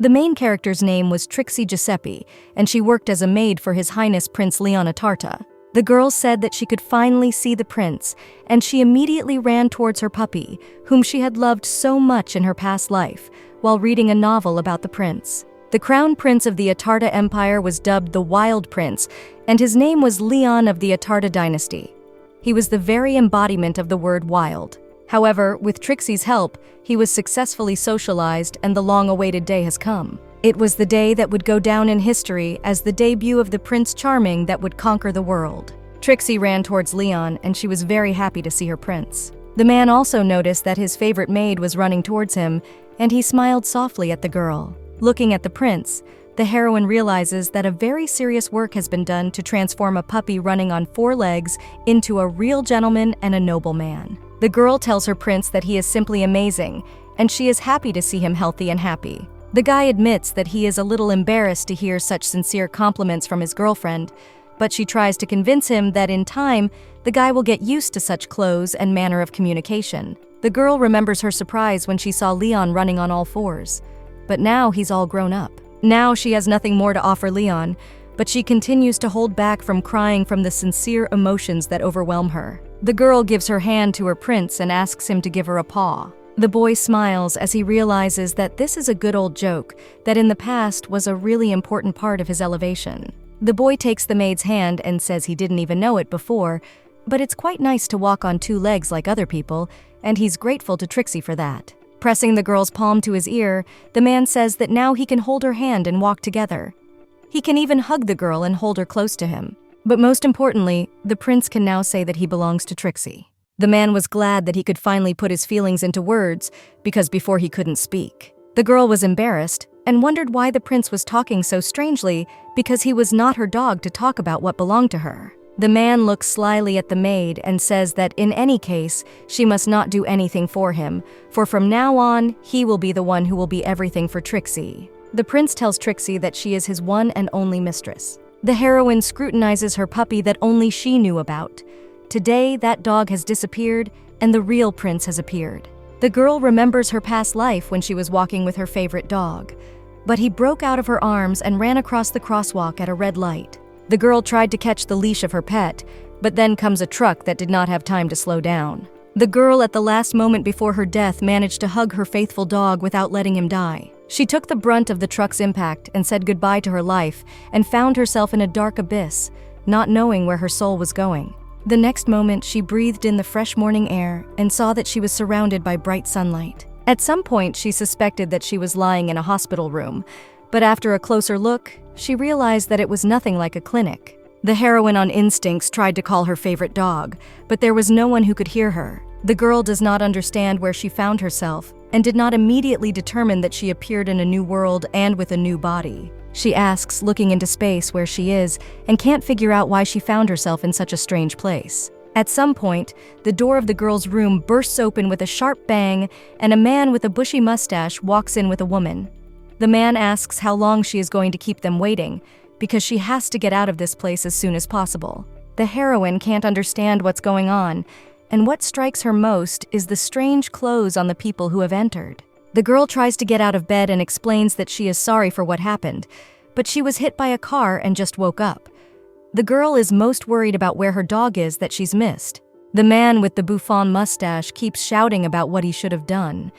The main character's name was Trixie Giuseppe, and she worked as a maid for His Highness Prince Leon Atarta. The girl said that she could finally see the prince, and she immediately ran towards her puppy, whom she had loved so much in her past life, while reading a novel about the prince. The crown prince of the Atarta Empire was dubbed the Wild Prince, and his name was Leon of the Atarta dynasty. He was the very embodiment of the word wild. However, with Trixie's help, he was successfully socialized and the long-awaited day has come. It was the day that would go down in history as the debut of the Prince Charming that would conquer the world. Trixie ran towards Leon, and she was very happy to see her prince. The man also noticed that his favorite maid was running towards him, and he smiled softly at the girl. Looking at the prince, the heroine realizes that a very serious work has been done to transform a puppy running on 4 legs into a real gentleman and a noble man. The girl tells her prince that he is simply amazing, and she is happy to see him healthy and happy. The guy admits that he is a little embarrassed to hear such sincere compliments from his girlfriend, but she tries to convince him that in time, the guy will get used to such clothes and manner of communication. The girl remembers her surprise when she saw Leon running on all 4s. But now he's all grown up. Now she has nothing more to offer Leon, but she continues to hold back from crying from the sincere emotions that overwhelm her. The girl gives her hand to her prince and asks him to give her a paw. The boy smiles as he realizes that this is a good old joke that in the past was a really important part of his elevation. The boy takes the maid's hand and says he didn't even know it before, but it's quite nice to walk on 2 legs like other people, and he's grateful to Trixie for that. Pressing the girl's palm to his ear, the man says that now he can hold her hand and walk together. He can even hug the girl and hold her close to him. But most importantly, the prince can now say that he belongs to Trixie. The man was glad that he could finally put his feelings into words, because before he couldn't speak. The girl was embarrassed and wondered why the prince was talking so strangely, because he was not her dog to talk about what belonged to her. The man looks slyly at the maid and says that in any case, she must not do anything for him, for from now on, he will be the one who will be everything for Trixie. The prince tells Trixie that she is his one and only mistress. The heroine scrutinizes her puppy that only she knew about. Today, that dog has disappeared, and the real prince has appeared. The girl remembers her past life when she was walking with her favorite dog, but he broke out of her arms and ran across the crosswalk at a red light. The girl tried to catch the leash of her pet, but then comes a truck that did not have time to slow down. The girl at the last moment before her death managed to hug her faithful dog without letting him die. She took the brunt of the truck's impact and said goodbye to her life and found herself in a dark abyss, not knowing where her soul was going. The next moment, she breathed in the fresh morning air and saw that she was surrounded by bright sunlight. At some point, she suspected that she was lying in a hospital room, but after a closer look, she realized that it was nothing like a clinic. The heroine on instincts tried to call her favorite dog, but there was no one who could hear her. The girl does not understand where she found herself and did not immediately determine that she appeared in a new world and with a new body. She asks, looking into space, where she is, and can't figure out why she found herself in such a strange place. At some point, the door of the girl's room bursts open with a sharp bang, and a man with a bushy mustache walks in with a woman. The man asks how long she is going to keep them waiting, because she has to get out of this place as soon as possible. The heroine can't understand what's going on, and what strikes her most is the strange clothes on the people who have entered. The girl tries to get out of bed and explains that she is sorry for what happened, but she was hit by a car and just woke up. The girl is most worried about where her dog is that she's missed. The man with the bouffant mustache keeps shouting about what he should have done.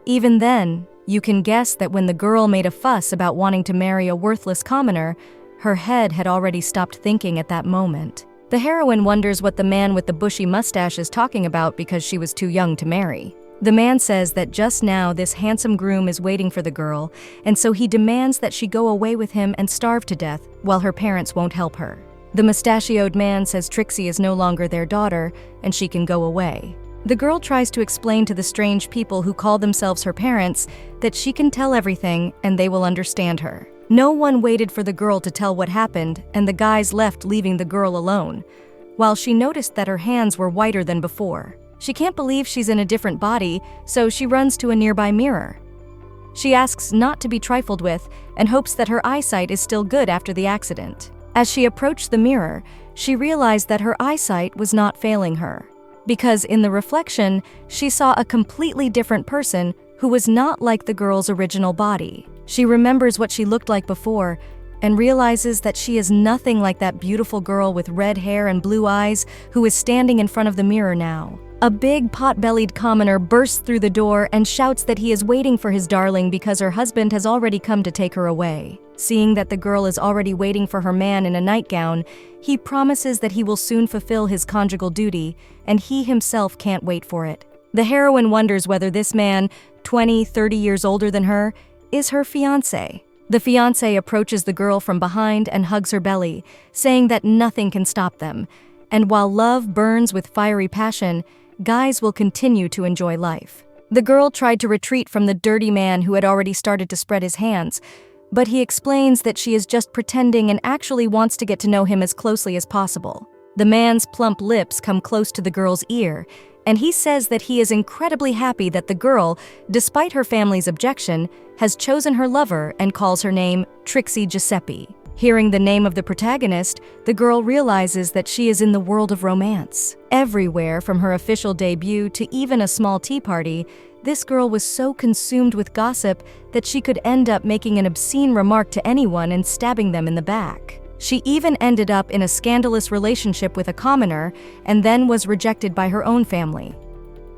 Even then, you can guess that when the girl made a fuss about wanting to marry a worthless commoner, her head had already stopped thinking at that moment. The heroine wonders what the man with the bushy mustache is talking about because she was too young to marry. The man says that just now this handsome groom is waiting for the girl, and so he demands that she go away with him and starve to death while her parents won't help her. The mustachioed man says Trixie is no longer their daughter and she can go away. The girl tries to explain to the strange people who call themselves her parents that she can tell everything and they will understand her. No one waited for the girl to tell what happened, and the guys left, leaving the girl alone, while she noticed that her hands were whiter than before. She can't believe she's in a different body, so she runs to a nearby mirror. She asks not to be trifled with and hopes that her eyesight is still good after the accident. As she approached the mirror, she realized that her eyesight was not failing her, because in the reflection, she saw a completely different person who was not like the girl's original body. She remembers what she looked like before and realizes that she is nothing like that beautiful girl with red hair and blue eyes who is standing in front of the mirror now. A big pot-bellied commoner bursts through the door and shouts that he is waiting for his darling because her husband has already come to take her away. Seeing that the girl is already waiting for her man in a nightgown, he promises that he will soon fulfill his conjugal duty, and he himself can't wait for it. The heroine wonders whether this man, 20, 30 years older than her, is her fiancé. The fiancé approaches the girl from behind and hugs her belly, saying that nothing can stop them. And while love burns with fiery passion, guys will continue to enjoy life. The girl tried to retreat from the dirty man who had already started to spread his hands, but he explains that she is just pretending and actually wants to get to know him as closely as possible. The man's plump lips come close to the girl's ear, and he says that he is incredibly happy that the girl, despite her family's objection, has chosen her lover and calls her name Trixie Giuseppe. Hearing the name of the protagonist, the girl realizes that she is in the world of romance. Everywhere, from her official debut to even a small tea party, this girl was so consumed with gossip that she could end up making an obscene remark to anyone and stabbing them in the back. She even ended up in a scandalous relationship with a commoner and then was rejected by her own family.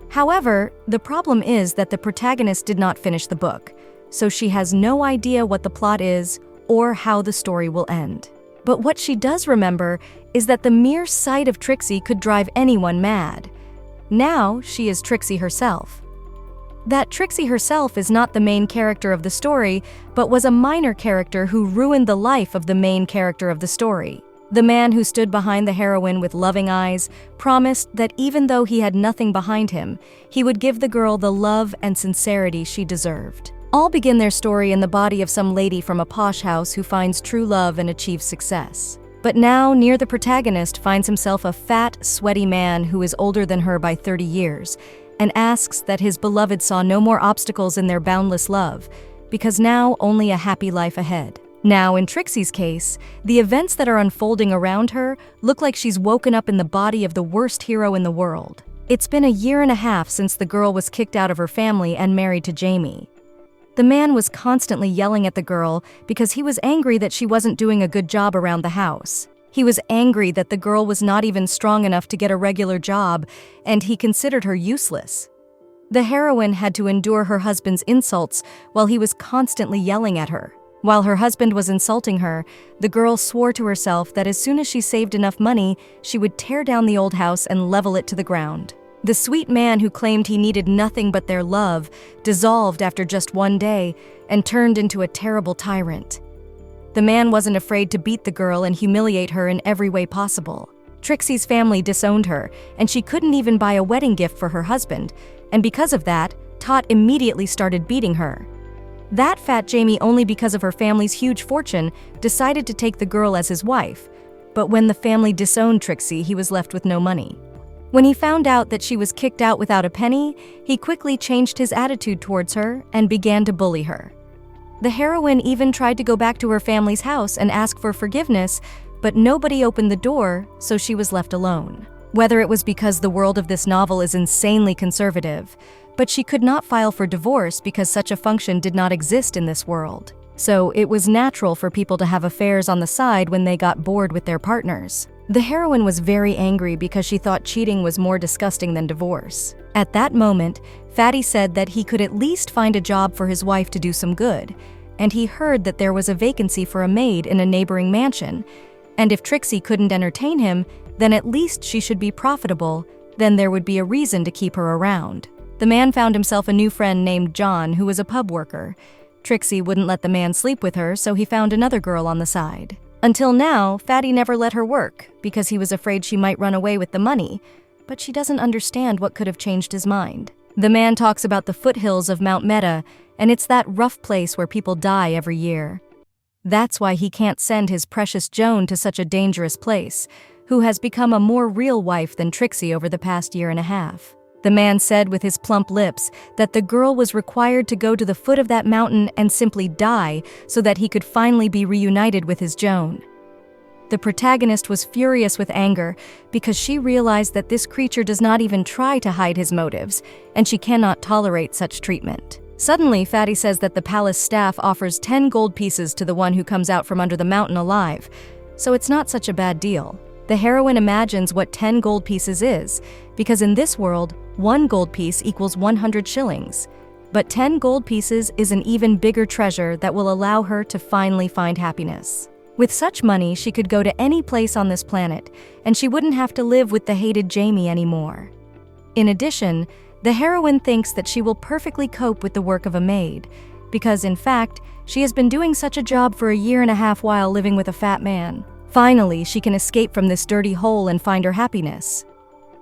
However, the problem is that the protagonist did not finish the book, so she has no idea what the plot is or how the story will end. But what she does remember is that the mere sight of Trixie could drive anyone mad. Now she is Trixie herself. That Trixie herself is not the main character of the story, but was a minor character who ruined the life of the main character of the story. The man who stood behind the heroine with loving eyes promised that even though he had nothing behind him, he would give the girl the love and sincerity she deserved. All begin their story in the body of some lady from a posh house who finds true love and achieves success. But now, near the protagonist finds himself a fat, sweaty man who is older than her by 30 years, and asks that his beloved saw no more obstacles in their boundless love, because now only a happy life ahead. Now, in Trixie's case, the events that are unfolding around her look like she's woken up in the body of the worst hero in the world. It's been a year and a half since the girl was kicked out of her family and married to Jamie. The man was constantly yelling at the girl because he was angry that she wasn't doing a good job around the house. He was angry that the girl was not even strong enough to get a regular job, and he considered her useless. The heroine had to endure her husband's insults while he was constantly yelling at her. While her husband was insulting her, the girl swore to herself that as soon as she saved enough money, she would tear down the old house and level it to the ground. The sweet man who claimed he needed nothing but their love dissolved after just one day and turned into a terrible tyrant. The man wasn't afraid to beat the girl and humiliate her in every way possible. Trixie's family disowned her, and she couldn't even buy a wedding gift for her husband, and because of that, Tot immediately started beating her. That fat Jamie, only because of her family's huge fortune, decided to take the girl as his wife, but when the family disowned Trixie, he was left with no money. When he found out that she was kicked out without a penny, he quickly changed his attitude towards her and began to bully her. The heroine even tried to go back to her family's house and ask for forgiveness, but nobody opened the door, so she was left alone. Whether it was because the world of this novel is insanely conservative, but she could not file for divorce because such a function did not exist in this world. So it was natural for people to have affairs on the side when they got bored with their partners. The heroine was very angry because she thought cheating was more disgusting than divorce. At that moment, Fatty said that he could at least find a job for his wife to do some good, and he heard that there was a vacancy for a maid in a neighboring mansion, and if Trixie couldn't entertain him, then at least she should be profitable, then there would be a reason to keep her around. The man found himself a new friend named John, who was a pub worker. Trixie wouldn't let the man sleep with her, so he found another girl on the side. Until now, Fatty never let her work because he was afraid she might run away with the money, but she doesn't understand what could have changed his mind. The man talks about the foothills of Mount Meta, and it's that rough place where people die every year. That's why he can't send his precious Joan to such a dangerous place, who has become a more real wife than Trixie over the past year and a half. The man said with his plump lips that the girl was required to go to the foot of that mountain and simply die so that he could finally be reunited with his Joan. The protagonist was furious with anger because she realized that this creature does not even try to hide his motives, and she cannot tolerate such treatment. Suddenly, Fatty says that the palace staff offers 10 gold pieces to the one who comes out from under the mountain alive, so it's not such a bad deal. The heroine imagines what 10 gold pieces is, because in this world, 1 gold piece equals 100 shillings. But 10 gold pieces is an even bigger treasure that will allow her to finally find happiness. With such money, she could go to any place on this planet, and she wouldn't have to live with the hated Jamie anymore. In addition, the heroine thinks that she will perfectly cope with the work of a maid, because in fact, she has been doing such a job for a year and a half while living with a fat man. Finally, she can escape from this dirty hole and find her happiness.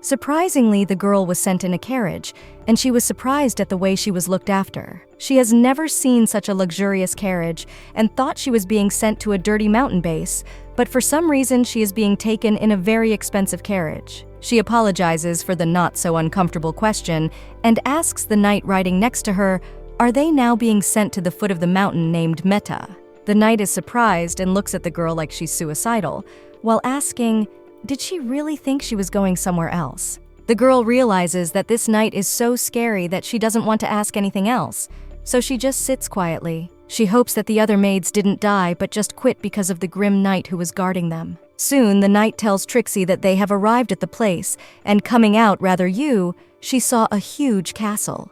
Surprisingly, the girl was sent in a carriage, and she was surprised at the way she was looked after. She has never seen such a luxurious carriage and thought she was being sent to a dirty mountain base, but for some reason she is being taken in a very expensive carriage. She apologizes for the not-so-uncomfortable question and asks the knight riding next to her, are they now being sent to the foot of the mountain named Meta? The knight is surprised and looks at the girl like she's suicidal, while asking, did she really think she was going somewhere else? The girl realizes that this knight is so scary that she doesn't want to ask anything else, so she just sits quietly. She hopes that the other maids didn't die but just quit because of the grim knight who was guarding them. Soon, the knight tells Trixie that they have arrived at the place, and coming out, she saw a huge castle.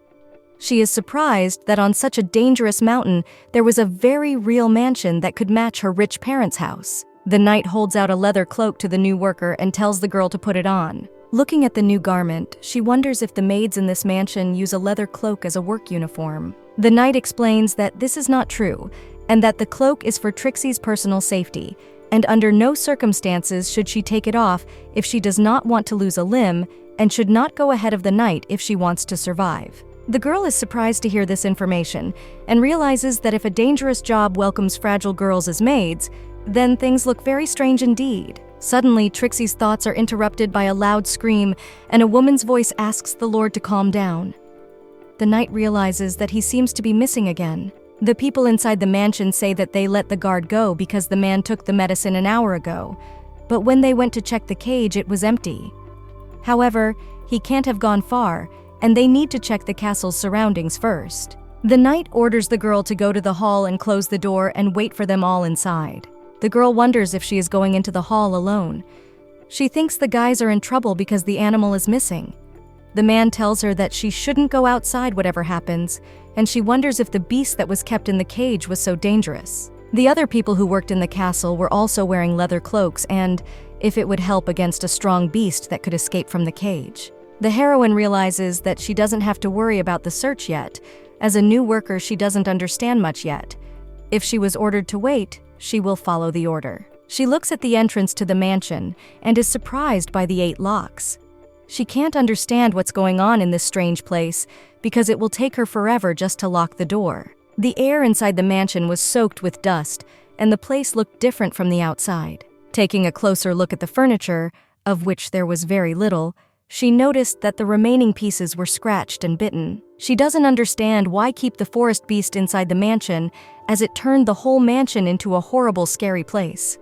She is surprised that on such a dangerous mountain, there was a very real mansion that could match her rich parents' house. The knight holds out a leather cloak to the new worker and tells the girl to put it on. Looking at the new garment, she wonders if the maids in this mansion use a leather cloak as a work uniform. The knight explains that this is not true, and that the cloak is for Trixie's personal safety, and under no circumstances should she take it off if she does not want to lose a limb, and should not go ahead of the knight if she wants to survive. The girl is surprised to hear this information, and realizes that if a dangerous job welcomes fragile girls as maids, then things look very strange indeed. Suddenly, Trixie's thoughts are interrupted by a loud scream, and a woman's voice asks the Lord to calm down. The knight realizes that he seems to be missing again. The people inside the mansion say that they let the guard go because the man took the medicine an hour ago, but when they went to check the cage, it was empty. However, he can't have gone far, and they need to check the castle's surroundings first. The knight orders the girl to go to the hall and close the door and wait for them all inside. The girl wonders if she is going into the hall alone. She thinks the guys are in trouble because the animal is missing. The man tells her that she shouldn't go outside whatever happens, and she wonders if the beast that was kept in the cage was so dangerous. The other people who worked in the castle were also wearing leather cloaks, and if it would help against a strong beast that could escape from the cage. The heroine realizes that she doesn't have to worry about the search yet. As a new worker, she doesn't understand much yet. If she was ordered to wait, she will follow the order. She looks at the entrance to the mansion and is surprised by the 8 locks. She can't understand what's going on in this strange place because it will take her forever just to lock the door. The air inside the mansion was soaked with dust, and the place looked different from the outside. Taking a closer look at the furniture, of which there was very little, she noticed that the remaining pieces were scratched and bitten. She doesn't understand why keep the forest beast inside the mansion, as it turned the whole mansion into a horrible, scary place.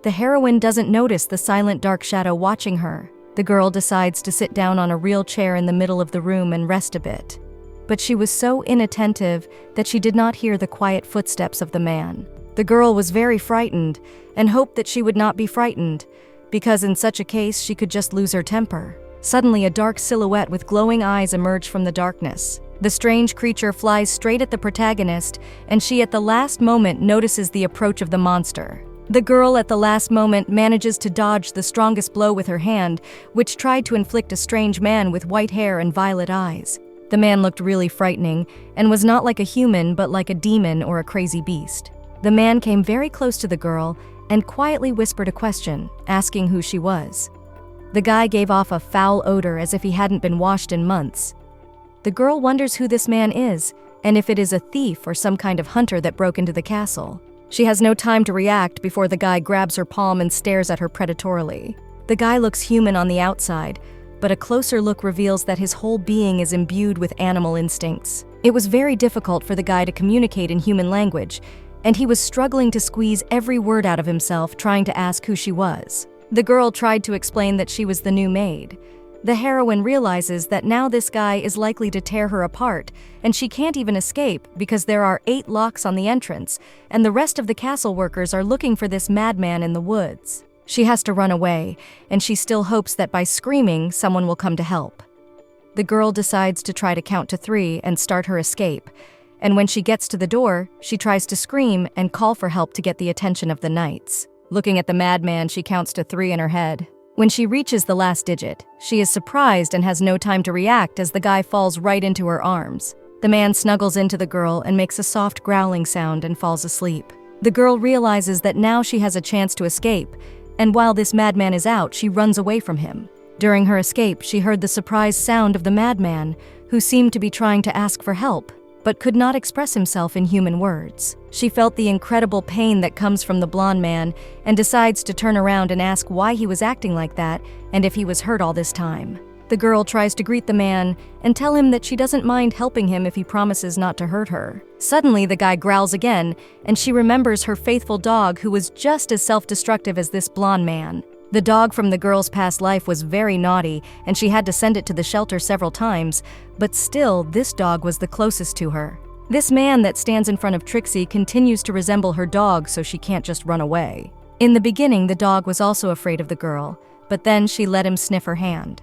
The heroine doesn't notice the silent dark shadow watching her. The girl decides to sit down on a real chair in the middle of the room and rest a bit. But she was so inattentive that she did not hear the quiet footsteps of the man. The girl was very frightened and hoped that she would not be frightened, because in such a case she could just lose her temper. Suddenly, a dark silhouette with glowing eyes emerged from the darkness. The strange creature flies straight at the protagonist, and she at the last moment notices the approach of the monster. The girl at the last moment manages to dodge the strongest blow with her hand, which tried to inflict a strange man with white hair and violet eyes. The man looked really frightening, and was not like a human but like a demon or a crazy beast. The man came very close to the girl and quietly whispered a question, asking who she was. The guy gave off a foul odor as if he hadn't been washed in months. The girl wonders who this man is, and if it is a thief or some kind of hunter that broke into the castle. She has no time to react before the guy grabs her palm and stares at her predatorily. The guy looks human on the outside, but a closer look reveals that his whole being is imbued with animal instincts. It was very difficult for the guy to communicate in human language, and he was struggling to squeeze every word out of himself trying to ask who she was. The girl tried to explain that she was the new maid. The heroine realizes that now this guy is likely to tear her apart, and she can't even escape because there are 8 locks on the entrance, and the rest of the castle workers are looking for this madman in the woods. She has to run away, and she still hopes that by screaming, someone will come to help. The girl decides to try to count to 3 and start her escape, and when she gets to the door, she tries to scream and call for help to get the attention of the knights. Looking at the madman, she counts to 3 in her head. When she reaches the last digit, she is surprised and has no time to react as the guy falls right into her arms. The man snuggles into the girl and makes a soft growling sound and falls asleep. The girl realizes that now she has a chance to escape, and while this madman is out, she runs away from him. During her escape, she heard the surprised sound of the madman, who seemed to be trying to ask for help, but could not express himself in human words. She felt the incredible pain that comes from the blonde man and decides to turn around and ask why he was acting like that and if he was hurt all this time. The girl tries to greet the man and tell him that she doesn't mind helping him if he promises not to hurt her. Suddenly, the guy growls again, and she remembers her faithful dog who was just as self-destructive as this blonde man. The dog from the girl's past life was very naughty, and she had to send it to the shelter several times, but still, this dog was the closest to her. This man that stands in front of Trixie continues to resemble her dog, so she can't just run away. In the beginning, the dog was also afraid of the girl, but then she let him sniff her hand.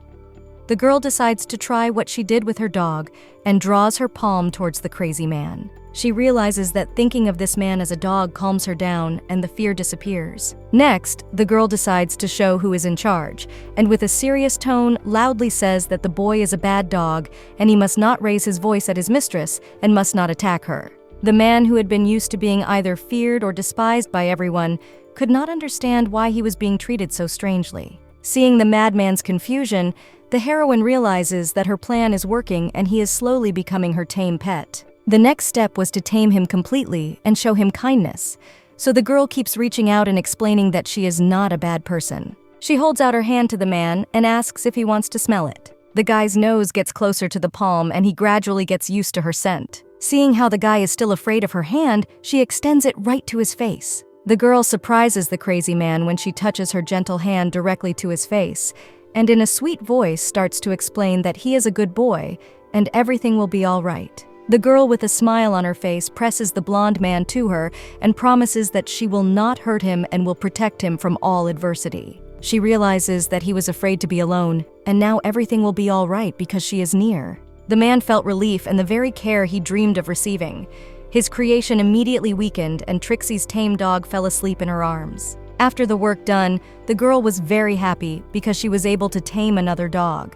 The girl decides to try what she did with her dog and draws her palm towards the crazy man. She realizes that thinking of this man as a dog calms her down and the fear disappears. Next, the girl decides to show who is in charge, and with a serious tone loudly says that the boy is a bad dog and he must not raise his voice at his mistress and must not attack her. The man, who had been used to being either feared or despised by everyone, could not understand why he was being treated so strangely. Seeing the madman's confusion, the heroine realizes that her plan is working and he is slowly becoming her tame pet. The next step was to tame him completely and show him kindness, so the girl keeps reaching out and explaining that she is not a bad person. She holds out her hand to the man and asks if he wants to smell it. The guy's nose gets closer to the palm and he gradually gets used to her scent. Seeing how the guy is still afraid of her hand, she extends it right to his face. The girl surprises the crazy man when she touches her gentle hand directly to his face, and in a sweet voice starts to explain that he is a good boy and everything will be all right. The girl, with a smile on her face, presses the blonde man to her and promises that she will not hurt him and will protect him from all adversity. She realizes that he was afraid to be alone, and now everything will be all right because she is near. The man felt relief and the very care he dreamed of receiving. His creation immediately weakened, and Trixie's tame dog fell asleep in her arms. After the work done, the girl was very happy because she was able to tame another dog.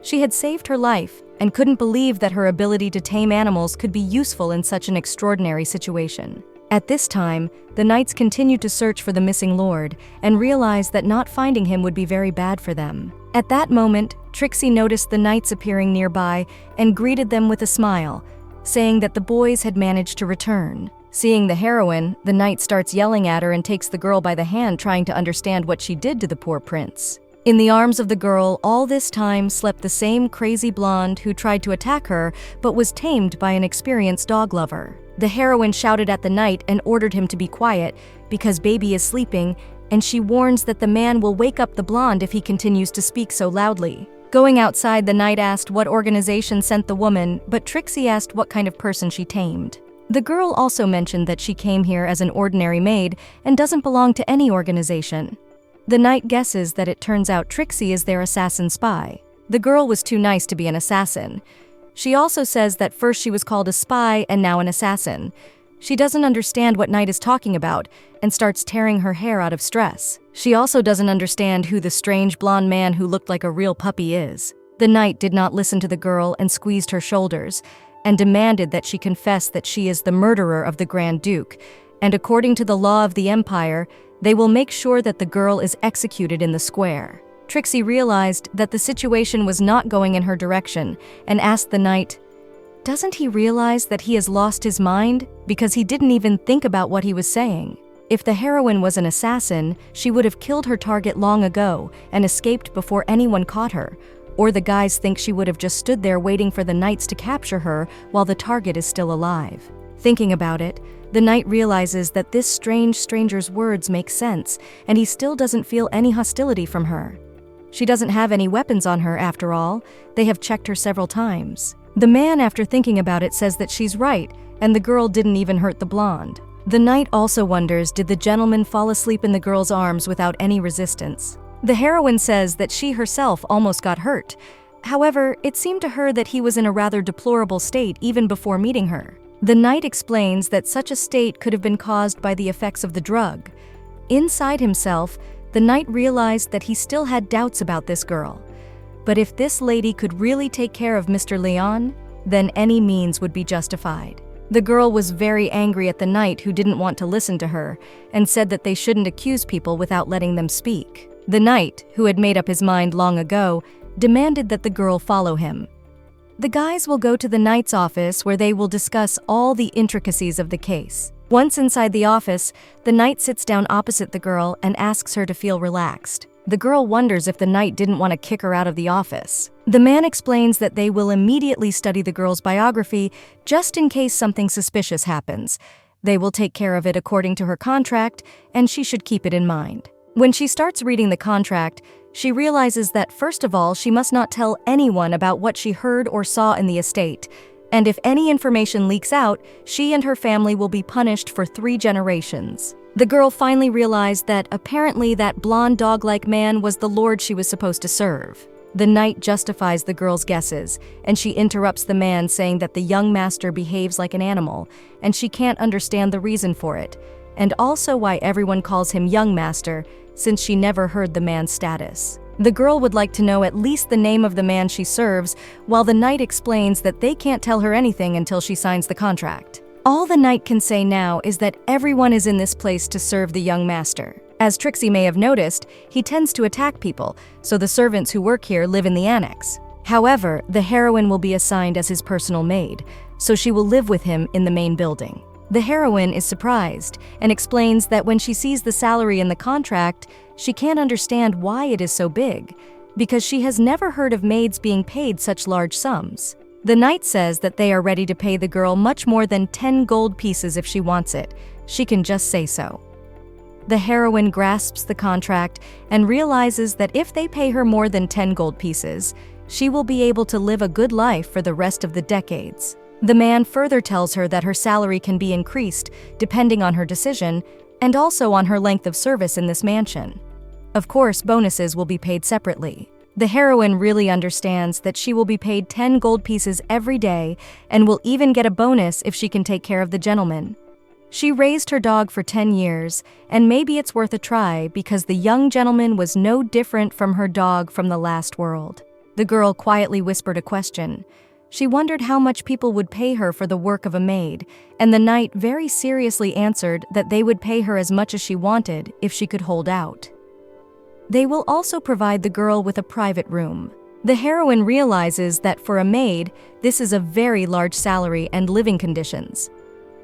She had saved her life and couldn't believe that her ability to tame animals could be useful in such an extraordinary situation. At this time, the knights continued to search for the missing lord and realized that not finding him would be very bad for them. At that moment, Trixie noticed the knights appearing nearby and greeted them with a smile, saying that the boys had managed to return. Seeing the heroine, the knight starts yelling at her and takes the girl by the hand, trying to understand what she did to the poor prince. In the arms of the girl, all this time slept the same crazy blonde who tried to attack her but was tamed by an experienced dog lover. The heroine shouted at the knight and ordered him to be quiet because baby is sleeping, and she warns that the man will wake up the blonde if he continues to speak so loudly. Going outside, the knight asked what organization sent the woman, but Trixie asked what kind of person she tamed. The girl also mentioned that she came here as an ordinary maid and doesn't belong to any organization. The knight guesses that it turns out Trixie is their assassin spy. The girl was too nice to be an assassin. She also says that first she was called a spy and now an assassin. She doesn't understand what Knight is talking about and starts tearing her hair out of stress. She also doesn't understand who the strange blonde man who looked like a real puppy is. The Knight did not listen to the girl and squeezed her shoulders and demanded that she confess that she is the murderer of the Grand Duke, and according to the law of the Empire, they will make sure that the girl is executed in the square. Trixie realized that the situation was not going in her direction and asked the knight, "Doesn't he realize that he has lost his mind because he didn't even think about what he was saying? If the heroine was an assassin, she would have killed her target long ago and escaped before anyone caught her, or the guys think she would have just stood there waiting for the knights to capture her while the target is still alive." Thinking about it, the knight realizes that this stranger's words make sense, and he still doesn't feel any hostility from her. She doesn't have any weapons on her after all. They have checked her several times. The man, after thinking about it, says that she's right, and the girl didn't even hurt the blonde. The knight also wonders, did the gentleman fall asleep in the girl's arms without any resistance? The heroine says that she herself almost got hurt. However, it seemed to her that he was in a rather deplorable state even before meeting her. The knight explains that such a state could have been caused by the effects of the drug. Inside himself, the knight realized that he still had doubts about this girl. But if this lady could really take care of Mr. Leon, then any means would be justified. The girl was very angry at the knight, who didn't want to listen to her and said that they shouldn't accuse people without letting them speak. The knight, who had made up his mind long ago, demanded that the girl follow him. The guys will go to the knight's office, where they will discuss all the intricacies of the case. Once inside the office, the knight sits down opposite the girl and asks her to feel relaxed. The girl wonders if the knight didn't want to kick her out of the office. The man explains that they will immediately study the girl's biography just in case something suspicious happens. They will take care of it according to her contract, and she should keep it in mind. When she starts reading the contract, she realizes that first of all, she must not tell anyone about what she heard or saw in the estate. And if any information leaks out, she and her family will be punished for 3 generations. The girl finally realized that apparently that blonde dog-like man was the lord she was supposed to serve. The knight justifies the girl's guesses, and she interrupts the man, saying that the young master behaves like an animal, and she can't understand the reason for it, and also why everyone calls him young master, since she never heard the man's status. The girl would like to know at least the name of the man she serves, while the knight explains that they can't tell her anything until she signs the contract. All the knight can say now is that everyone is in this place to serve the young master. As Trixie may have noticed, he tends to attack people, so the servants who work here live in the annex. However, the heroine will be assigned as his personal maid, so she will live with him in the main building. The heroine is surprised and explains that when she sees the salary in the contract, she can't understand why it is so big, because she has never heard of maids being paid such large sums. The knight says that they are ready to pay the girl much more than 10 gold pieces if she wants it. She can just say so. The heroine grasps the contract and realizes that if they pay her more than 10 gold pieces, she will be able to live a good life for the rest of the decades. The man further tells her that her salary can be increased depending on her decision and also on her length of service in this mansion. Of course, bonuses will be paid separately. The heroine really understands that she will be paid 10 gold pieces every day and will even get a bonus if she can take care of the gentleman. She raised her dog for 10 years, and maybe it's worth a try because the young gentleman was no different from her dog from the last world. The girl quietly whispered a question. She wondered how much people would pay her for the work of a maid, and the knight very seriously answered that they would pay her as much as she wanted if she could hold out. They will also provide the girl with a private room. The heroine realizes that for a maid, this is a very large salary and living conditions.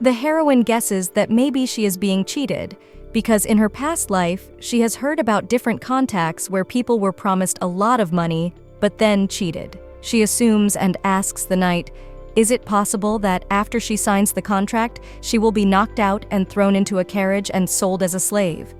The heroine guesses that maybe she is being cheated, because in her past life, she has heard about different contacts where people were promised a lot of money, but then cheated. She assumes and asks the knight, is it possible that after she signs the contract, she will be knocked out and thrown into a carriage and sold as a slave?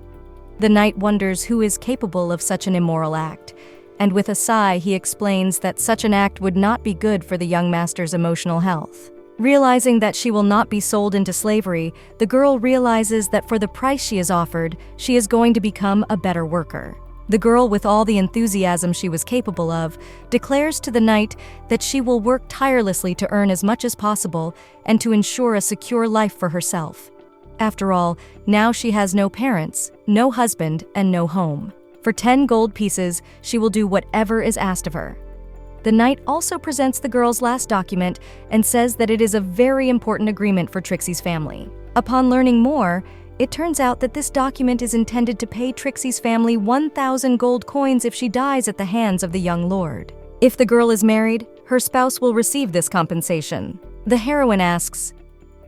The knight wonders who is capable of such an immoral act, and with a sigh he explains that such an act would not be good for the young master's emotional health. Realizing that she will not be sold into slavery, the girl realizes that for the price she is offered, she is going to become a better worker. The girl, with all the enthusiasm she was capable of, declares to the knight that she will work tirelessly to earn as much as possible and to ensure a secure life for herself. After all, now she has no parents, no husband, and no home. For 10 gold pieces, she will do whatever is asked of her. The knight also presents the girl's last document and says that it is a very important agreement for Trixie's family. Upon learning more, it turns out that this document is intended to pay Trixie's family 1,000 gold coins if she dies at the hands of the young lord. If the girl is married, her spouse will receive this compensation. The heroine asks,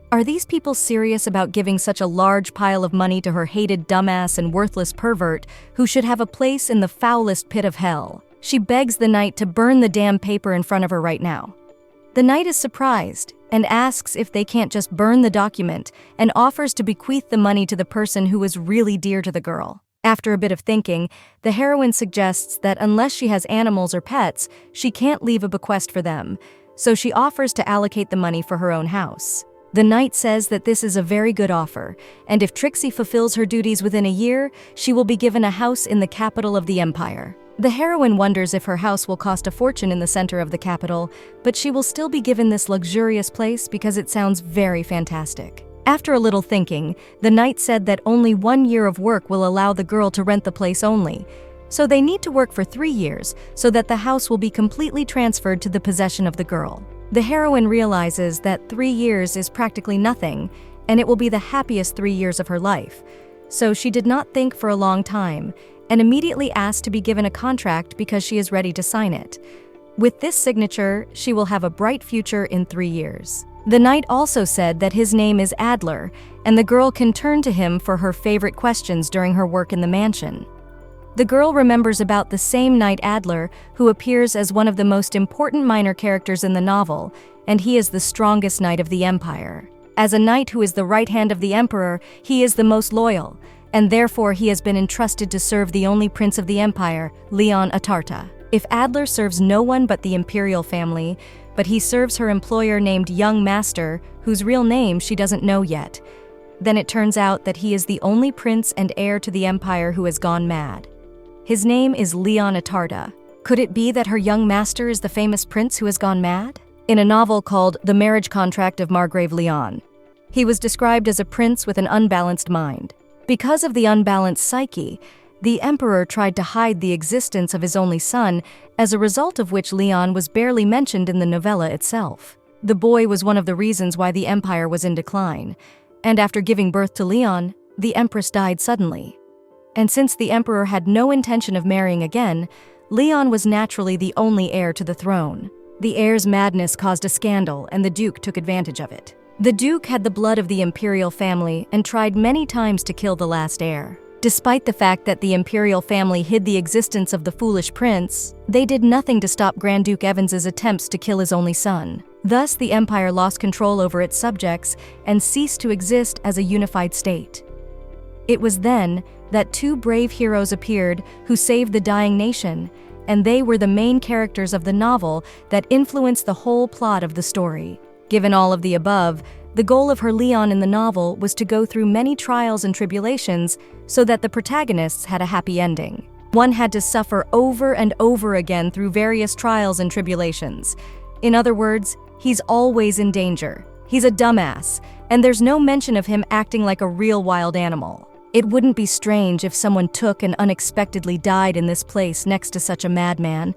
are these people serious about giving such a large pile of money to her hated dumbass and worthless pervert who should have a place in the foulest pit of hell? She begs the knight to burn the damn paper in front of her right now. The knight is surprised and asks if they can't just burn the document and offers to bequeath the money to the person who is really dear to the girl. After a bit of thinking, the heroine suggests that unless she has animals or pets, she can't leave a bequest for them, so she offers to allocate the money for her own house. The knight says that this is a very good offer, and if Trixie fulfills her duties within a year, she will be given a house in the capital of the empire. The heroine wonders if her house will cost a fortune in the center of the capital, but she will still be given this luxurious place because it sounds very fantastic. After a little thinking, the knight said that only 1 year of work will allow the girl to rent the place only, so they need to work for 3 years so that the house will be completely transferred to the possession of the girl. The heroine realizes that 3 years is practically nothing, and it will be the happiest 3 years of her life, so she did not think for a long time and immediately asked to be given a contract because she is ready to sign it. With this signature, she will have a bright future in 3 years. The knight also said that his name is Adler, and the girl can turn to him for her favorite questions during her work in the mansion. The girl remembers about the same knight Adler, who appears as one of the most important minor characters in the novel, and he is the strongest knight of the empire. As a knight who is the right hand of the emperor, he is the most loyal, and therefore he has been entrusted to serve the only prince of the empire, Leon Atarta. If Adler serves no one but the imperial family, but he serves her employer named Young Master, whose real name she doesn't know yet, then it turns out that he is the only prince and heir to the empire who has gone mad. His name is Leon Atarta. Could it be that her young master is the famous prince who has gone mad? In a novel called The Marriage Contract of Margrave Leon, he was described as a prince with an unbalanced mind. Because of the unbalanced psyche, the emperor tried to hide the existence of his only son, as a result of which Leon was barely mentioned in the novella itself. The boy was one of the reasons why the empire was in decline, and after giving birth to Leon, the empress died suddenly. And since the emperor had no intention of marrying again, Leon was naturally the only heir to the throne. The heir's madness caused a scandal, and the duke took advantage of it. The duke had the blood of the imperial family and tried many times to kill the last heir. Despite the fact that the imperial family hid the existence of the foolish prince, they did nothing to stop Grand Duke Evans's attempts to kill his only son. Thus, the empire lost control over its subjects and ceased to exist as a unified state. It was then that 2 brave heroes appeared who saved the dying nation, and they were the main characters of the novel that influenced the whole plot of the story. Given all of the above, the goal of her Leon in the novel was to go through many trials and tribulations so that the protagonists had a happy ending. One had to suffer over and over again through various trials and tribulations. In other words, he's always in danger. He's a dumbass, and there's no mention of him acting like a real wild animal. It wouldn't be strange if someone took and unexpectedly died in this place next to such a madman.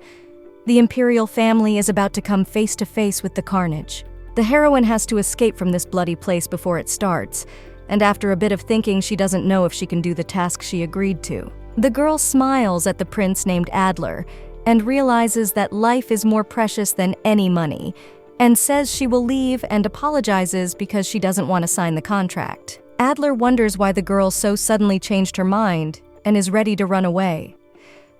The imperial family is about to come face to face with the carnage. The heroine has to escape from this bloody place before it starts, and after a bit of thinking, she doesn't know if she can do the task she agreed to. The girl smiles at the prince named Adler and realizes that life is more precious than any money, and says she will leave and apologizes because she doesn't want to sign the contract. Adler wonders why the girl so suddenly changed her mind and is ready to run away.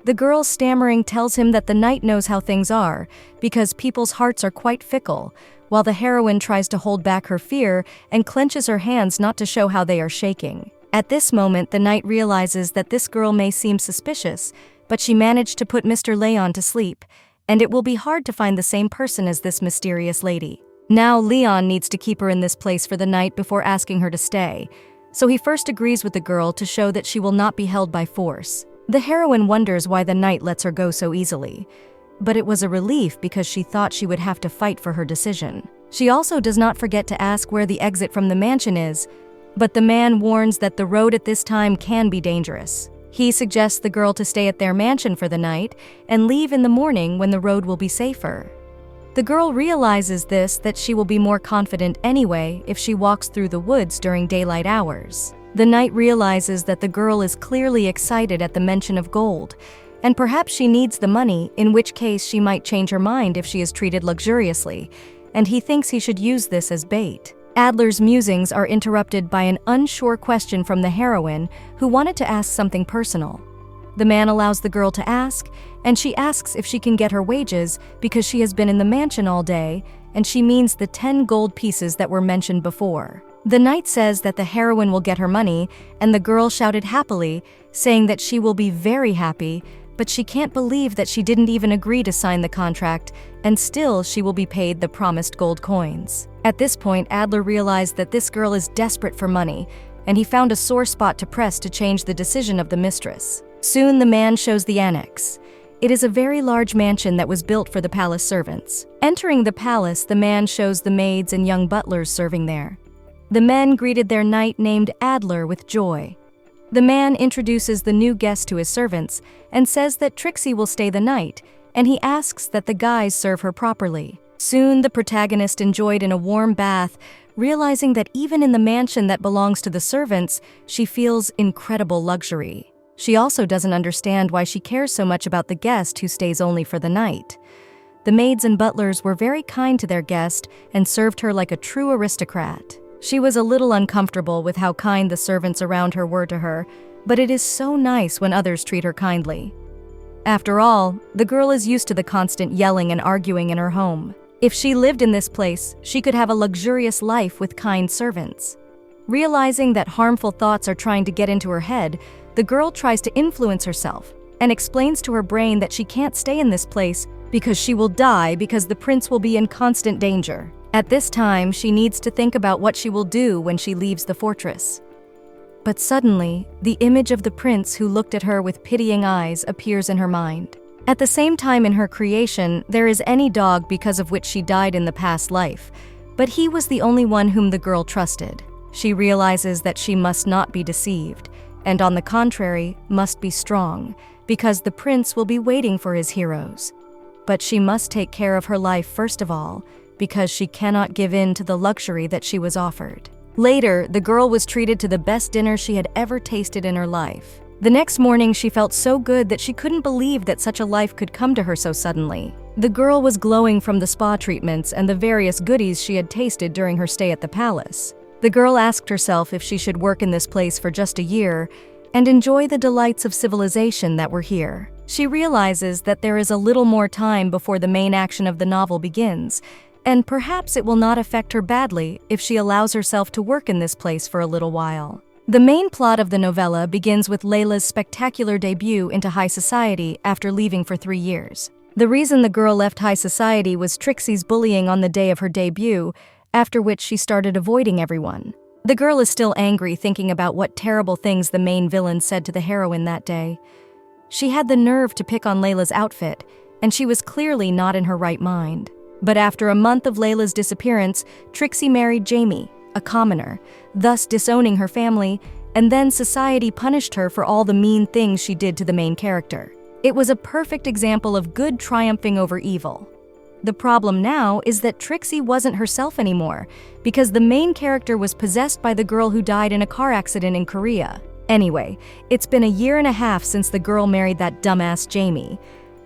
The girl stammering tells him that the knight knows how things are, because people's hearts are quite fickle, while the heroine tries to hold back her fear and clenches her hands not to show how they are shaking. At this moment, the knight realizes that this girl may seem suspicious, but she managed to put Mr. Leon to sleep, and it will be hard to find the same person as this mysterious lady. Now Leon needs to keep her in this place for the night before asking her to stay, so he first agrees with the girl to show that she will not be held by force. The heroine wonders why the knight lets her go so easily, but it was a relief because she thought she would have to fight for her decision. She also does not forget to ask where the exit from the mansion is, but the man warns that the road at this time can be dangerous. He suggests the girl to stay at their mansion for the night and leave in the morning when the road will be safer. The girl realizes that she will be more confident anyway if she walks through the woods during daylight hours. The knight realizes that the girl is clearly excited at the mention of gold, and perhaps she needs the money, in which case she might change her mind if she is treated luxuriously, and he thinks he should use this as bait. Adler's musings are interrupted by an unsure question from the heroine, who wanted to ask something personal. The man allows the girl to ask, and she asks if she can get her wages because she has been in the mansion all day, and she means the 10 gold pieces that were mentioned before. The knight says that the heroine will get her money, and the girl shouted happily, saying that she will be very happy, but she can't believe that she didn't even agree to sign the contract, and still she will be paid the promised gold coins. At this point, Adler realized that this girl is desperate for money, and he found a sore spot to press to change the decision of the mistress. Soon the man shows the annex. It is a very large mansion that was built for the palace servants. Entering the palace, the man shows the maids and young butlers serving there. The men greeted their knight named Adler with joy. The man introduces the new guest to his servants and says that Trixie will stay the night, and he asks that the guys serve her properly. Soon the protagonist enjoyed in a warm bath, realizing that even in the mansion that belongs to the servants, she feels incredible luxury. She also doesn't understand why she cares so much about the guest who stays only for the night. The maids and butlers were very kind to their guest and served her like a true aristocrat. She was a little uncomfortable with how kind the servants around her were to her, but it is so nice when others treat her kindly. After all, the girl is used to the constant yelling and arguing in her home. If she lived in this place, she could have a luxurious life with kind servants. Realizing that harmful thoughts are trying to get into her head, the girl tries to influence herself and explains to her brain that she can't stay in this place because she will die because the prince will be in constant danger. At this time, she needs to think about what she will do when she leaves the fortress. But suddenly, the image of the prince who looked at her with pitying eyes appears in her mind. At the same time in her creation, there is any dog because of which she died in the past life, but he was the only one whom the girl trusted. She realizes that she must not be deceived, and on the contrary, must be strong, because the prince will be waiting for his heroes. But she must take care of her life first of all, because she cannot give in to the luxury that she was offered. Later, the girl was treated to the best dinner she had ever tasted in her life. The next morning, she felt so good that she couldn't believe that such a life could come to her so suddenly. The girl was glowing from the spa treatments and the various goodies she had tasted during her stay at the palace. The girl asked herself if she should work in this place for just a year and enjoy the delights of civilization that were here. She realizes that there is a little more time before the main action of the novel begins, and perhaps it will not affect her badly if she allows herself to work in this place for a little while. The main plot of the novella begins with Layla's spectacular debut into high society after leaving for 3 years. The reason the girl left high society was Trixie's bullying on the day of her debut, after which she started avoiding everyone. The girl is still angry thinking about what terrible things the main villain said to the heroine that day. She had the nerve to pick on Layla's outfit, and she was clearly not in her right mind. But after a month of Layla's disappearance, Trixie married Jamie, a commoner, thus disowning her family, and then society punished her for all the mean things she did to the main character. It was a perfect example of good triumphing over evil. The problem now is that Trixie wasn't herself anymore, because the main character was possessed by the girl who died in a car accident in Korea. Anyway, it's been a year and a half since the girl married that dumbass Jamie.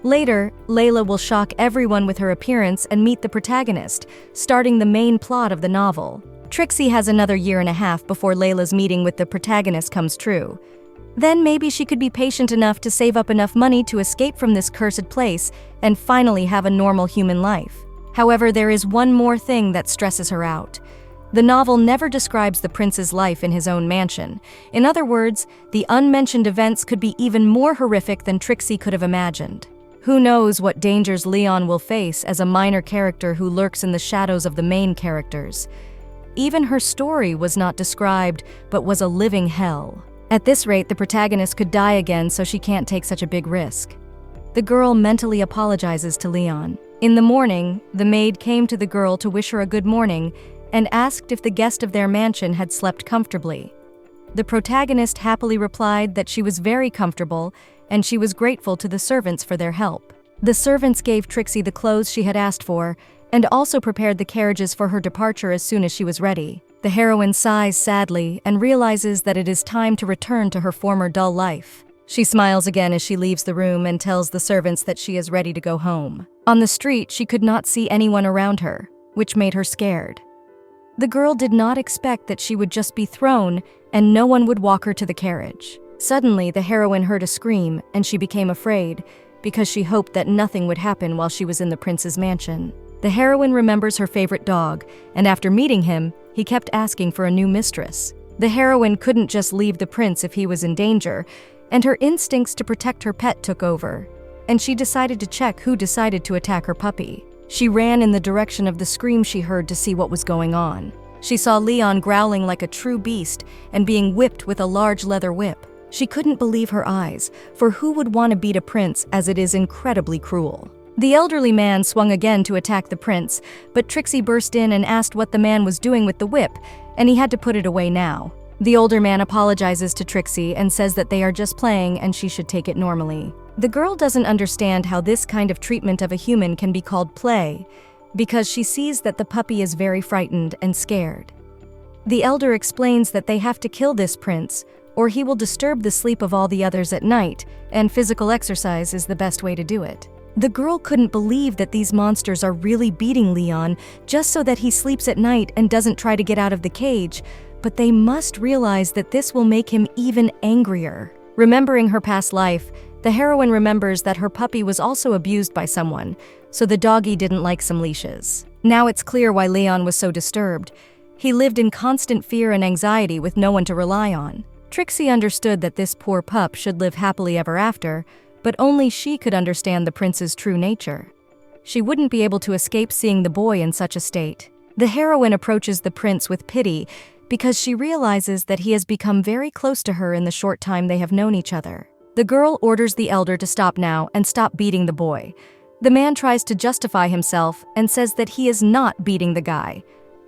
Later, Layla will shock everyone with her appearance and meet the protagonist, starting the main plot of the novel. Trixie has another year and a half before Layla's meeting with the protagonist comes true. Then maybe she could be patient enough to save up enough money to escape from this cursed place and finally have a normal human life. However, there is one more thing that stresses her out. The novel never describes the prince's life in his own mansion. In other words, the unmentioned events could be even more horrific than Trixie could have imagined. Who knows what dangers Leon will face as a minor character who lurks in the shadows of the main characters. Even her story was not described, but was a living hell. At this rate, the protagonist could die again, so she can't take such a big risk. The girl mentally apologizes to Leon. In the morning, the maid came to the girl to wish her a good morning and asked if the guest of their mansion had slept comfortably. The protagonist happily replied that she was very comfortable and she was grateful to the servants for their help. The servants gave Trixie the clothes she had asked for and also prepared the carriages for her departure as soon as she was ready. The heroine sighs sadly and realizes that it is time to return to her former dull life. She smiles again as she leaves the room and tells the servants that she is ready to go home. On the street, she could not see anyone around her, which made her scared. The girl did not expect that she would just be thrown and no one would walk her to the carriage. Suddenly, the heroine heard a scream and she became afraid because she hoped that nothing would happen while she was in the prince's mansion. The heroine remembers her favorite dog, and after meeting him, he kept asking for a new mistress. The heroine couldn't just leave the prince if he was in danger, and her instincts to protect her pet took over, and she decided to check who decided to attack her puppy. She ran in the direction of the scream she heard to see what was going on. She saw Leon growling like a true beast and being whipped with a large leather whip. She couldn't believe her eyes, for who would want to beat a prince, as it is incredibly cruel? The elderly man swung again to attack the prince, but Trixie burst in and asked what the man was doing with the whip, and he had to put it away now. The older man apologizes to Trixie and says that they are just playing and she should take it normally. The girl doesn't understand how this kind of treatment of a human can be called play, because she sees that the puppy is very frightened and scared. The elder explains that they have to kill this prince, or he will disturb the sleep of all the others at night, and physical exercise is the best way to do it. The girl couldn't believe that these monsters are really beating Leon just so that he sleeps at night and doesn't try to get out of the cage, but they must realize that this will make him even angrier. Remembering her past life, the heroine remembers that her puppy was also abused by someone, so the doggy didn't like some leashes. Now it's clear why Leon was so disturbed. He lived in constant fear and anxiety with no one to rely on. Trixie understood that this poor pup should live happily ever after, but only she could understand the prince's true nature. She wouldn't be able to escape seeing the boy in such a state. The heroine approaches the prince with pity because she realizes that he has become very close to her in the short time they have known each other. The girl orders the elder to stop now and stop beating the boy. The man tries to justify himself and says that he is not beating the guy.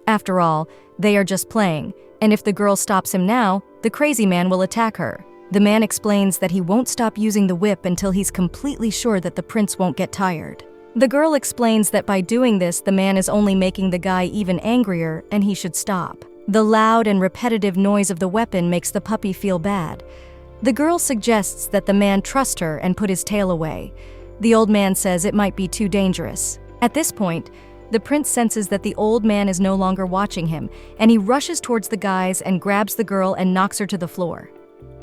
After all, they are just playing, and if the girl stops him now, the crazy man will attack her. The man explains that he won't stop using the whip until he's completely sure that the prince won't get tired. The girl explains that by doing this, the man is only making the guy even angrier and he should stop. The loud and repetitive noise of the weapon makes the puppy feel bad. The girl suggests that the man trust her and put his tail away. The old man says it might be too dangerous. At this point, the prince senses that the old man is no longer watching him, and he rushes towards the guys and grabs the girl and knocks her to the floor.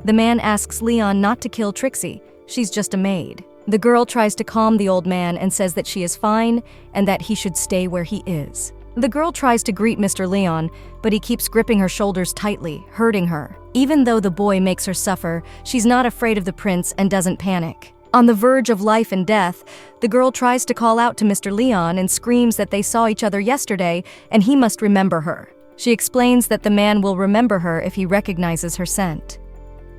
The man asks Leon not to kill Trixie. She's just a maid. The girl tries to calm the old man and says that she is fine and that he should stay where he is. The girl tries to greet Mr. Leon, but he keeps gripping her shoulders tightly, hurting her. Even though the boy makes her suffer, she's not afraid of the prince and doesn't panic. On the verge of life and death, the girl tries to call out to Mr. Leon and screams that they saw each other yesterday and he must remember her. She explains that the man will remember her if he recognizes her scent.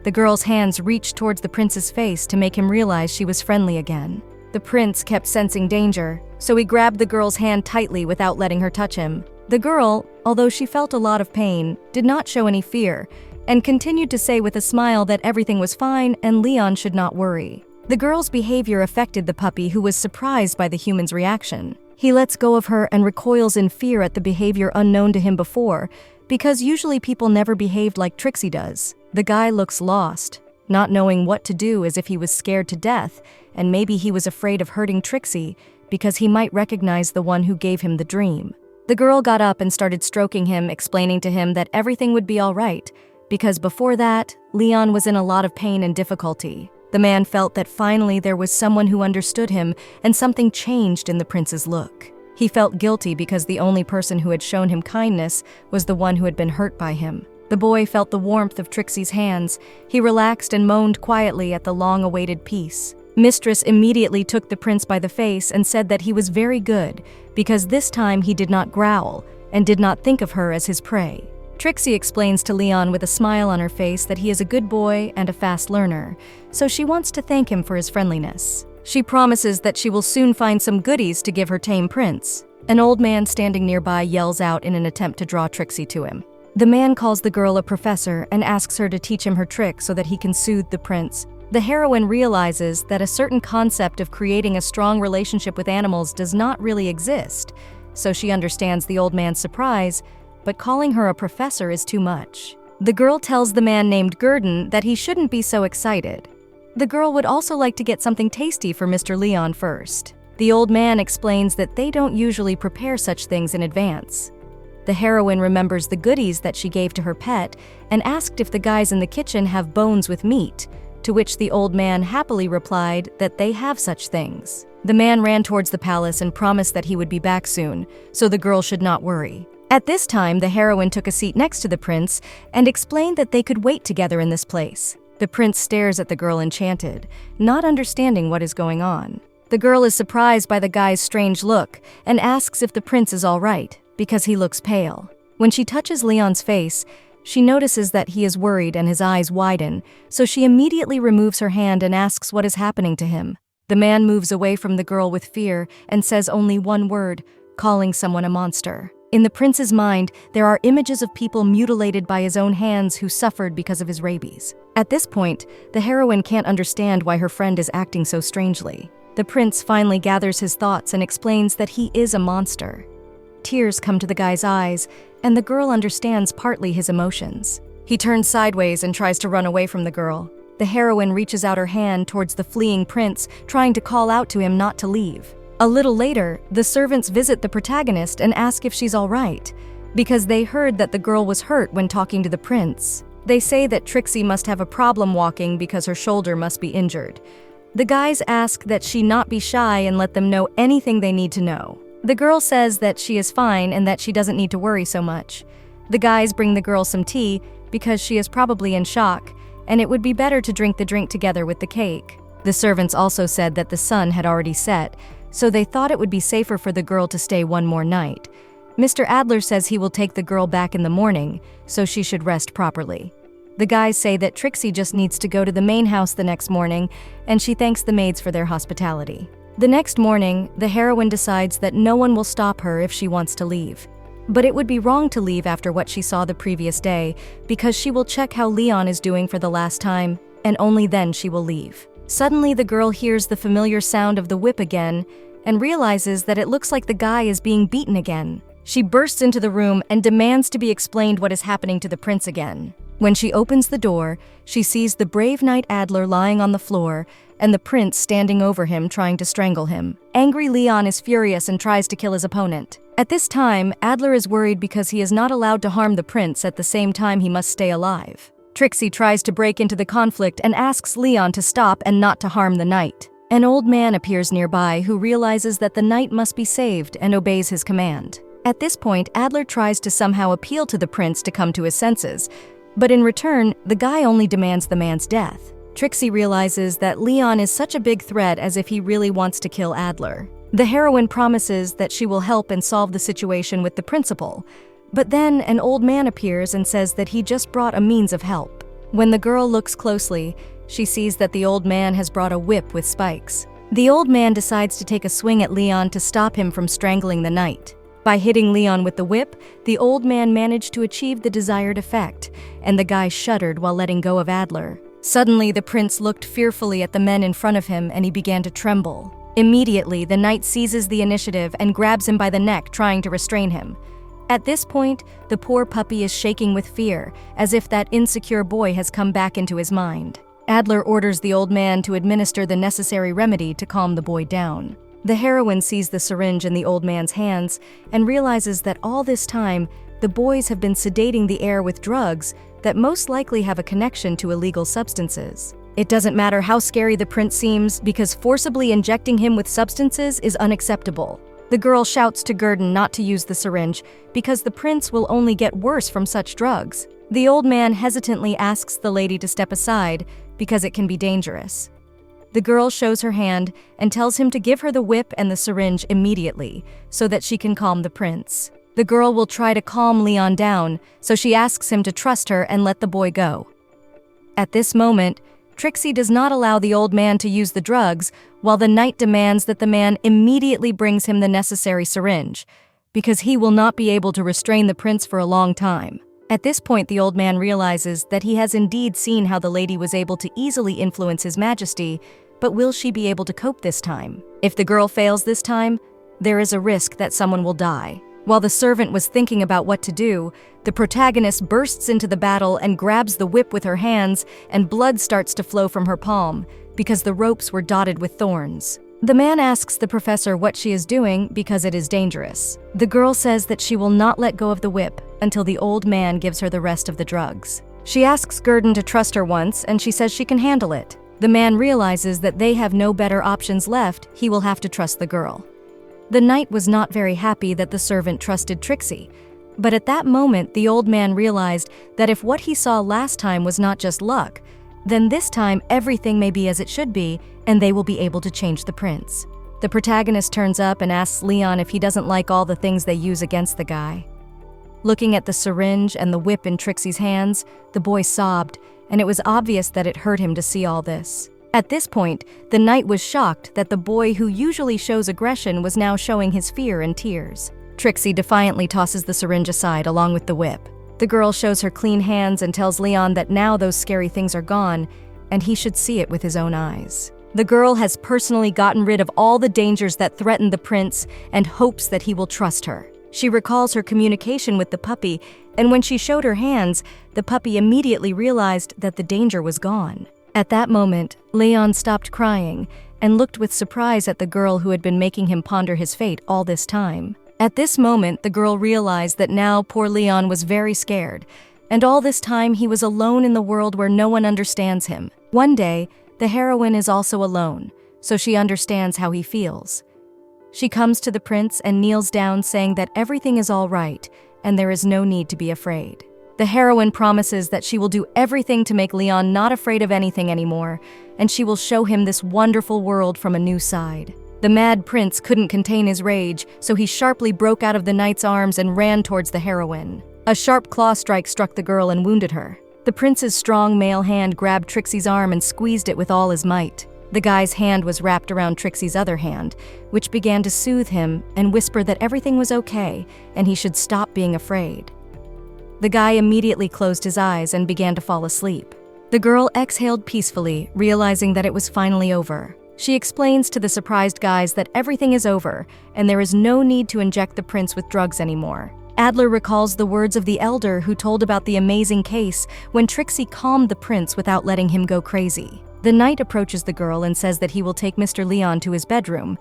The girl's hands reached towards the prince's face to make him realize she was friendly again. The prince kept sensing danger, so he grabbed the girl's hand tightly without letting her touch him. The girl, although she felt a lot of pain, did not show any fear, and continued to say with a smile that everything was fine and Leon should not worry. The girl's behavior affected the puppy, who was surprised by the human's reaction. He lets go of her and recoils in fear at the behavior unknown to him before, because usually people never behaved like Trixie does. The guy looks lost, not knowing what to do, as if he was scared to death, and maybe he was afraid of hurting Trixie because he might recognize the one who gave him the dream. The girl got up and started stroking him, explaining to him that everything would be all right, because before that, Leon was in a lot of pain and difficulty. The man felt that finally there was someone who understood him, and something changed in the prince's look. He felt guilty because the only person who had shown him kindness was the one who had been hurt by him. The boy felt the warmth of Trixie's hands. He relaxed and moaned quietly at the long-awaited peace. Mistress immediately took the prince by the face and said that he was very good, because this time he did not growl and did not think of her as his prey. Trixie explains to Leon with a smile on her face that he is a good boy and a fast learner, so she wants to thank him for his friendliness. She promises that she will soon find some goodies to give her tame prince. An old man standing nearby yells out in an attempt to draw Trixie to him. The man calls the girl a professor and asks her to teach him her trick so that he can soothe the prince. The heroine realizes that a certain concept of creating a strong relationship with animals does not really exist, so she understands the old man's surprise, but calling her a professor is too much. The girl tells the man named Gurdon that he shouldn't be so excited. The girl would also like to get something tasty for Mr. Leon first. The old man explains that they don't usually prepare such things in advance. The heroine remembers the goodies that she gave to her pet and asked if the guys in the kitchen have bones with meat, to which the old man happily replied that they have such things. The man ran towards the palace and promised that he would be back soon, so the girl should not worry. At this time, the heroine took a seat next to the prince and explained that they could wait together in this place. The prince stares at the girl enchanted, not understanding what is going on. The girl is surprised by the guy's strange look and asks if the prince is all right, because he looks pale. When she touches Leon's face, she notices that he is worried and his eyes widen, so she immediately removes her hand and asks what is happening to him. The man moves away from the girl with fear and says only one word, calling someone a monster. In the prince's mind, there are images of people mutilated by his own hands who suffered because of his rabies. At this point, the heroine can't understand why her friend is acting so strangely. The prince finally gathers his thoughts and explains that he is a monster. Tears come to the guy's eyes, and the girl understands partly his emotions. He turns sideways and tries to run away from the girl. The heroine reaches out her hand towards the fleeing prince, trying to call out to him not to leave. A little later, the servants visit the protagonist and ask if she's all right, because they heard that the girl was hurt when talking to the prince. They say that Trixie must have a problem walking because her shoulder must be injured. The guys ask that she not be shy and let them know anything they need to know. The girl says that she is fine and that she doesn't need to worry so much. The guys bring the girl some tea because she is probably in shock, and it would be better to drink the drink together with the cake. The servants also said that the sun had already set, so they thought it would be safer for the girl to stay one more night. Mr. Adler says he will take the girl back in the morning, so she should rest properly. The guys say that Trixie just needs to go to the main house the next morning, and she thanks the maids for their hospitality. The next morning, the heroine decides that no one will stop her if she wants to leave. But it would be wrong to leave after what she saw the previous day, because she will check how Leon is doing for the last time, and only then she will leave. Suddenly, the girl hears the familiar sound of the whip again and realizes that it looks like the guy is being beaten again. She bursts into the room and demands to be explained what is happening to the prince again. When she opens the door, she sees the brave knight Adler lying on the floor and the prince standing over him trying to strangle him. Angry Leon is furious and tries to kill his opponent. At this time, Adler is worried because he is not allowed to harm the prince at the same time he must stay alive. Trixie tries to break into the conflict and asks Leon to stop and not to harm the knight. An old man appears nearby who realizes that the knight must be saved and obeys his command. At this point, Adler tries to somehow appeal to the prince to come to his senses, but in return, the guy only demands the man's death. Trixie realizes that Leon is such a big threat as if he really wants to kill Adler. The heroine promises that she will help and solve the situation with the principal, but then an old man appears and says that he just brought a means of help. When the girl looks closely, she sees that the old man has brought a whip with spikes. The old man decides to take a swing at Leon to stop him from strangling the knight. By hitting Leon with the whip, the old man managed to achieve the desired effect, and the guy shuddered while letting go of Adler. Suddenly, the prince looked fearfully at the men in front of him and he began to tremble. Immediately, the knight seizes the initiative and grabs him by the neck, trying to restrain him. At this point, the poor puppy is shaking with fear, as if that insecure boy has come back into his mind. Adler orders the old man to administer the necessary remedy to calm the boy down. The heroine sees the syringe in the old man's hands and realizes that all this time, the boys have been sedating the air with drugs that most likely have a connection to illegal substances. It doesn't matter how scary the prince seems, because forcibly injecting him with substances is unacceptable. The girl shouts to Gurdon not to use the syringe because the prince will only get worse from such drugs. The old man hesitantly asks the lady to step aside because it can be dangerous. The girl shows her hand and tells him to give her the whip and the syringe immediately so that she can calm the prince. The girl will try to calm Leon down, so she asks him to trust her and let the boy go. At this moment, Trixie does not allow the old man to use the drugs, while the knight demands that the man immediately brings him the necessary syringe, because he will not be able to restrain the prince for a long time. At this point, the old man realizes that he has indeed seen how the lady was able to easily influence his majesty, but will she be able to cope this time? If the girl fails this time, there is a risk that someone will die. While the servant was thinking about what to do, the protagonist bursts into the battle and grabs the whip with her hands, and blood starts to flow from her palm because the ropes were dotted with thorns. The man asks the professor what she is doing because it is dangerous. The girl says that she will not let go of the whip until the old man gives her the rest of the drugs. She asks Gurdon to trust her once, and she says she can handle it. The man realizes that they have no better options left. He will have to trust the girl. The knight was not very happy that the servant trusted Trixie, but at that moment the old man realized that if what he saw last time was not just luck, then this time everything may be as it should be, and they will be able to change the prince. The protagonist turns up and asks Leon if he doesn't like all the things they use against the guy. Looking at the syringe and the whip in Trixie's hands, the boy sobbed, and it was obvious that it hurt him to see all this. At this point, the knight was shocked that the boy who usually shows aggression was now showing his fear and tears. Trixie defiantly tosses the syringe aside along with the whip. The girl shows her clean hands and tells Leon that now those scary things are gone, and he should see it with his own eyes. The girl has personally gotten rid of all the dangers that threaten the prince and hopes that he will trust her. She recalls her communication with the puppy, and when she showed her hands, the puppy immediately realized that the danger was gone. At that moment, Leon stopped crying and looked with surprise at the girl who had been making him ponder his fate all this time. At this moment, the girl realized that now poor Leon was very scared, and all this time he was alone in the world where no one understands him. One day, the heroine is also alone, so she understands how he feels. She comes to the prince and kneels down saying that everything is all right and there is no need to be afraid. The heroine promises that she will do everything to make Leon not afraid of anything anymore, and she will show him this wonderful world from a new side. The mad prince couldn't contain his rage, so he sharply broke out of the knight's arms and ran towards the heroine. A sharp claw strike struck the girl and wounded her. The prince's strong male hand grabbed Trixie's arm and squeezed it with all his might. The guy's hand was wrapped around Trixie's other hand, which began to soothe him and whisper that everything was okay and he should stop being afraid. The guy immediately closed his eyes and began to fall asleep. The girl exhaled peacefully, realizing that it was finally over. She explains to the surprised guys that everything is over and there is no need to inject the prince with drugs anymore. Adler recalls the words of the elder who told about the amazing case when Trixie calmed the prince without letting him go crazy. The knight approaches the girl and says that he will take Mr. Leon to his bedroom,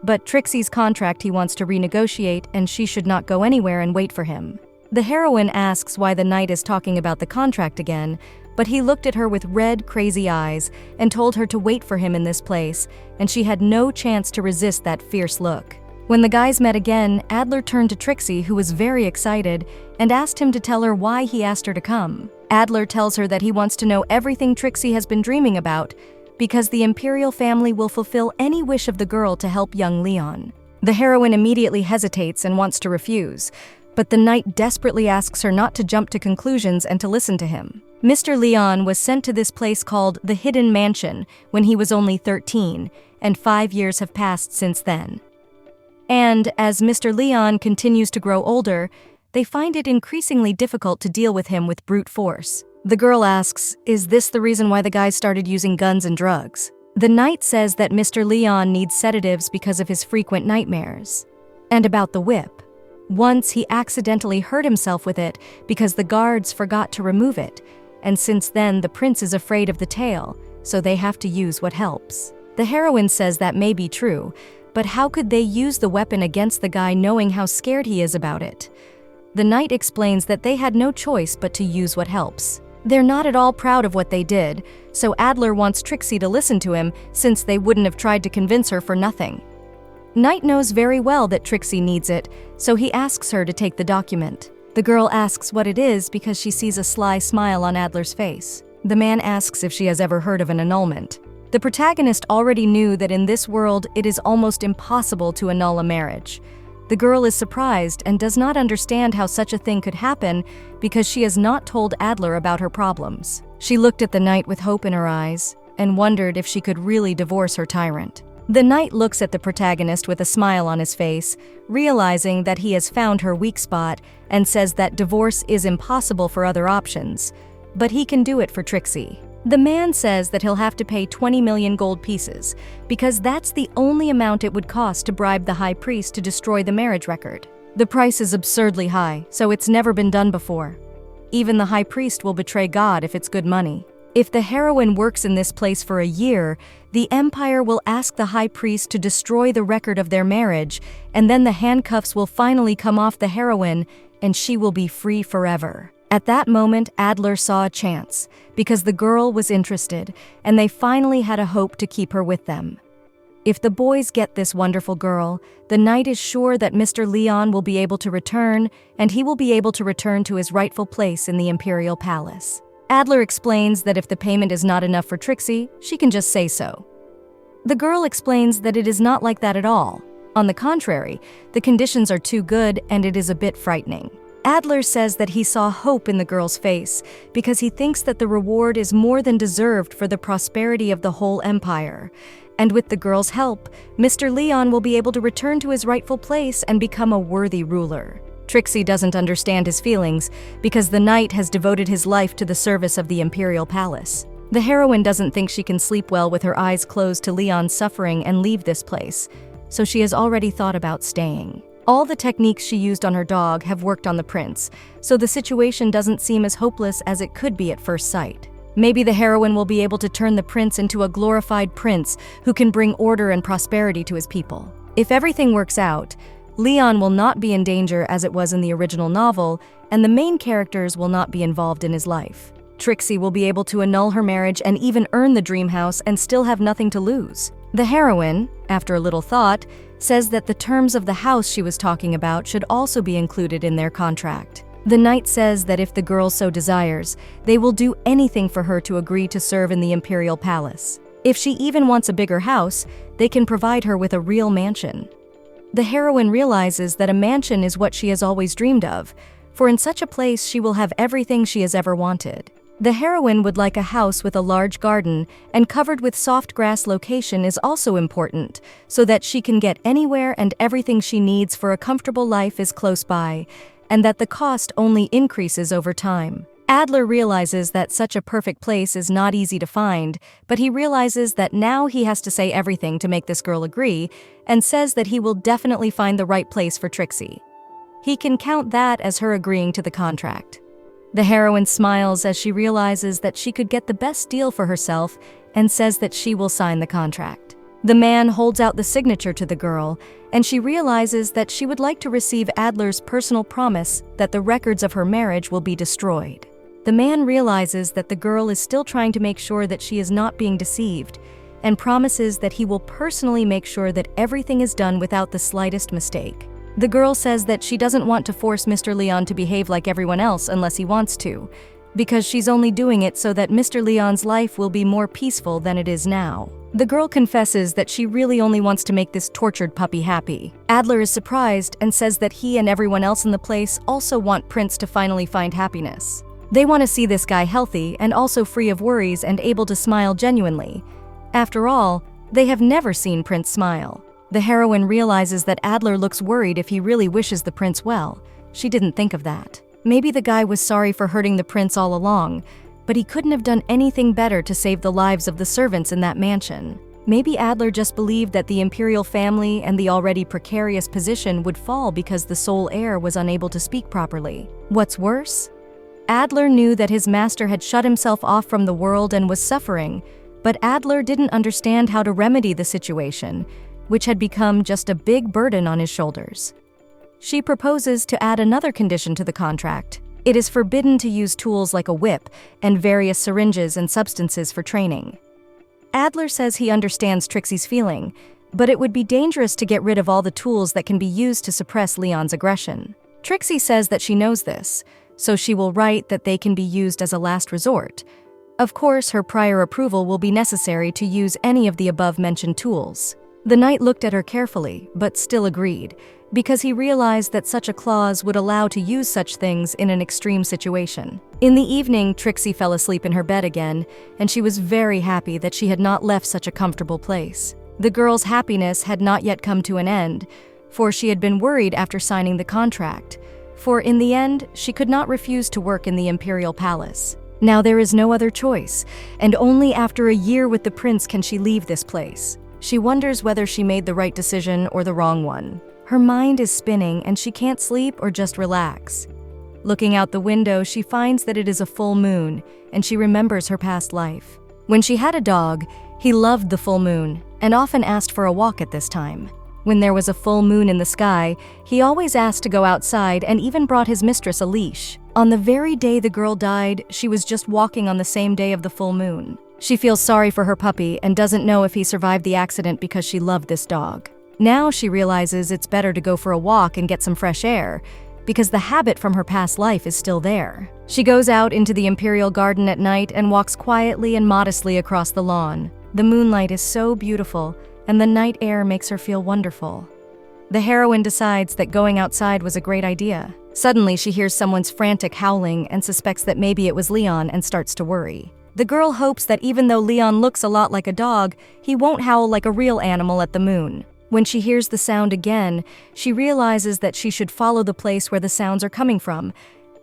but Trixie's contract he wants to renegotiate and she should not go anywhere and wait for him. The heroine asks why the knight is talking about the contract again, but he looked at her with red, crazy eyes and told her to wait for him in this place, and she had no chance to resist that fierce look. When the guys met again, Adler turned to Trixie, who was very excited, and asked him to tell her why he asked her to come. Adler tells her that he wants to know everything Trixie has been dreaming about, because the imperial family will fulfill any wish of the girl to help young Leon. The heroine immediately hesitates and wants to refuse, but the knight desperately asks her not to jump to conclusions and to listen to him. Mr. Leon was sent to this place called the Hidden Mansion when he was only 13, and 5 years have passed since then. And as Mr. Leon continues to grow older, they find it increasingly difficult to deal with him with brute force. The girl asks, "Is this the reason why the guys started using guns and drugs?" The knight says that Mr. Leon needs sedatives because of his frequent nightmares. And about the whip. Once he accidentally hurt himself with it because the guards forgot to remove it, and since then the prince is afraid of the tail, so they have to use what helps. The heroine says that may be true, but how could they use the weapon against the guy knowing how scared he is about it? The knight explains that they had no choice but to use what helps. They're not at all proud of what they did, so Adler wants Trixie to listen to him since they wouldn't have tried to convince her for nothing. Knight knows very well that Trixie needs it, so he asks her to take the document. The girl asks what it is because she sees a sly smile on Adler's face. The man asks if she has ever heard of an annulment. The protagonist already knew that in this world it is almost impossible to annul a marriage. The girl is surprised and does not understand how such a thing could happen because she has not told Adler about her problems. She looked at the knight with hope in her eyes and wondered if she could really divorce her tyrant. The knight looks at the protagonist with a smile on his face, realizing that he has found her weak spot, and says that divorce is impossible for other options, but he can do it for Trixie. The man says that he'll have to pay 20 million gold pieces, because that's the only amount it would cost to bribe the high priest to destroy the marriage record. The price is absurdly high, so it's never been done before. Even the high priest will betray God if it's good money. If the heroine works in this place for a year, the empire will ask the high priest to destroy the record of their marriage, and then the handcuffs will finally come off the heroine, and she will be free forever. At that moment, Adler saw a chance, because the girl was interested, and they finally had a hope to keep her with them. If the boys get this wonderful girl, the knight is sure that Mr. Leon will be able to return, and he will be able to return to his rightful place in the imperial palace. Adler explains that if the payment is not enough for Trixie, she can just say so. The girl explains that it is not like that at all. On the contrary, the conditions are too good and it is a bit frightening. Adler says that he saw hope in the girl's face because he thinks that the reward is more than deserved for the prosperity of the whole empire. And with the girl's help, Mr. Leon will be able to return to his rightful place and become a worthy ruler. Trixie doesn't understand his feelings because the knight has devoted his life to the service of the imperial palace. The heroine doesn't think she can sleep well with her eyes closed to Leon's suffering and leave this place, so she has already thought about staying. All the techniques she used on her dog have worked on the prince, so the situation doesn't seem as hopeless as it could be at first sight. Maybe the heroine will be able to turn the prince into a glorified prince who can bring order and prosperity to his people. If everything works out, Leon will not be in danger as it was in the original novel, and the main characters will not be involved in his life. Trixie will be able to annul her marriage and even earn the dream house and still have nothing to lose. The heroine, after a little thought, says that the terms of the house she was talking about should also be included in their contract. The knight says that if the girl so desires, they will do anything for her to agree to serve in the imperial palace. If she even wants a bigger house, they can provide her with a real mansion. The heroine realizes that a mansion is what she has always dreamed of, for in such a place she will have everything she has ever wanted. The heroine would like a house with a large garden and covered with soft grass. Location is also important, so that she can get anywhere and everything she needs for a comfortable life is close by, and that the cost only increases over time. Adler realizes that such a perfect place is not easy to find, but he realizes that now he has to say everything to make this girl agree, and says that he will definitely find the right place for Trixie. He can count that as her agreeing to the contract. The heroine smiles as she realizes that she could get the best deal for herself and says that she will sign the contract. The man holds out the signature to the girl, and she realizes that she would like to receive Adler's personal promise that the records of her marriage will be destroyed. The man realizes that the girl is still trying to make sure that she is not being deceived, and promises that he will personally make sure that everything is done without the slightest mistake. The girl says that she doesn't want to force Mr. Leon to behave like everyone else unless he wants to, because she's only doing it so that Mr. Leon's life will be more peaceful than it is now. The girl confesses that she really only wants to make this tortured puppy happy. Adler is surprised and says that he and everyone else in the place also want Prince to finally find happiness. They want to see this guy healthy and also free of worries and able to smile genuinely. After all, they have never seen Prince smile. The heroine realizes that Adler looks worried if he really wishes the prince well. She didn't think of that. Maybe the guy was sorry for hurting the prince all along, but he couldn't have done anything better to save the lives of the servants in that mansion. Maybe Adler just believed that the imperial family and the already precarious position would fall because the sole heir was unable to speak properly. What's worse? Adler knew that his master had shut himself off from the world and was suffering, but Adler didn't understand how to remedy the situation, which had become just a big burden on his shoulders. She proposes to add another condition to the contract. It is forbidden to use tools like a whip and various syringes and substances for training. Adler says he understands Trixie's feeling, but it would be dangerous to get rid of all the tools that can be used to suppress Leon's aggression. Trixie says that she knows this, so she will write that they can be used as a last resort. Of course, her prior approval will be necessary to use any of the above-mentioned tools. The knight looked at her carefully, but still agreed, because he realized that such a clause would allow to use such things in an extreme situation. In the evening, Trixie fell asleep in her bed again, and she was very happy that she had not left such a comfortable place. The girl's happiness had not yet come to an end, for she had been worried after signing the contract, for in the end, she could not refuse to work in the imperial palace. Now there is no other choice, and only after a year with the prince can she leave this place. She wonders whether she made the right decision or the wrong one. Her mind is spinning and she can't sleep or just relax. Looking out the window, she finds that it is a full moon, and she remembers her past life. When she had a dog, he loved the full moon and often asked for a walk at this time. When there was a full moon in the sky, he always asked to go outside and even brought his mistress a leash. On the very day the girl died, she was just walking on the same day of the full moon. She feels sorry for her puppy and doesn't know if he survived the accident because she loved this dog. Now she realizes it's better to go for a walk and get some fresh air, because the habit from her past life is still there. She goes out into the Imperial Garden at night and walks quietly and modestly across the lawn. The moonlight is so beautiful, and the night air makes her feel wonderful. The heroine decides that going outside was a great idea. Suddenly, she hears someone's frantic howling and suspects that maybe it was Leon and starts to worry. The girl hopes that even though Leon looks a lot like a dog, he won't howl like a real animal at the moon. When she hears the sound again, she realizes that she should follow the place where the sounds are coming from,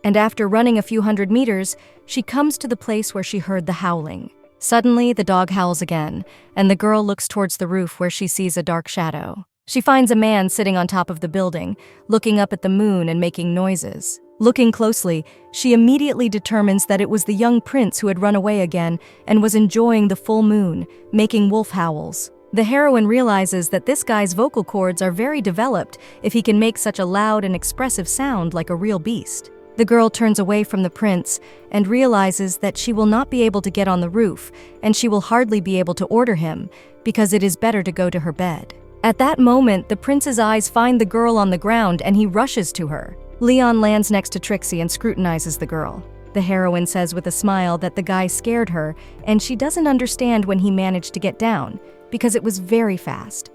and after running a few hundred meters, she comes to the place where she heard the howling. Suddenly, the dog howls again, and the girl looks towards the roof where she sees a dark shadow. She finds a man sitting on top of the building, looking up at the moon and making noises. Looking closely, she immediately determines that it was the young prince who had run away again and was enjoying the full moon, making wolf howls. The heroine realizes that this guy's vocal cords are very developed if he can make such a loud and expressive sound like a real beast. The girl turns away from the prince and realizes that she will not be able to get on the roof, and she will hardly be able to order him, because it is better to go to her bed. At that moment, the prince's eyes find the girl on the ground and he rushes to her. Leon lands next to Trixie and scrutinizes the girl. The heroine says with a smile that the guy scared her, and she doesn't understand when he managed to get down, because it was very fast.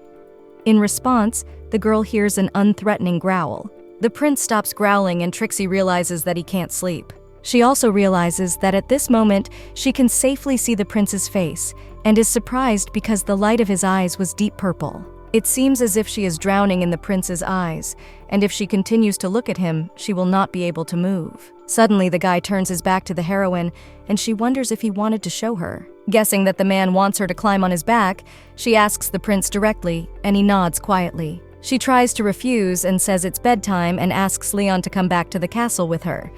In response, the girl hears an unthreatening growl. The prince stops growling and Trixie realizes that he can't sleep. She also realizes that at this moment, she can safely see the prince's face and is surprised because the light of his eyes was deep purple. It seems as if she is drowning in the prince's eyes, and if she continues to look at him, she will not be able to move. Suddenly, the guy turns his back to the heroine, and she wonders if he wanted to show her. Guessing that the man wants her to climb on his back, she asks the prince directly, and he nods quietly. She tries to refuse and says it's bedtime and asks Leon to come back to the castle with her.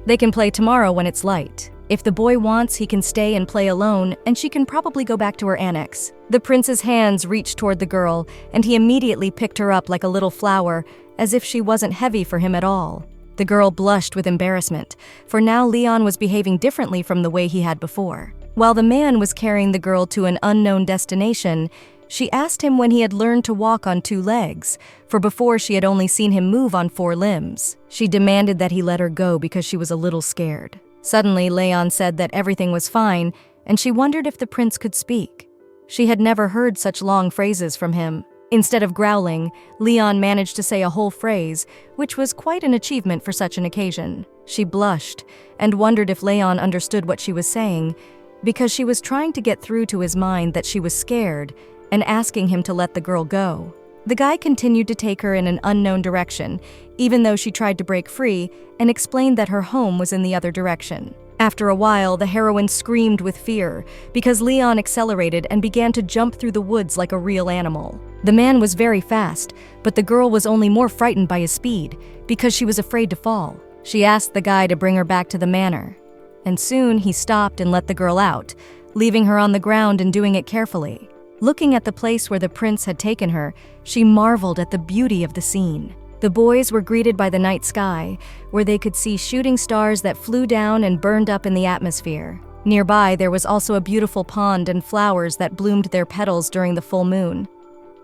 They can play tomorrow when it's light. If the boy wants, he can stay and play alone, and she can probably go back to her annex. The prince's hands reached toward the girl, and he immediately picked her up like a little flower, as if she wasn't heavy for him at all. The girl blushed with embarrassment, for now Leon was behaving differently from the way he had before. While the man was carrying the girl to an unknown destination, she asked him when he had learned to walk on 2 legs, for before she had only seen him move on 4 limbs. She demanded that he let her go because she was a little scared. Suddenly, Leon said that everything was fine, and she wondered if the prince could speak. She had never heard such long phrases from him. Instead of growling, Leon managed to say a whole phrase, which was quite an achievement for such an occasion. She blushed and wondered if Leon understood what she was saying, because she was trying to get through to his mind that she was scared and asking him to let the girl go. The guy continued to take her in an unknown direction, even though she tried to break free and explained that her home was in the other direction. After a while, the heroine screamed with fear because Leon accelerated and began to jump through the woods like a real animal. The man was very fast, but the girl was only more frightened by his speed because she was afraid to fall. She asked the guy to bring her back to the manor, and soon he stopped and let the girl out, leaving her on the ground and doing it carefully. Looking at the place where the prince had taken her, she marveled at the beauty of the scene. The boys were greeted by the night sky, where they could see shooting stars that flew down and burned up in the atmosphere. Nearby, there was also a beautiful pond and flowers that bloomed their petals during the full moon.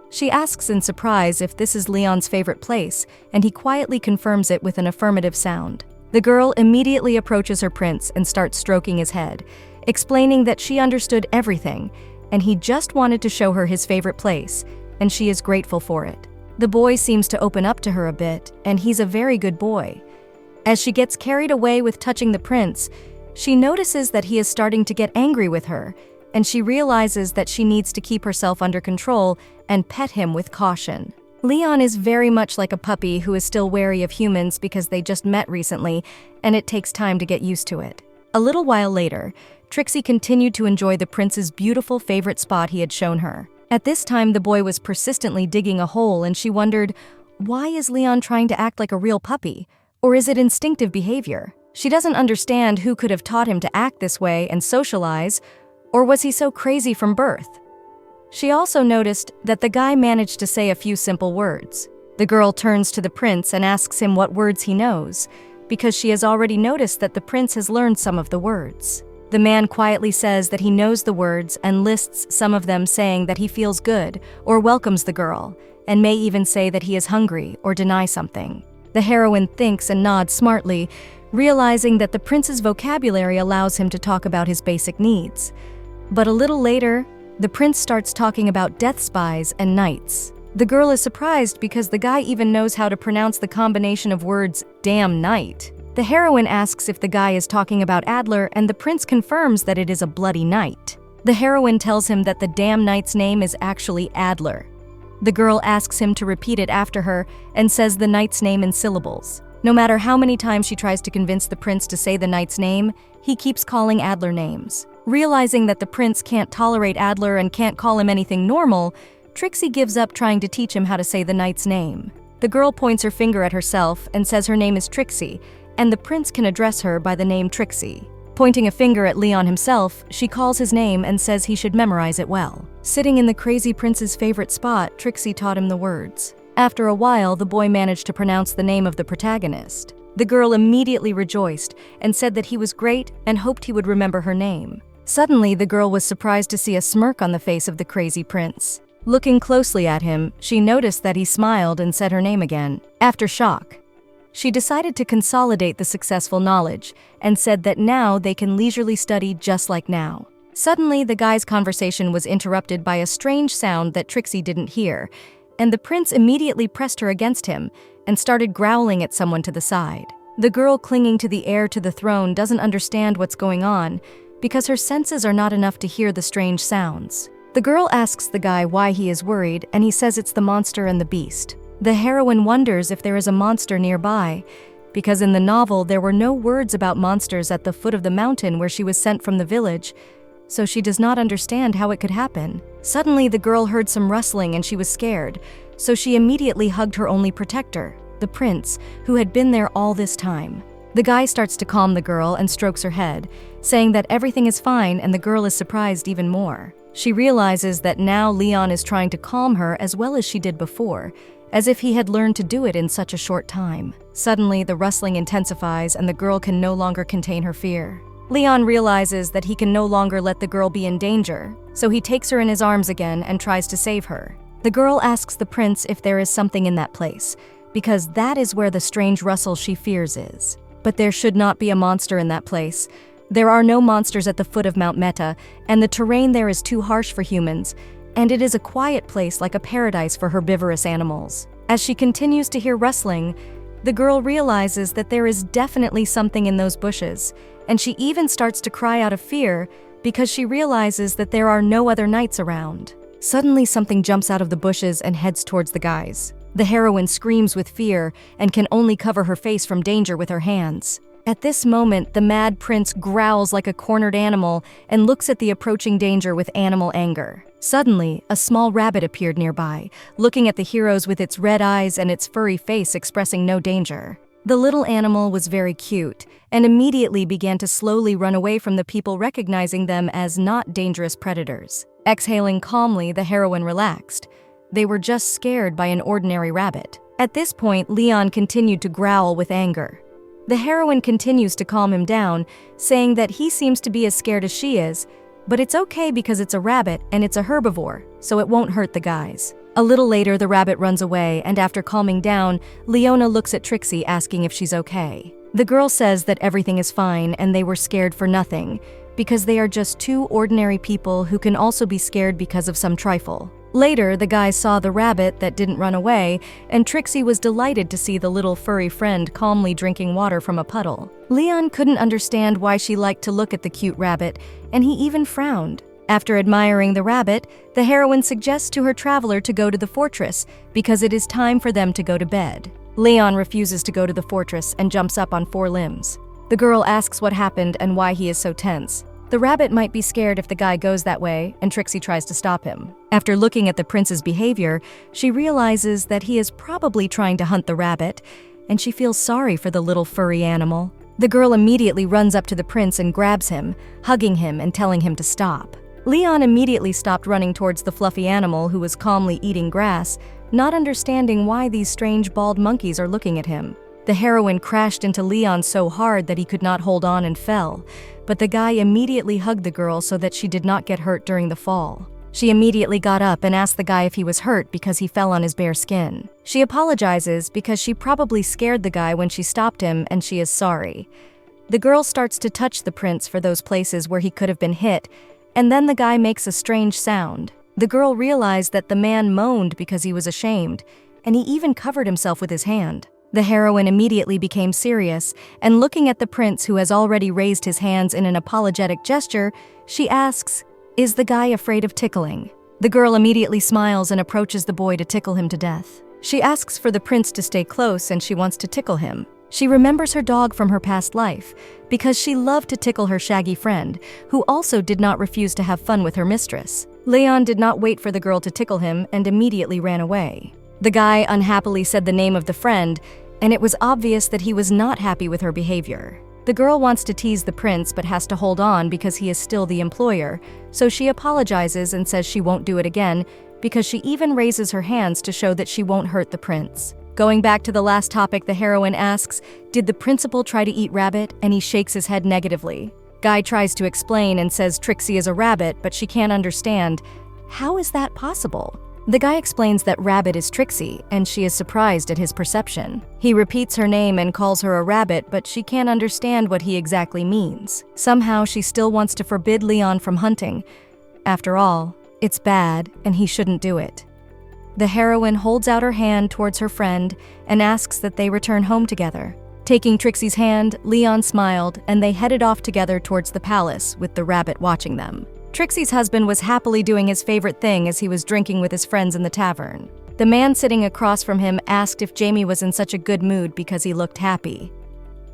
She asks in surprise if this is Leon's favorite place, and he quietly confirms it with an affirmative sound. The girl immediately approaches her prince and starts stroking his head, explaining that she understood everything, and he just wanted to show her his favorite place, and she is grateful for it. The boy seems to open up to her a bit, and he's a very good boy. As she gets carried away with touching the prince, she notices that he is starting to get angry with her, and she realizes that she needs to keep herself under control and pet him with caution. Leon is very much like a puppy who is still wary of humans because they just met recently, and it takes time to get used to it. A little while later, Trixie continued to enjoy the prince's beautiful favorite spot he had shown her. At this time, the boy was persistently digging a hole, and she wondered, why is Leon trying to act like a real puppy? Or is it instinctive behavior? She doesn't understand who could have taught him to act this way and socialize, or was he so crazy from birth? She also noticed that the guy managed to say a few simple words. The girl turns to the prince and asks him what words he knows, because she has already noticed that the prince has learned some of the words. The man quietly says that he knows the words and lists some of them, saying that he feels good or welcomes the girl, and may even say that he is hungry or deny something. The heroine thinks and nods smartly, realizing that the prince's vocabulary allows him to talk about his basic needs. But a little later, the prince starts talking about death spies and knights. The girl is surprised because the guy even knows how to pronounce the combination of words damn knight. The heroine asks if the guy is talking about Adler, and the prince confirms that it is a bloody knight. The heroine tells him that the damn knight's name is actually Adler. The girl asks him to repeat it after her and says the knight's name in syllables. No matter how many times she tries to convince the prince to say the knight's name, he keeps calling Adler names. Realizing that the prince can't tolerate Adler and can't call him anything normal, Trixie gives up trying to teach him how to say the knight's name. The girl points her finger at herself and says her name is Trixie, and the prince can address her by the name Trixie. Pointing a finger at Leon himself, she calls his name and says he should memorize it well. Sitting in the crazy prince's favorite spot, Trixie taught him the words. After a while, the boy managed to pronounce the name of the protagonist. The girl immediately rejoiced and said that he was great and hoped he would remember her name. Suddenly, the girl was surprised to see a smirk on the face of the crazy prince. Looking closely at him, she noticed that he smiled and said her name again. After shock, she decided to consolidate the successful knowledge and said that now they can leisurely study just like now. Suddenly, the guy's conversation was interrupted by a strange sound that Trixie didn't hear, and the prince immediately pressed her against him and started growling at someone to the side. The girl clinging to the heir to the throne doesn't understand what's going on because her senses are not enough to hear the strange sounds. The girl asks the guy why he is worried, and he says it's the monster and the beast. The heroine wonders if there is a monster nearby, because in the novel there were no words about monsters at the foot of the mountain where she was sent from the village, so she does not understand how it could happen. Suddenly, the girl heard some rustling and she was scared, so she immediately hugged her only protector, the prince, who had been there all this time. The guy starts to calm the girl and strokes her head, saying that everything is fine, and the girl is surprised even more. She realizes that now Leon is trying to calm her as well as she did before, as if he had learned to do it in such a short time. Suddenly, the rustling intensifies and the girl can no longer contain her fear. Leon realizes that he can no longer let the girl be in danger, so he takes her in his arms again and tries to save her. The girl asks the prince if there is something in that place, because that is where the strange rustle she fears is. But there should not be a monster in that place. There are no monsters at the foot of Mount Meta, and the terrain there is too harsh for humans, and it is a quiet place like a paradise for herbivorous animals. As she continues to hear rustling, the girl realizes that there is definitely something in those bushes, and she even starts to cry out of fear because she realizes that there are no other knights around. Suddenly, something jumps out of the bushes and heads towards the guys. The heroine screams with fear and can only cover her face from danger with her hands. At this moment, the mad prince growls like a cornered animal and looks at the approaching danger with animal anger. Suddenly, a small rabbit appeared nearby, looking at the heroes with its red eyes and its furry face expressing no danger. The little animal was very cute and immediately began to slowly run away from the people, recognizing them as not dangerous predators. Exhaling calmly, the heroine relaxed. They were just scared by an ordinary rabbit. At this point, Leon continued to growl with anger. The heroine continues to calm him down, saying that he seems to be as scared as she is, but it's okay because it's a rabbit and it's a herbivore, so it won't hurt the guys. A little later, the rabbit runs away, and after calming down, Leona looks at Trixie asking if she's okay. The girl says that everything is fine and they were scared for nothing, because they are just two ordinary people who can also be scared because of some trifle. Later, the guys saw the rabbit that didn't run away, and Trixie was delighted to see the little furry friend calmly drinking water from a puddle. Leon couldn't understand why she liked to look at the cute rabbit, and he even frowned. After admiring the rabbit, the heroine suggests to her traveler to go to the fortress because it is time for them to go to bed. Leon refuses to go to the fortress and jumps up on 4 limbs. The girl asks what happened and why he is so tense. The rabbit might be scared if the guy goes that way, and Trixie tries to stop him. After looking at the prince's behavior, she realizes that he is probably trying to hunt the rabbit, and she feels sorry for the little furry animal. The girl immediately runs up to the prince and grabs him, hugging him and telling him to stop. Leon immediately stopped running towards the fluffy animal who was calmly eating grass, not understanding why these strange bald monkeys are looking at him. The heroine crashed into Leon so hard that he could not hold on and fell, but the guy immediately hugged the girl so that she did not get hurt during the fall. She immediately got up and asked the guy if he was hurt because he fell on his bare skin. She apologizes because she probably scared the guy when she stopped him and she is sorry. The girl starts to touch the prince for those places where he could have been hit, and then the guy makes a strange sound. The girl realized that the man moaned because he was ashamed, and he even covered himself with his hand. The heroine immediately became serious, and looking at the prince who has already raised his hands in an apologetic gesture, she asks, "Is the guy afraid of tickling?" The girl immediately smiles and approaches the boy to tickle him to death. She asks for the prince to stay close and she wants to tickle him. She remembers her dog from her past life because she loved to tickle her shaggy friend, who also did not refuse to have fun with her mistress. Leon did not wait for the girl to tickle him and immediately ran away. The guy unhappily said the name of the friend, and it was obvious that he was not happy with her behavior. The girl wants to tease the prince but has to hold on because he is still the employer, so she apologizes and says she won't do it again because she even raises her hands to show that she won't hurt the prince. Going back to the last topic, the heroine asks, "Did the principal try to eat rabbit?" and he shakes his head negatively. Guy tries to explain and says Trixie is a rabbit, but she can't understand. How is that possible? The guy explains that Rabbit is Trixie, and she is surprised at his perception. He repeats her name and calls her a rabbit, but she can't understand what he exactly means. Somehow, she still wants to forbid Leon from hunting. After all, it's bad, and he shouldn't do it. The heroine holds out her hand towards her friend and asks that they return home together. Taking Trixie's hand, Leon smiled, and they headed off together towards the palace, with the rabbit watching them. Trixie's husband was happily doing his favorite thing as he was drinking with his friends in the tavern. The man sitting across from him asked if Jamie was in such a good mood because he looked happy.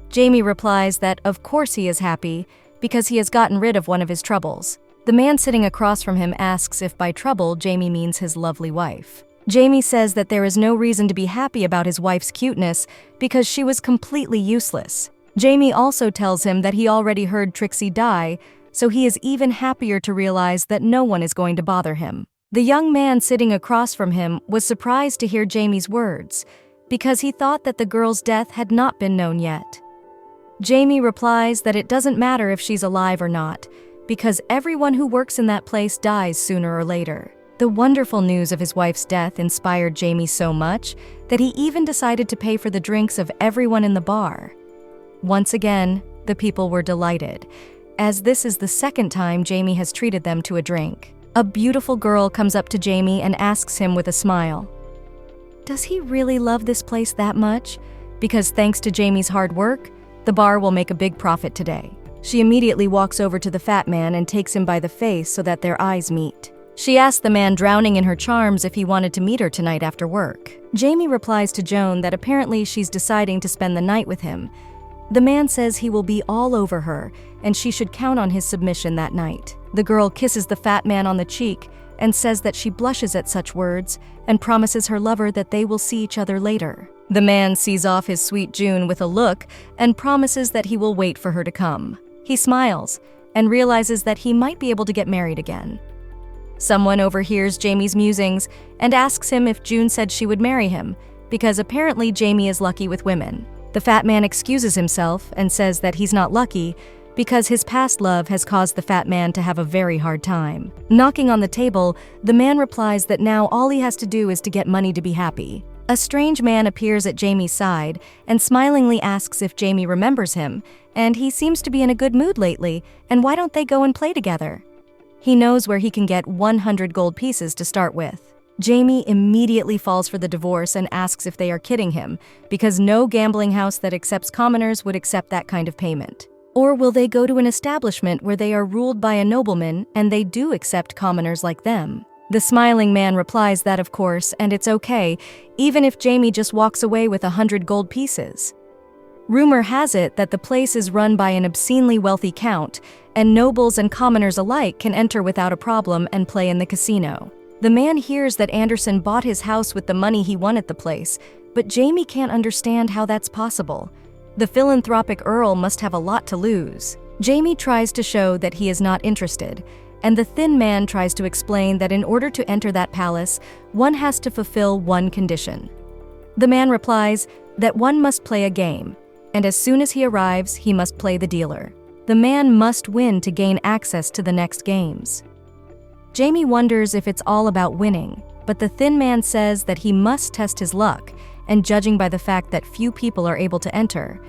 Jamie replies that of course he is happy because he has gotten rid of one of his troubles. The man sitting across from him asks if by trouble Jamie means his lovely wife. Jamie says that there is no reason to be happy about his wife's cuteness because she was completely useless. Jamie also tells him that he already heard Trixie die, so he is even happier to realize that no one is going to bother him. The young man sitting across from him was surprised to hear Jamie's words, because he thought that the girl's death had not been known yet. Jamie replies that it doesn't matter if she's alive or not, because everyone who works in that place dies sooner or later. The wonderful news of his wife's death inspired Jamie so much that he even decided to pay for the drinks of everyone in the bar. Once again, the people were delighted, as this is the second time Jamie has treated them to a drink. A beautiful girl comes up to Jamie and asks him with a smile, "Does he really love this place that much? Because thanks to Jamie's hard work, the bar will make a big profit today." She immediately walks over to the fat man and takes him by the face so that their eyes meet. She asks the man drowning in her charms if he wanted to meet her tonight after work. Jamie replies to Joan that apparently she's deciding to spend the night with him. The man says he will be all over her, and she should count on his submission that night. The girl kisses the fat man on the cheek and says that she blushes at such words and promises her lover that they will see each other later. The man sees off his sweet June with a look and promises that he will wait for her to come. He smiles and realizes that he might be able to get married again. Someone overhears Jamie's musings and asks him if June said she would marry him, because apparently Jamie is lucky with women. The fat man excuses himself and says that he's not lucky because his past love has caused the fat man to have a very hard time. Knocking on the table, the man replies that now all he has to do is to get money to be happy. A strange man appears at Jamie's side and smilingly asks if Jamie remembers him, and he seems to be in a good mood lately, and why don't they go and play together? He knows where he can get 100 gold pieces to start with. Jamie immediately falls for the divorce and asks if they are kidding him, because no gambling house that accepts commoners would accept that kind of payment. Or will they go to an establishment where they are ruled by a nobleman and they do accept commoners like them? The smiling man replies that of course, and it's okay, even if Jamie just walks away with 100 gold pieces. Rumor has it that the place is run by an obscenely wealthy count, and nobles and commoners alike can enter without a problem and play in the casino. The man hears that Anderson bought his house with the money he won at the place, but Jamie can't understand how that's possible. The philanthropic Earl must have a lot to lose. Jamie tries to show that he is not interested, and the thin man tries to explain that in order to enter that palace, one has to fulfill one condition. The man replies that one must play a game, and as soon as he arrives, he must play the dealer. The man must win to gain access to the next games. Jamie wonders if it's all about winning, but the thin man says that he must test his luck, and judging by the fact that few people are able to enter.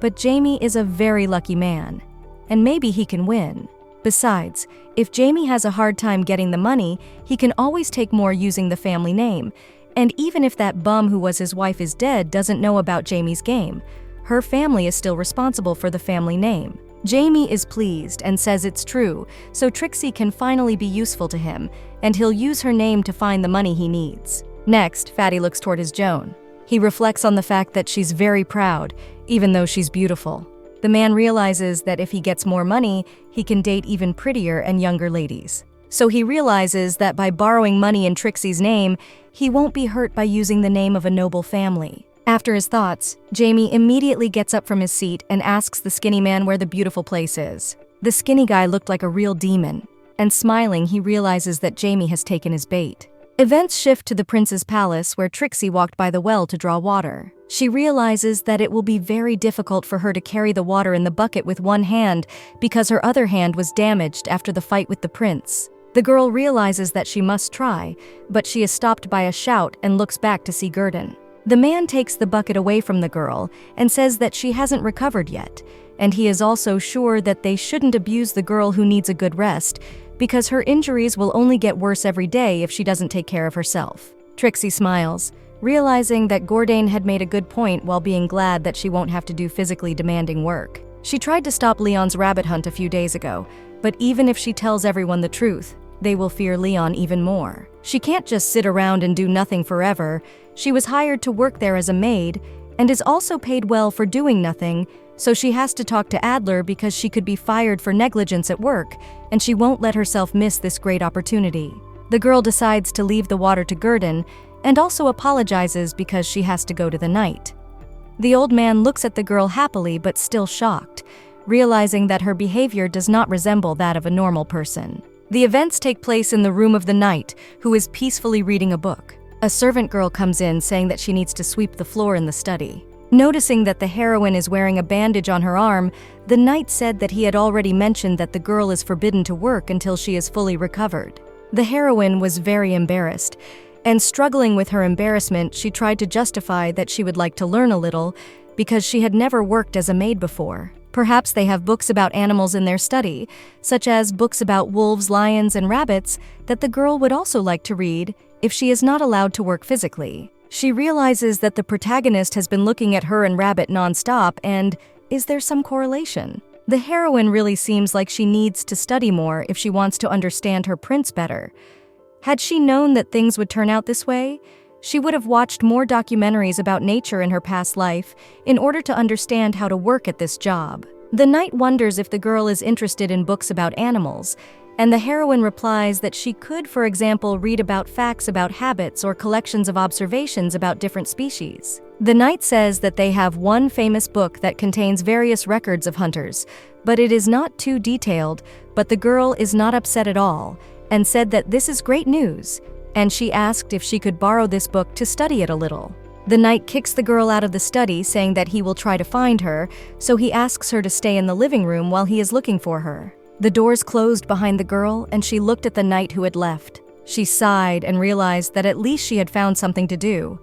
But Jamie is a very lucky man, and maybe he can win. Besides, if Jamie has a hard time getting the money, he can always take more using the family name, and even if that bum who was his wife is dead doesn't know about Jamie's game, her family is still responsible for the family name. Jamie is pleased and says it's true, so Trixie can finally be useful to him, and he'll use her name to find the money he needs. Next, Fatty looks toward his Joan. He reflects on the fact that she's very proud, even though she's beautiful. The man realizes that if he gets more money, he can date even prettier and younger ladies. So he realizes that by borrowing money in Trixie's name, he won't be hurt by using the name of a noble family. After his thoughts, Jamie immediately gets up from his seat and asks the skinny man where the beautiful place is. The skinny guy looked like a real demon, and smiling, he realizes that Jamie has taken his bait. Events shift to the prince's palace where Trixie walked by the well to draw water. She realizes that it will be very difficult for her to carry the water in the bucket with one hand because her other hand was damaged after the fight with the prince. The girl realizes that she must try, but she is stopped by a shout and looks back to see Gurdon. The man takes the bucket away from the girl and says that she hasn't recovered yet, and he is also sure that they shouldn't abuse the girl who needs a good rest because her injuries will only get worse every day if she doesn't take care of herself. Trixie smiles, realizing that Gordane had made a good point while being glad that she won't have to do physically demanding work. She tried to stop Leon's rabbit hunt a few days ago, but even if she tells everyone the truth, they will fear Leon even more. She can't just sit around and do nothing forever. She was hired to work there as a maid and is also paid well for doing nothing, so she has to talk to Adler because she could be fired for negligence at work, and she won't let herself miss this great opportunity. The girl decides to leave the water to Gurdon and also apologizes because she has to go to the knight. The old man looks at the girl happily but still shocked, realizing that her behavior does not resemble that of a normal person. The events take place in the room of the knight, who is peacefully reading a book. A servant girl comes in saying that she needs to sweep the floor in the study. Noticing that the heroine is wearing a bandage on her arm, the knight said that he had already mentioned that the girl is forbidden to work until she is fully recovered. The heroine was very embarrassed, and struggling with her embarrassment, she tried to justify that she would like to learn a little because she had never worked as a maid before. Perhaps they have books about animals in their study, such as books about wolves, lions, and rabbits, that the girl would also like to read if she is not allowed to work physically. She realizes that the protagonist has been looking at her and Rabbit non-stop, and is there some correlation? The heroine really seems like she needs to study more if she wants to understand her prince better. Had she known that things would turn out this way, she would have watched more documentaries about nature in her past life in order to understand how to work at this job. The knight wonders if the girl is interested in books about animals, and the heroine replies that she could, for example, read about facts about habits or collections of observations about different species. The knight says that they have one famous book that contains various records of hunters, but it is not too detailed, but the girl is not upset at all, and said that this is great news, and she asked if she could borrow this book to study it a little. The knight kicks the girl out of the study, saying that he will try to find her, so he asks her to stay in the living room while he is looking for her. The doors closed behind the girl, and she looked at the knight who had left. She sighed and realized that at least she had found something to do.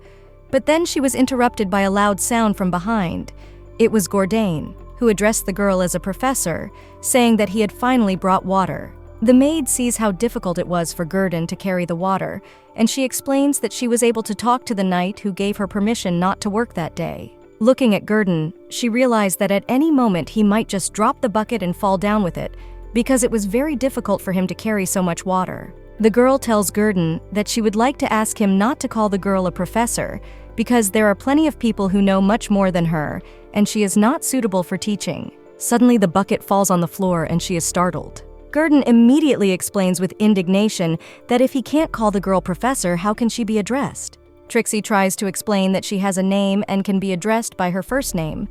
But then she was interrupted by a loud sound from behind. It was Gordane, who addressed the girl as a professor, saying that he had finally brought water. The maid sees how difficult it was for Gurdon to carry the water, and she explains that she was able to talk to the knight who gave her permission not to work that day. Looking at Gurdon, she realized that at any moment he might just drop the bucket and fall down with it, because it was very difficult for him to carry so much water. The girl tells Gurdon that she would like to ask him not to call the girl a professor, because there are plenty of people who know much more than her, and she is not suitable for teaching. Suddenly the bucket falls on the floor and she is startled. Gurdon immediately explains with indignation that if he can't call the girl professor, how can she be addressed? Trixie tries to explain that she has a name and can be addressed by her first name.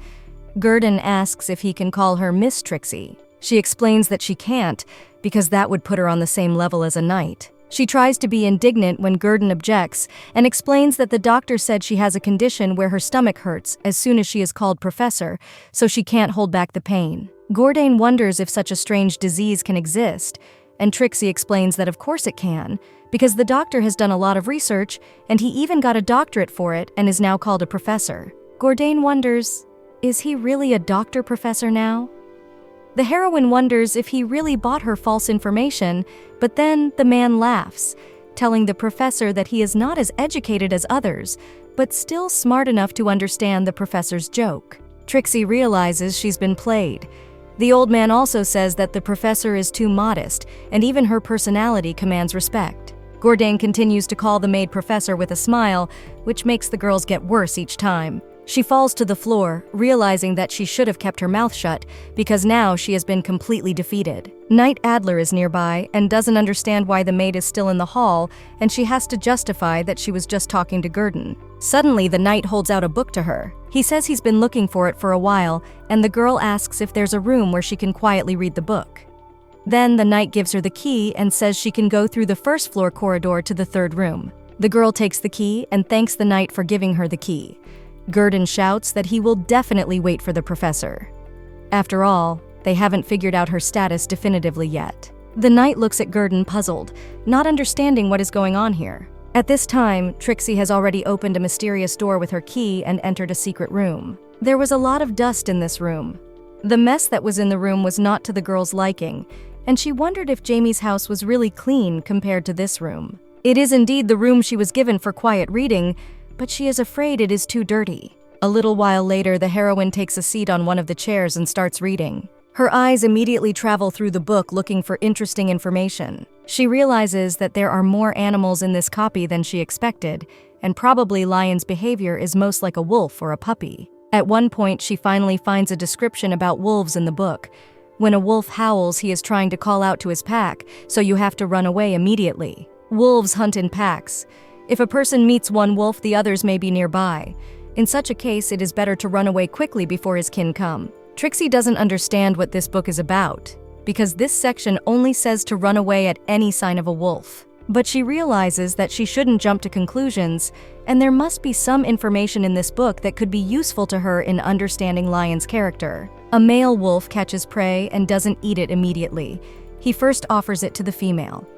Gurdon asks if he can call her Miss Trixie. She explains that she can't, because that would put her on the same level as a knight. She tries to be indignant when Gurdon objects and explains that the doctor said she has a condition where her stomach hurts as soon as she is called professor, so she can't hold back the pain. Gordane wonders if such a strange disease can exist, and Trixie explains that of course it can, because the doctor has done a lot of research and he even got a doctorate for it and is now called a professor. Gordane wonders, is he really a doctor professor now? The heroine wonders if he really bought her false information, but then the man laughs, telling the professor that he is not as educated as others, but still smart enough to understand the professor's joke. Trixie realizes she's been played. The old man also says that the professor is too modest, and even her personality commands respect. Gordane continues to call the maid professor with a smile, which makes the girls get worse each time. She falls to the floor, realizing that she should have kept her mouth shut, because now she has been completely defeated. Knight Adler is nearby and doesn't understand why the maid is still in the hall, and she has to justify that she was just talking to Gurdon. Suddenly, the knight holds out a book to her. He says he's been looking for it for a while, and the girl asks if there's a room where she can quietly read the book. Then the knight gives her the key and says she can go through the first floor corridor to the third room. The girl takes the key and thanks the knight for giving her the key. Gurdon shouts that he will definitely wait for the professor. After all, they haven't figured out her status definitively yet. The knight looks at Gurdon puzzled, not understanding what is going on here. At this time, Trixie has already opened a mysterious door with her key and entered a secret room. There was a lot of dust in this room. The mess that was in the room was not to the girl's liking, and she wondered if Jamie's house was really clean compared to this room. It is indeed the room she was given for quiet reading, but she is afraid it is too dirty. A little while later, the heroine takes a seat on one of the chairs and starts reading. Her eyes immediately travel through the book looking for interesting information. She realizes that there are more animals in this copy than she expected, and probably Lion's behavior is most like a wolf or a puppy. At one point, she finally finds a description about wolves in the book. When a wolf howls, he is trying to call out to his pack, so you have to run away immediately. Wolves hunt in packs. If a person meets one wolf, the others may be nearby. In such a case, it is better to run away quickly before his kin come. Trixie doesn't understand what this book is about, because this section only says to run away at any sign of a wolf. But she realizes that she shouldn't jump to conclusions, and there must be some information in this book that could be useful to her in understanding Lion's character. A male wolf catches prey and doesn't eat it immediately. He first offers it to the female.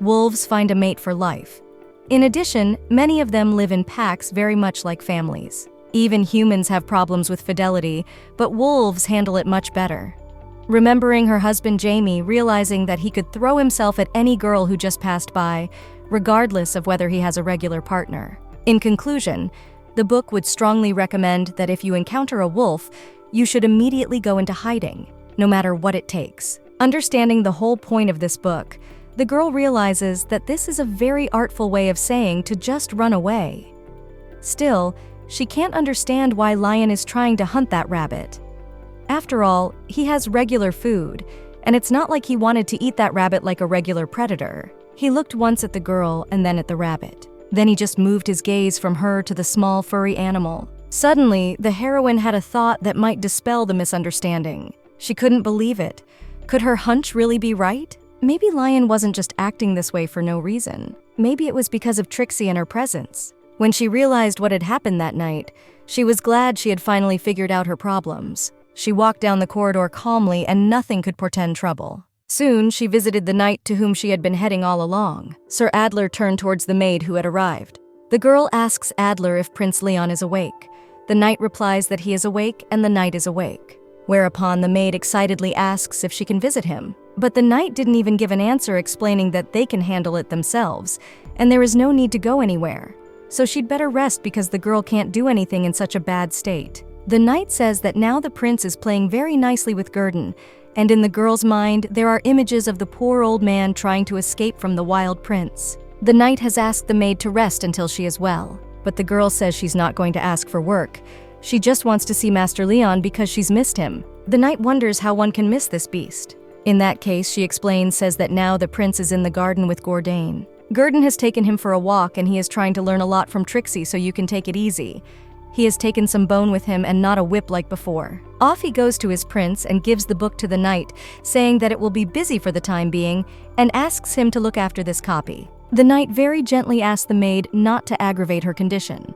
Wolves find a mate for life. In addition, many of them live in packs very much like families. Even humans have problems with fidelity, but wolves handle it much better. Remembering her husband Jamie, realizing that he could throw himself at any girl who just passed by, regardless of whether he has a regular partner. In conclusion, the book would strongly recommend that if you encounter a wolf, you should immediately go into hiding, no matter what it takes. Understanding the whole point of this book, the girl realizes that this is a very artful way of saying to just run away. Still, she can't understand why Lion is trying to hunt that rabbit. After all, he has regular food, and it's not like he wanted to eat that rabbit like a regular predator. He looked once at the girl and then at the rabbit. Then he just moved his gaze from her to the small furry animal. Suddenly, the heroine had a thought that might dispel the misunderstanding. She couldn't believe it. Could her hunch really be right? Maybe Lion wasn't just acting this way for no reason. Maybe it was because of Trixie and her presence. When she realized what had happened that night, she was glad she had finally figured out her problems. She walked down the corridor calmly and nothing could portend trouble. Soon, she visited the knight to whom she had been heading all along. Sir Adler turned towards the maid who had arrived. The girl asks Adler if Prince Leon is awake. The knight replies that he is awake and the knight is awake. Whereupon the maid excitedly asks if she can visit him. But the knight didn't even give an answer explaining that they can handle it themselves, and there is no need to go anywhere. So she'd better rest because the girl can't do anything in such a bad state. The knight says that now the prince is playing very nicely with Gurdon, and in the girl's mind there are images of the poor old man trying to escape from the wild prince. The knight has asked the maid to rest until she is well, but the girl says she's not going to ask for work. She just wants to see Master Leon because she's missed him. The knight wonders how one can miss this beast. In that case, she says that now the prince is in the garden with Gordane. Gurdon has taken him for a walk and he is trying to learn a lot from Trixie, so you can take it easy. He has taken some bone with him and not a whip like before. Off he goes to his prince and gives the book to the knight, saying that it will be busy for the time being, and asks him to look after this copy. The knight very gently asks the maid not to aggravate her condition.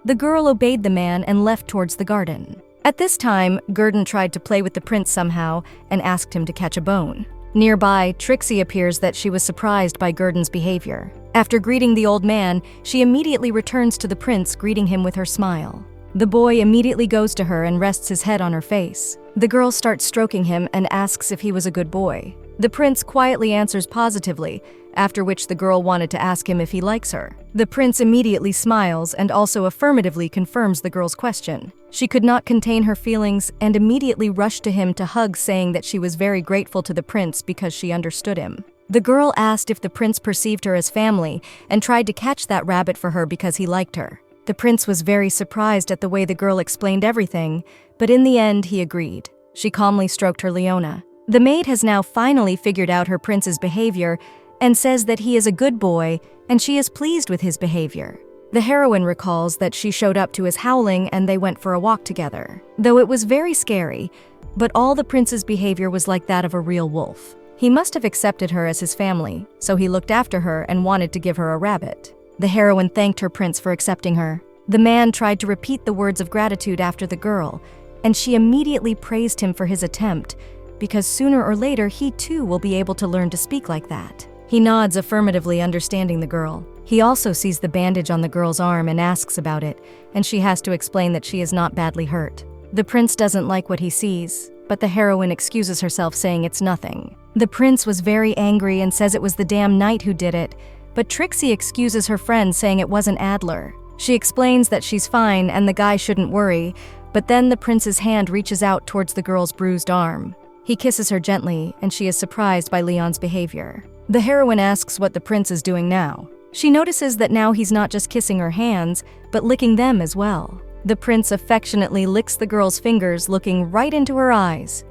The girl obeyed the man and left towards the garden. At this time, Gurdon tried to play with the prince somehow and asked him to catch a bone. Nearby, Trixie appears that she was surprised by Gurdon's behavior. After greeting the old man, she immediately returns to the prince, greeting him with her smile. The boy immediately goes to her and rests his head on her face. The girl starts stroking him and asks if he was a good boy. The prince quietly answers positively, after which the girl wanted to ask him if he likes her. The prince immediately smiles and also affirmatively confirms the girl's question. She could not contain her feelings and immediately rushed to him to hug, saying that she was very grateful to the prince because she understood him. The girl asked if the prince perceived her as family and tried to catch that rabbit for her because he liked her. The prince was very surprised at the way the girl explained everything, but in the end he agreed. She calmly stroked her Leona. The maid has now finally figured out her prince's behavior and says that he is a good boy and she is pleased with his behavior. The heroine recalls that she showed up to his howling and they went for a walk together. Though it was very scary, but all the prince's behavior was like that of a real wolf. He must have accepted her as his family, so he looked after her and wanted to give her a rabbit. The heroine thanked her prince for accepting her. The man tried to repeat the words of gratitude after the girl, and she immediately praised him for his attempt, because sooner or later he too will be able to learn to speak like that. He nods affirmatively, understanding the girl. He also sees the bandage on the girl's arm and asks about it, and she has to explain that she is not badly hurt. The prince doesn't like what he sees, but the heroine excuses herself, saying it's nothing. The prince was very angry and says it was the damn knight who did it, but Trixie excuses her friend, saying it wasn't Adler. She explains that she's fine and the guy shouldn't worry, but then the prince's hand reaches out towards the girl's bruised arm. He kisses her gently, and she is surprised by Leon's behavior. The heroine asks what the prince is doing now. She notices that now he's not just kissing her hands, but licking them as well. The prince affectionately licks the girl's fingers, looking right into her eyes.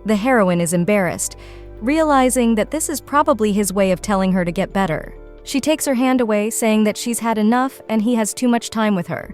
The heroine is embarrassed, realizing that this is probably his way of telling her to get better. She takes her hand away, saying that she's had enough and he has too much time with her,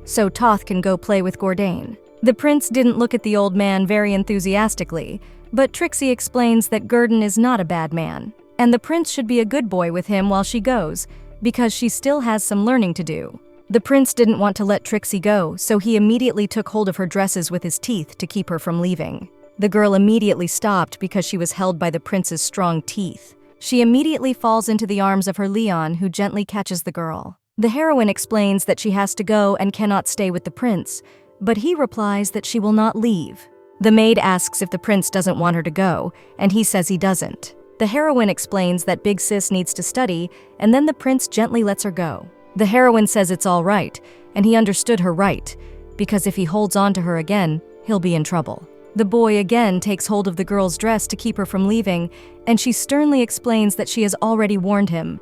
so Toth can go play with Gordain. The prince didn't look at the old man very enthusiastically, but Trixie explains that Gurdon is not a bad man, and the prince should be a good boy with him while she goes, because she still has some learning to do. The prince didn't want to let Trixie go, so he immediately took hold of her dresses with his teeth to keep her from leaving. The girl immediately stopped because she was held by the prince's strong teeth. She immediately falls into the arms of her Leon, who gently catches the girl. The heroine explains that she has to go and cannot stay with the prince, but he replies that she will not leave. The maid asks if the prince doesn't want her to go, and he says he doesn't. The heroine explains that Big Sis needs to study, and then the prince gently lets her go. The heroine says it's all right, and he understood her right, because if he holds on to her again, he'll be in trouble. The boy again takes hold of the girl's dress to keep her from leaving, and she sternly explains that she has already warned him.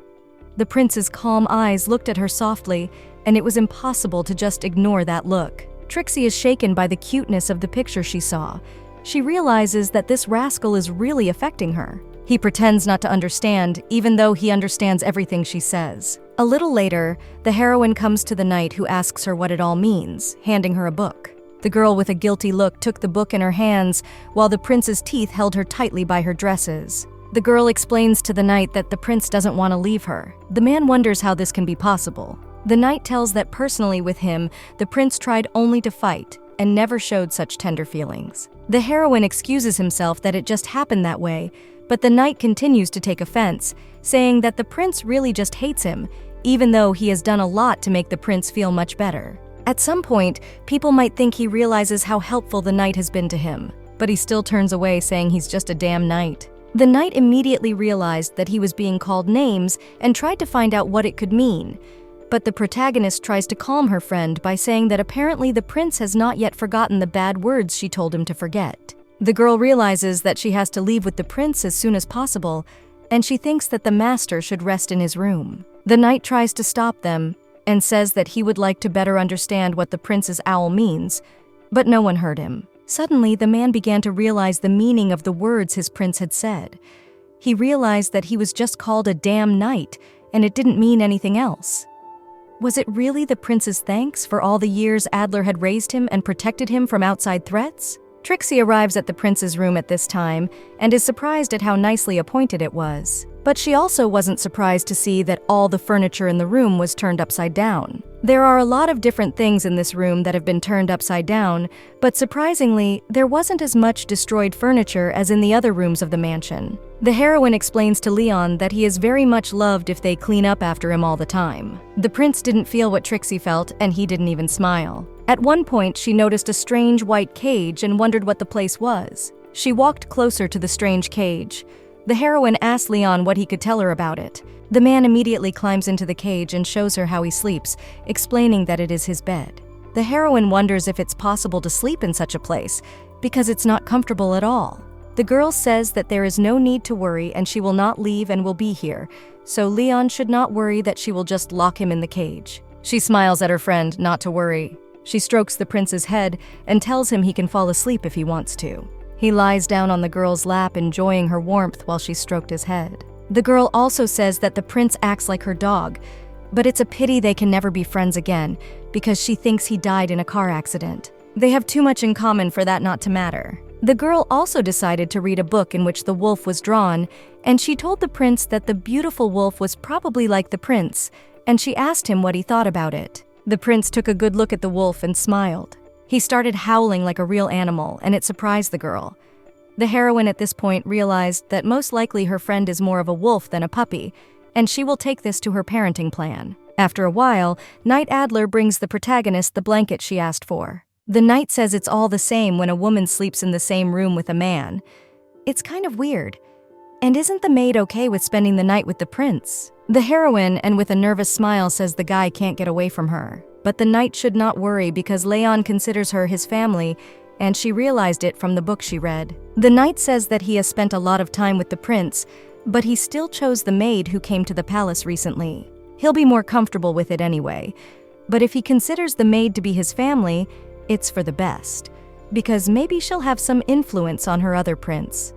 The prince's calm eyes looked at her softly, and it was impossible to just ignore that look. Trixie is shaken by the cuteness of the picture she saw. She realizes that this rascal is really affecting her. He pretends not to understand, even though he understands everything she says. A little later, the heroine comes to the knight, who asks her what it all means, handing her a book. The girl with a guilty look took the book in her hands, while the prince's teeth held her tightly by her dresses. The girl explains to the knight that the prince doesn't want to leave her. The man wonders how this can be possible. The knight tells that personally with him, the prince tried only to fight and never showed such tender feelings. The heroine excuses himself that it just happened that way, but the knight continues to take offense, saying that the prince really just hates him, even though he has done a lot to make the prince feel much better. At some point, people might think he realizes how helpful the knight has been to him, but he still turns away, saying he's just a damn knight. The knight immediately realized that he was being called names and tried to find out what it could mean, but the protagonist tries to calm her friend by saying that apparently the prince has not yet forgotten the bad words she told him to forget. The girl realizes that she has to leave with the prince as soon as possible, and she thinks that the master should rest in his room. The knight tries to stop them and says that he would like to better understand what the prince's owl means, but no one heard him. Suddenly, the man began to realize the meaning of the words his prince had said. He realized that he was just called a damn knight, and it didn't mean anything else. Was it really the prince's thanks for all the years Adler had raised him and protected him from outside threats? Trixie arrives at the prince's room at this time and is surprised at how nicely appointed it was. But she also wasn't surprised to see that all the furniture in the room was turned upside down. There are a lot of different things in this room that have been turned upside down, but surprisingly, there wasn't as much destroyed furniture as in the other rooms of the mansion. The heroine explains to Leon that he is very much loved if they clean up after him all the time. The prince didn't feel what Trixie felt, and he didn't even smile. At one point, she noticed a strange white cage and wondered what the place was. She walked closer to the strange cage. The heroine asked Leon what he could tell her about it. The man immediately climbs into the cage and shows her how he sleeps, explaining that it is his bed. The heroine wonders if it's possible to sleep in such a place, because it's not comfortable at all. The girl says that there is no need to worry and she will not leave and will be here, so Leon should not worry that she will just lock him in the cage. She smiles at her friend not to worry. She strokes the prince's head and tells him he can fall asleep if he wants to. He lies down on the girl's lap, enjoying her warmth while she stroked his head. The girl also says that the prince acts like her dog, but it's a pity they can never be friends again because she thinks he died in a car accident. They have too much in common for that not to matter. The girl also decided to read a book in which the wolf was drawn, and she told the prince that the beautiful wolf was probably like the prince, and she asked him what he thought about it. The prince took a good look at the wolf and smiled. He started howling like a real animal, and it surprised the girl. The heroine at this point realized that most likely her friend is more of a wolf than a puppy, and she will take this to her parenting plan. After a while, Knight Adler brings the protagonist the blanket she asked for. The knight says it's all the same when a woman sleeps in the same room with a man. It's kind of weird. And isn't the maid okay with spending the night with the prince? The heroine, and with a nervous smile, says the guy can't get away from her. But the knight should not worry because Leon considers her his family, and she realized it from the book she read. The knight says that he has spent a lot of time with the prince, but he still chose the maid who came to the palace recently. He'll be more comfortable with it anyway. But if he considers the maid to be his family, it's for the best, because maybe she'll have some influence on her other prince.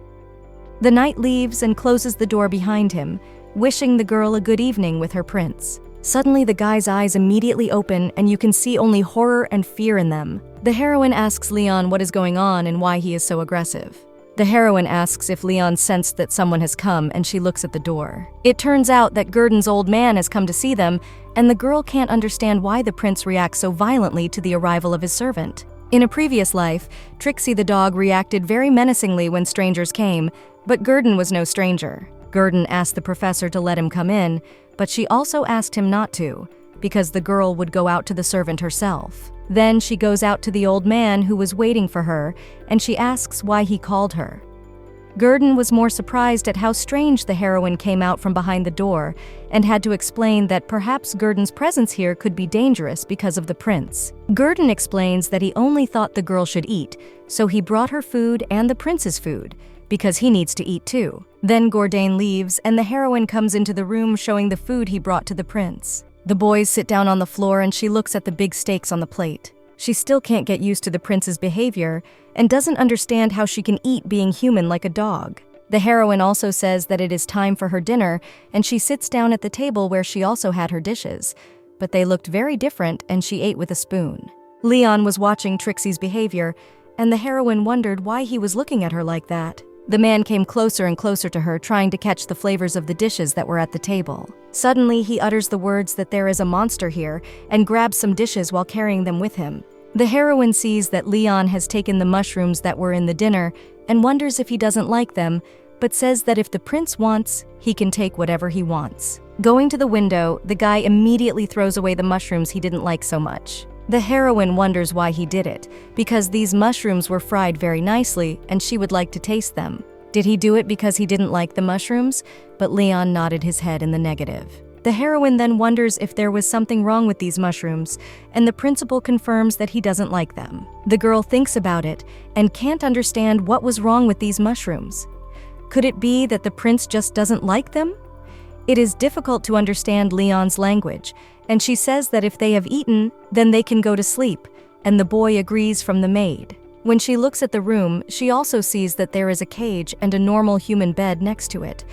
The knight leaves and closes the door behind him, wishing the girl a good evening with her prince. Suddenly, the guy's eyes immediately open, and you can see only horror and fear in them. The heroine asks Leon what is going on and why he is so aggressive. The heroine asks if Leon sensed that someone has come, and she looks at the door. It turns out that Gurdon's old man has come to see them, and the girl can't understand why the prince reacts so violently to the arrival of his servant. In a previous life, Trixie the dog reacted very menacingly when strangers came, but Gurdon was no stranger. Gurdon asked the professor to let him come in, but she also asked him not to, because the girl would go out to the servant herself. Then she goes out to the old man who was waiting for her, and she asks why he called her. Gurdon was more surprised at how strange the heroine came out from behind the door, and had to explain that perhaps Gurdon's presence here could be dangerous because of the prince. Gurdon explains that he only thought the girl should eat, so he brought her food and the prince's food, because he needs to eat too. Then Gordane leaves, and the heroine comes into the room showing the food he brought to the prince. The boys sit down on the floor, and she looks at the big steaks on the plate. She still can't get used to the prince's behavior, and doesn't understand how she can eat being human like a dog. The heroine also says that it is time for her dinner, and she sits down at the table where she also had her dishes, but they looked very different, and she ate with a spoon. Leon was watching Trixie's behavior, and the heroine wondered why he was looking at her like that. The man came closer and closer to her, trying to catch the flavors of the dishes that were at the table. Suddenly, he utters the words that there is a monster here, and grabs some dishes while carrying them with him. The heroine sees that Leon has taken the mushrooms that were in the dinner, and wonders if he doesn't like them, but says that if the prince wants, he can take whatever he wants. Going to the window, the guy immediately throws away the mushrooms he didn't like so much. The heroine wonders why he did it, because these mushrooms were fried very nicely and she would like to taste them. Did he do it because he didn't like the mushrooms? But Leon nodded his head in the negative. The heroine then wonders if there was something wrong with these mushrooms, and the principal confirms that he doesn't like them. The girl thinks about it and can't understand what was wrong with these mushrooms. Could it be that the prince just doesn't like them? It is difficult to understand Leon's language, and she says that if they have eaten, then they can go to sleep, and the boy agrees from the maid. When she looks at the room, she also sees that there is a cage and a normal human bed next to it.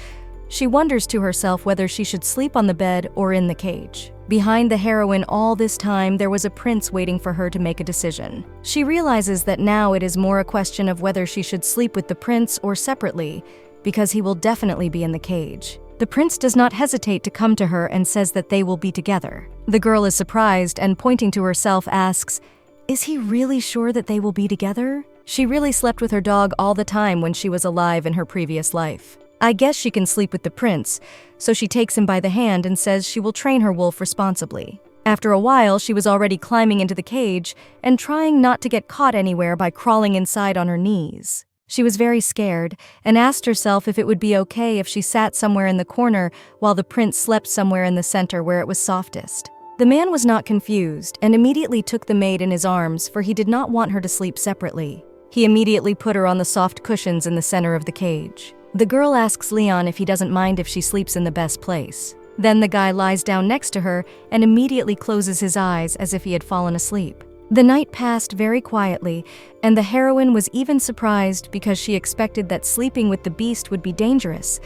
She wonders to herself whether she should sleep on the bed or in the cage. Behind the heroine all this time, there was a prince waiting for her to make a decision. She realizes that now it is more a question of whether she should sleep with the prince or separately, because he will definitely be in the cage. The prince does not hesitate to come to her and says that they will be together. The girl is surprised and, pointing to herself, asks, "Is he really sure that they will be together? She really slept with her dog all the time when she was alive in her previous life. I guess she can sleep with the prince," so she takes him by the hand and says she will train her wolf responsibly. After a while, she was already climbing into the cage and trying not to get caught anywhere by crawling inside on her knees. She was very scared and asked herself if it would be okay if she sat somewhere in the corner while the prince slept somewhere in the center where it was softest. The man was not confused and immediately took the maid in his arms, for he did not want her to sleep separately. He immediately put her on the soft cushions in the center of the cage. The girl asks Leon if he doesn't mind if she sleeps in the best place. Then the guy lies down next to her and immediately closes his eyes as if he had fallen asleep. The night passed very quietly, and the heroine was even surprised because she expected that sleeping with the beast would be dangerous,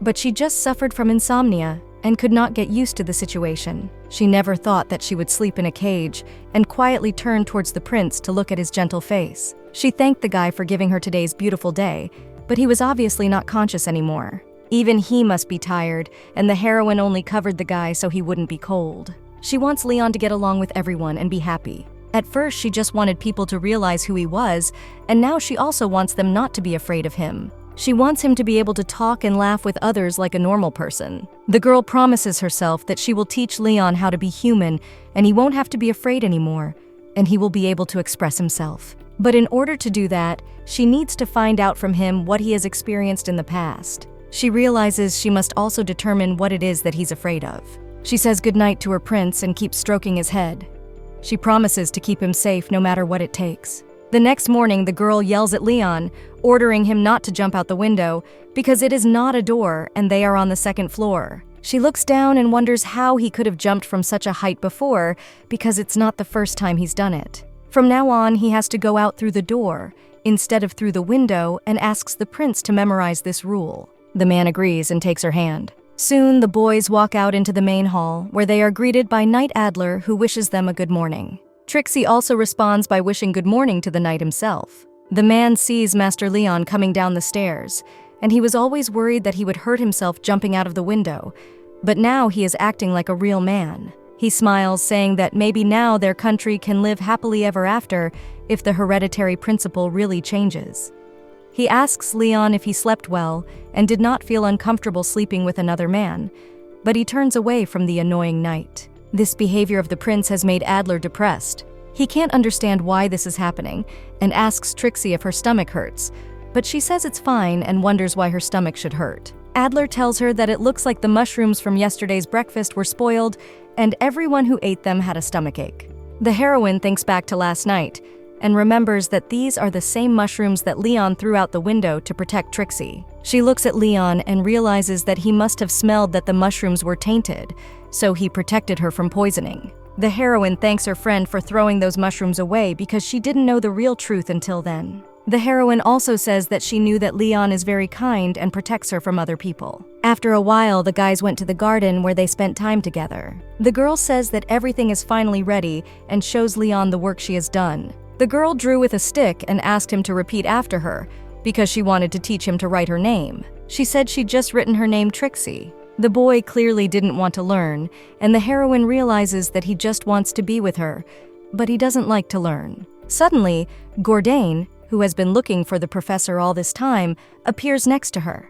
but she just suffered from insomnia and could not get used to the situation. She never thought that she would sleep in a cage and quietly turned towards the prince to look at his gentle face. She thanked the guy for giving her today's beautiful day, but he was obviously not conscious anymore. Even he must be tired, and the heroine only covered the guy so he wouldn't be cold. She wants Leon to get along with everyone and be happy. At first, she just wanted people to realize who he was, and now she also wants them not to be afraid of him. She wants him to be able to talk and laugh with others like a normal person. The girl promises herself that she will teach Leon how to be human, and he won't have to be afraid anymore, and he will be able to express himself. But in order to do that, she needs to find out from him what he has experienced in the past. She realizes she must also determine what it is that he's afraid of. She says goodnight to her prince and keeps stroking his head. She promises to keep him safe no matter what it takes. The next morning, the girl yells at Leon, ordering him not to jump out the window because it is not a door and they are on the second floor. She looks down and wonders how he could have jumped from such a height before, because it's not the first time he's done it. From now on, he has to go out through the door instead of through the window and asks the prince to memorize this rule. The man agrees and takes her hand. Soon, the boys walk out into the main hall, where they are greeted by Knight Adler, who wishes them a good morning. Trixie also responds by wishing good morning to the knight himself. The man sees Master Leon coming down the stairs, and he was always worried that he would hurt himself jumping out of the window, but now he is acting like a real man. He smiles, saying that maybe now their country can live happily ever after if the hereditary principle really changes. He asks Leon if he slept well and did not feel uncomfortable sleeping with another man, but he turns away from the annoying knight. This behavior of the prince has made Adler depressed. He can't understand why this is happening and asks Trixie if her stomach hurts, but she says it's fine and wonders why her stomach should hurt. Adler tells her that it looks like the mushrooms from yesterday's breakfast were spoiled and everyone who ate them had a stomachache. The heroine thinks back to last night and remembers that these are the same mushrooms that Leon threw out the window to protect Trixie. She looks at Leon and realizes that he must have smelled that the mushrooms were tainted, so he protected her from poisoning. The heroine thanks her friend for throwing those mushrooms away because she didn't know the real truth until then. The heroine also says that she knew that Leon is very kind and protects her from other people. After a while, the guys went to the garden where they spent time together. The girl says that everything is finally ready and shows Leon the work she has done. The girl drew with a stick and asked him to repeat after her because she wanted to teach him to write her name. She said she'd just written her name Trixie. The boy clearly didn't want to learn, and the heroine realizes that he just wants to be with her, but he doesn't like to learn. Suddenly, Gordain, who has been looking for the professor all this time, appears next to her.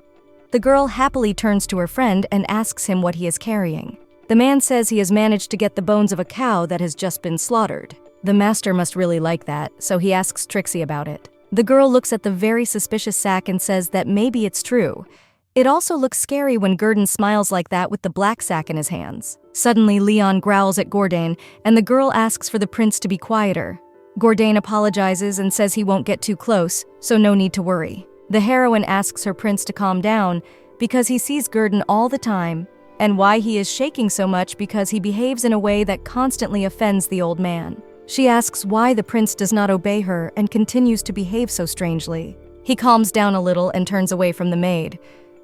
The girl happily turns to her friend and asks him what he is carrying. The man says he has managed to get the bones of a cow that has just been slaughtered. The master must really like that, so he asks Trixie about it. The girl looks at the very suspicious sack and says that maybe it's true. It also looks scary when Gurdon smiles like that with the black sack in his hands. Suddenly, Leon growls at Gordain, and the girl asks for the prince to be quieter. Gordain apologizes and says he won't get too close, so no need to worry. The heroine asks her prince to calm down because he sees Gurdon all the time, and why he is shaking so much because he behaves in a way that constantly offends the old man. She asks why the prince does not obey her and continues to behave so strangely. He calms down a little and turns away from the maid.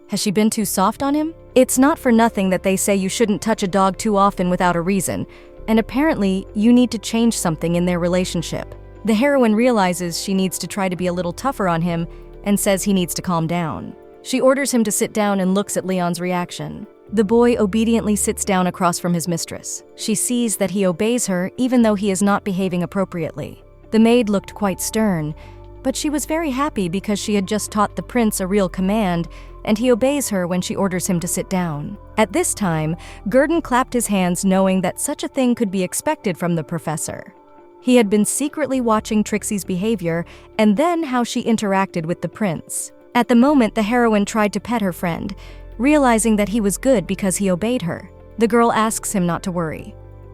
Has she been too soft on him? It's not for nothing that they say you shouldn't touch a dog too often without a reason, and apparently you need to change something in their relationship. The heroine realizes she needs to try to be a little tougher on him and says he needs to calm down. She orders him to sit down and looks at Leon's reaction. The boy obediently sits down across from his mistress. She sees that he obeys her even though he is not behaving appropriately. The maid looked quite stern, but she was very happy because she had just taught the prince a real command, and he obeys her when she orders him to sit down. At this time, Gurdon clapped his hands knowing that such a thing could be expected from the professor. He had been secretly watching Trixie's behavior and then how she interacted with the prince. At the moment, the heroine tried to pet her friend, realizing that he was good because he obeyed her. The girl asks him not to worry.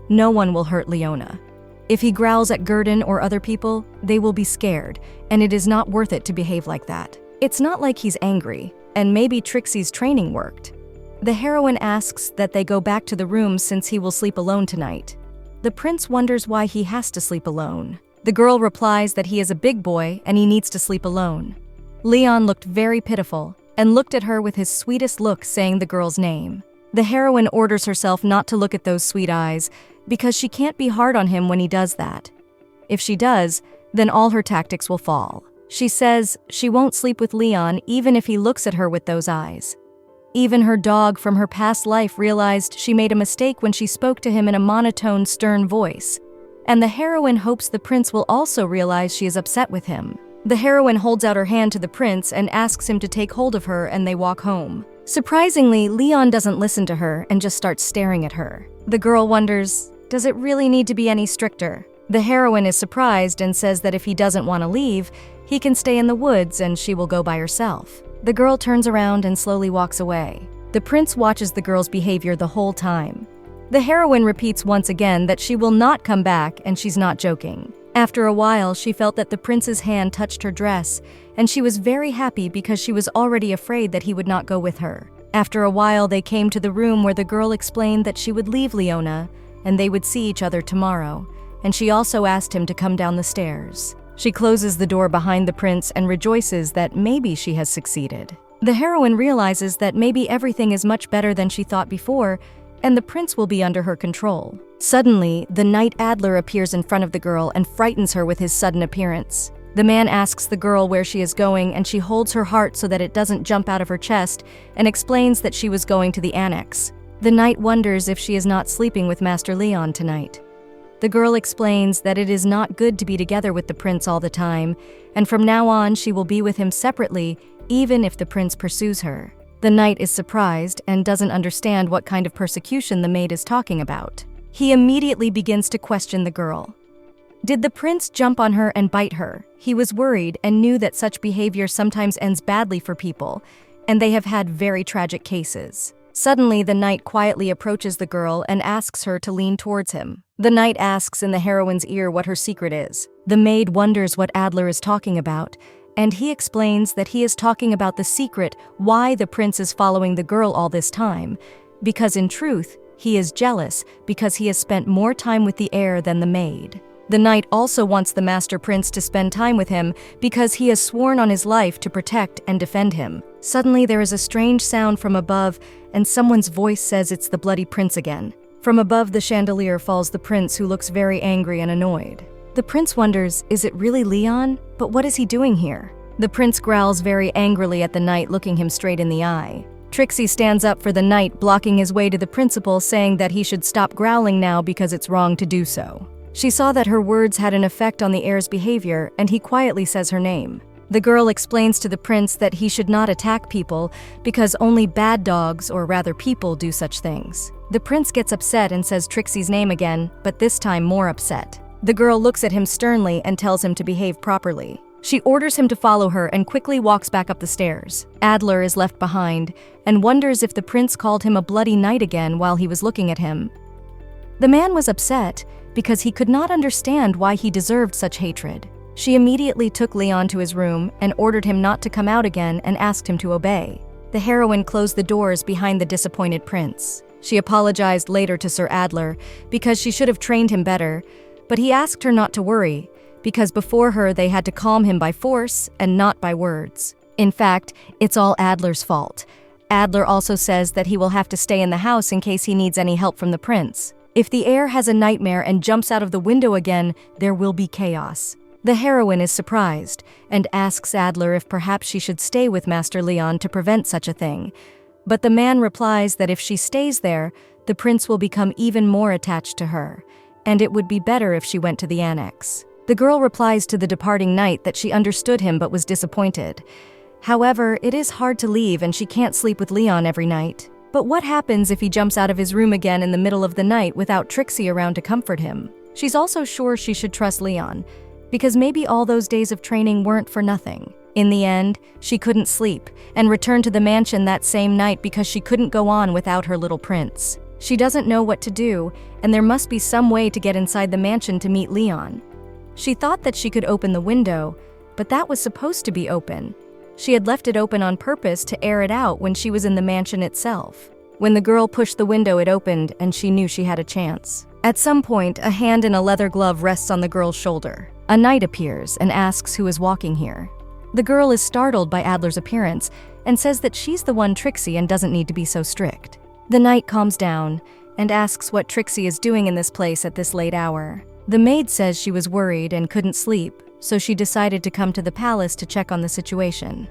No one will hurt Leona. If he growls at Gurdon or other people, they will be scared, and it is not worth it to behave like that. It's not like he's angry, and maybe Trixie's training worked. The heroine asks that they go back to the room since he will sleep alone tonight. The prince wonders why he has to sleep alone. The girl replies that he is a big boy and he needs to sleep alone. Leon looked very pitiful and looked at her with his sweetest look, saying the girl's name. The heroine orders herself not to look at those sweet eyes because she can't be hard on him when he does that. If she does, then all her tactics will fall. She says she won't sleep with Leon even if he looks at her with those eyes. Even her dog from her past life realized she made a mistake when she spoke to him in a monotone, stern voice. And the heroine hopes the prince will also realize she is upset with him. The heroine holds out her hand to the prince and asks him to take hold of her, and they walk home. Surprisingly, Leon doesn't listen to her and just starts staring at her. The girl wonders, does it really need to be any stricter? The heroine is surprised and says that if he doesn't want to leave, he can stay in the woods and she will go by herself. The girl turns around and slowly walks away. The prince watches the girl's behavior the whole time. The heroine repeats once again that she will not come back and she's not joking. After a while, she felt that the prince's hand touched her dress, and she was very happy because she was already afraid that he would not go with her. After a while, they came to the room where the girl explained that she would leave Leona, and they would see each other tomorrow, and she also asked him to come down the stairs. She closes the door behind the prince and rejoices that maybe she has succeeded. The heroine realizes that maybe everything is much better than she thought before, and the prince will be under her control. Suddenly, the Night Adler appears in front of the girl and frightens her with his sudden appearance. The man asks the girl where she is going, and she holds her heart so that it doesn't jump out of her chest and explains that she was going to the annex. The knight wonders if she is not sleeping with Master Leon tonight. The girl explains that it is not good to be together with the prince all the time, and from now on she will be with him separately, even if the prince pursues her. The knight is surprised and doesn't understand what kind of persecution the maid is talking about. He immediately begins to question the girl. Did the prince jump on her and bite her? He was worried and knew that such behavior sometimes ends badly for people, and they have had very tragic cases. Suddenly, the knight quietly approaches the girl and asks her to lean towards him. The knight asks in the heroine's ear what her secret is. The maid wonders what Adler is talking about, and he explains that he is talking about the secret why the prince is following the girl all this time, because in truth, he is jealous because he has spent more time with the heir than the maid. The knight also wants the master prince to spend time with him because he has sworn on his life to protect and defend him. Suddenly, there is a strange sound from above, and someone's voice says it's the bloody prince again. From above the chandelier falls the prince, who looks very angry and annoyed. The prince wonders, is it really Leon? But what is he doing here? The prince growls very angrily at the knight, looking him straight in the eye. Trixie stands up for the knight, blocking his way to the principal, saying that he should stop growling now because it's wrong to do so. She saw that her words had an effect on the heir's behavior, and he quietly says her name. The girl explains to the prince that he should not attack people because only bad dogs, or rather people, do such things. The prince gets upset and says Trixie's name again, but this time more upset. The girl looks at him sternly and tells him to behave properly. She orders him to follow her and quickly walks back up the stairs. Adler is left behind and wonders if the prince called him a bloody knight again while he was looking at him. The man was upset because he could not understand why he deserved such hatred. She immediately took Leon to his room and ordered him not to come out again and asked him to obey. The heroine closed the doors behind the disappointed prince. She apologized later to Sir Adler because she should have trained him better, but he asked her not to worry because before her they had to calm him by force and not by words. In fact, it's all Adler's fault. Adler also says that he will have to stay in the house in case he needs any help from the prince. If the heir has a nightmare and jumps out of the window again, there will be chaos. The heroine is surprised and asks Adler if perhaps she should stay with Master Leon to prevent such a thing. But the man replies that if she stays there, the prince will become even more attached to her, and it would be better if she went to the annex. The girl replies to the departing knight that she understood him but was disappointed. However, it is hard to leave and she can't sleep with Leon every night. But what happens if he jumps out of his room again in the middle of the night without Trixie around to comfort him? She's also sure she should trust Leon, because maybe all those days of training weren't for nothing. In the end, she couldn't sleep and returned to the mansion that same night because she couldn't go on without her little prince. She doesn't know what to do, and there must be some way to get inside the mansion to meet Leon. She thought that she could open the window, but that was supposed to be open. She had left it open on purpose to air it out when she was in the mansion itself. When the girl pushed the window, it opened, and she knew she had a chance. At some point, a hand in a leather glove rests on the girl's shoulder. A knight appears and asks who is walking here. The girl is startled by Adler's appearance and says that she's the one Trixie and doesn't need to be so strict. The knight calms down and asks what Trixie is doing in this place at this late hour. The maid says she was worried and couldn't sleep, so she decided to come to the palace to check on the situation.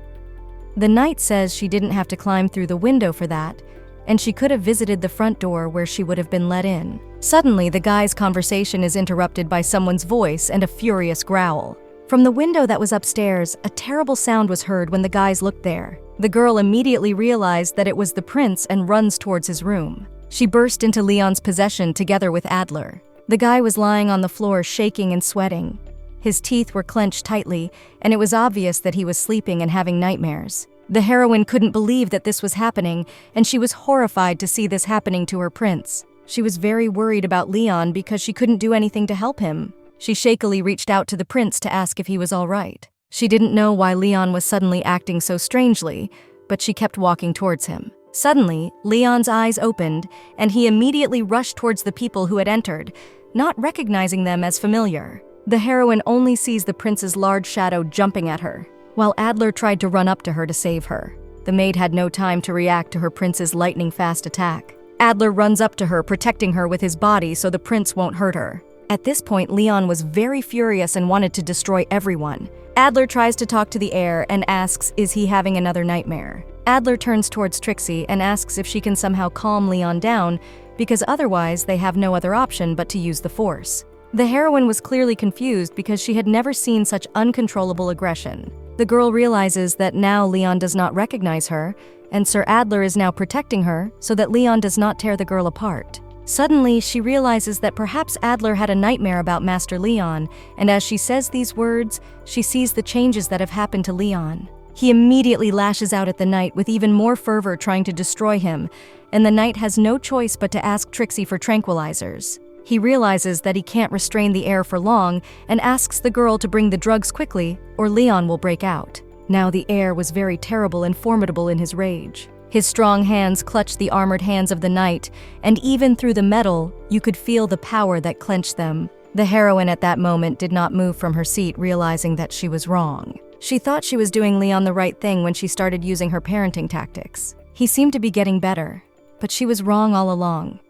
The knight says she didn't have to climb through the window for that, and she could have visited the front door where she would have been let in. Suddenly, the guy's conversation is interrupted by someone's voice and a furious growl. From the window that was upstairs, a terrible sound was heard when the guys looked there. The girl immediately realized that it was the prince and runs towards his room. She burst into Leon's possession together with Adler. The guy was lying on the floor, shaking and sweating. His teeth were clenched tightly, and it was obvious that he was sleeping and having nightmares. The heroine couldn't believe that this was happening, and she was horrified to see this happening to her prince. She was very worried about Leon because she couldn't do anything to help him. She shakily reached out to the prince to ask if he was all right. She didn't know why Leon was suddenly acting so strangely, but she kept walking towards him. Suddenly, Leon's eyes opened, and he immediately rushed towards the people who had entered, not recognizing them as familiar. The heroine only sees the prince's large shadow jumping at her, while Adler tried to run up to her to save her. The maid had no time to react to her prince's lightning-fast attack. Adler runs up to her, protecting her with his body so the prince won't hurt her. At this point, Leon was very furious and wanted to destroy everyone. Adler tries to talk to the heir and asks, is he having another nightmare? Adler turns towards Trixie and asks if she can somehow calm Leon down, because otherwise they have no other option but to use the force. The heroine was clearly confused because she had never seen such uncontrollable aggression. The girl realizes that now Leon does not recognize her, and Sir Adler is now protecting her so that Leon does not tear the girl apart. Suddenly, she realizes that perhaps Adler had a nightmare about Master Leon, and as she says these words, she sees the changes that have happened to Leon. He immediately lashes out at the knight with even more fervor, trying to destroy him, and the knight has no choice but to ask Trixie for tranquilizers. He realizes that he can't restrain the heir for long and asks the girl to bring the drugs quickly, or Leon will break out. Now the heir was very terrible and formidable in his rage. His strong hands clutched the armored hands of the knight, and even through the metal, you could feel the power that clenched them. The heroine at that moment did not move from her seat, realizing that she was wrong. She thought she was doing Leon the right thing when she started using her parenting tactics. He seemed to be getting better, but she was wrong all along.